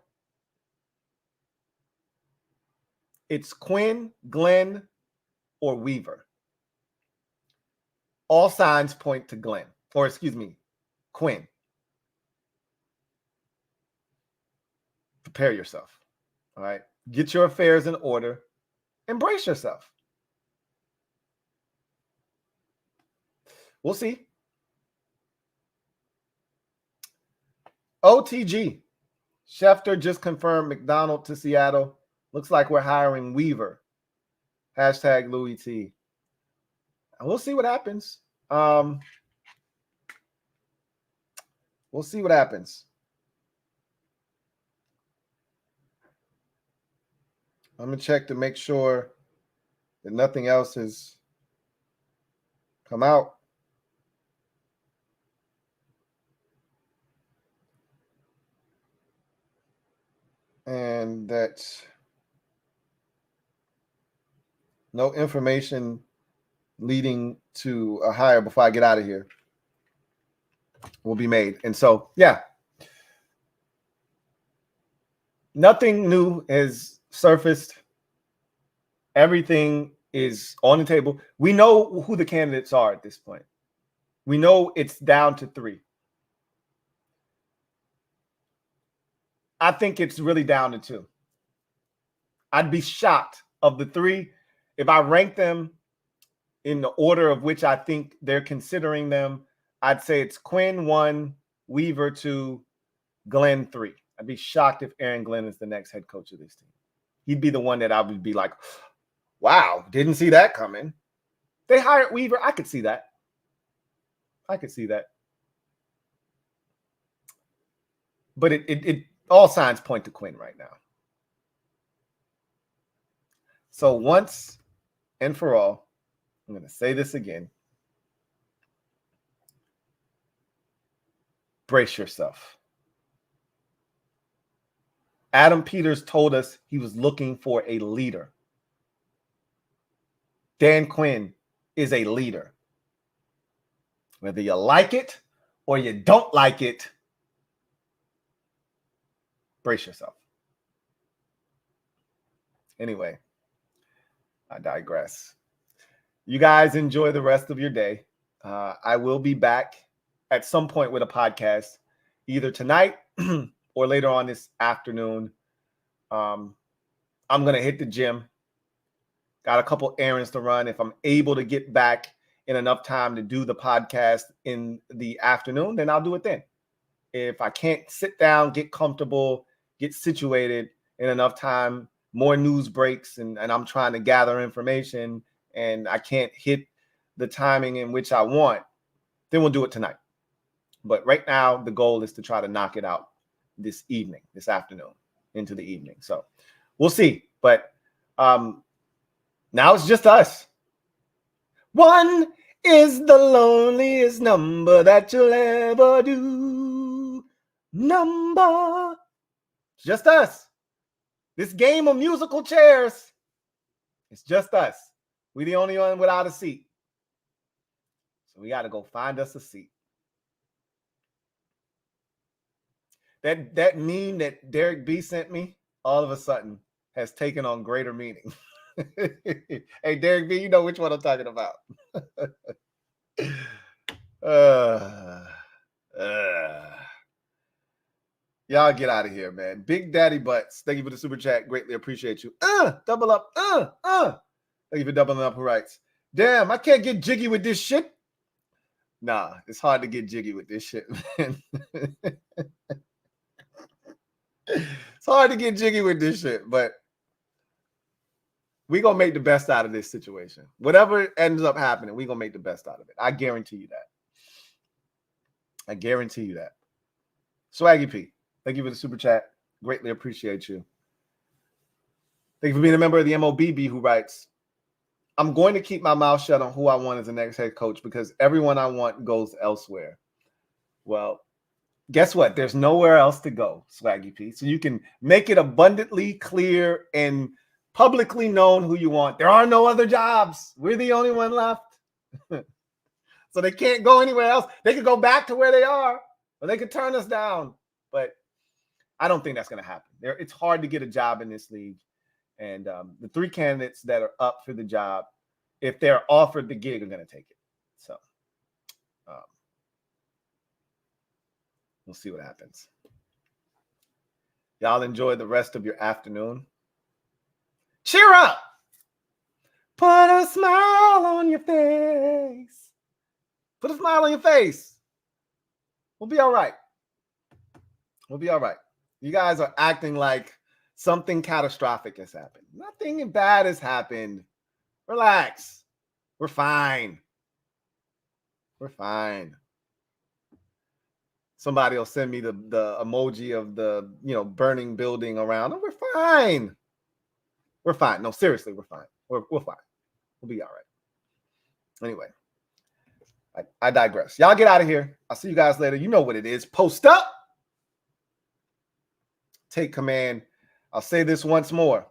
it's Quinn, Glenn, or Weaver. All signs point to Quinn. Prepare yourself. All right. Get your affairs in order. Embrace yourself. We'll see. OTG. Schefter just confirmed McDonald to Seattle. Looks like we're hiring Weaver. Hashtag Louie T. And we'll see what happens. We'll see what happens. I'm going to check to make sure that nothing else has come out. And that no information leading to a hire before I get out of here will be made. And so, yeah, nothing new has surfaced. Everything is on the table. We know who the candidates are at this point. We know it's down to 3. I think it's really down to 2. I'd be shocked of the 3 if I rank them in the order of which I think they're considering them. I'd say it's Quinn 1, Weaver 2, Glenn 3. I'd be shocked if Aaron Glenn is the next head coach of this team. He'd be the one that I would be like, wow, didn't see that coming. They hired Weaver. I could see that. But it all signs point to Quinn right now. So once and for all, I'm going to say this again. Brace yourself. Adam Peters told us he was looking for a leader. Dan Quinn is a leader. Whether you like it or you don't like it, brace yourself. Anyway, I digress. You guys enjoy the rest of your day. I will be back at some point with a podcast, either tonight or later on this afternoon. I'm going to hit the gym. Got a couple errands to run. If I'm able to get back in enough time to do the podcast in the afternoon, then I'll do it then. If I can't sit down, get comfortable, get situated in enough time, more news breaks, and I'm trying to gather information, and I can't hit the timing in which I want, then we'll do it tonight. But right now, the goal is to try to knock it out this evening, this afternoon, into the evening. So we'll see. But now it's just us. One is the loneliest number that you'll ever do. Number. It's just us. This game of musical chairs. It's just us. We're the only one without a seat. So we got to go find us a seat. That meme that Derek B sent me all of a sudden has taken on greater meaning. Hey, Derek B, you know which one I'm talking about. Y'all get out of here, man. Big Daddy Butts. Thank you for the super chat. Greatly appreciate you. Double up. Thank you for doubling up. Who writes? Damn, I can't get jiggy with this shit. Nah, it's hard to get jiggy with this shit, man. It's hard to get jiggy with this shit, but we're going to make the best out of this situation. Whatever ends up happening, we're going to make the best out of it. I guarantee you that. I guarantee you that. Swaggy P, thank you for the super chat. Greatly appreciate you. Thank you for being a member of the MOBB who writes, I'm going to keep my mouth shut on who I want as the next head coach because everyone I want goes elsewhere. Well, guess what? There's nowhere else to go, Swaggy P. So you can make it abundantly clear and publicly known who you want. There are no other jobs. We're the only one left. So they can't go anywhere else. They could go back to where they are, or they could turn us down. But I don't think that's going to happen. It's hard to get a job in this league. And the three candidates that are up for the job, if they're offered the gig, are going to take it. So we'll see what happens. Y'all enjoy the rest of your afternoon. Cheer up. Put a smile on your face. Put a smile on your face. We'll be all right. We'll be all right. You guys are acting like something catastrophic has happened. Nothing bad has happened. Relax. We're fine. We're fine. Somebody will send me the emoji of the burning building around. Oh, we're fine. We're fine. No, seriously, we're fine. We're fine. We'll be all right. Anyway, I digress. Y'all get out of here. I'll see you guys later. You know what it is. Post up. Take command. I'll say this once more.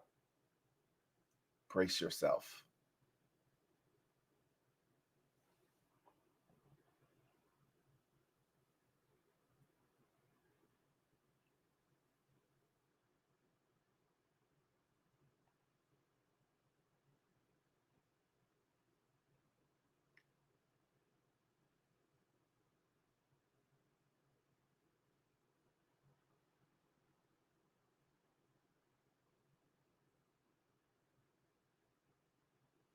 Brace yourself.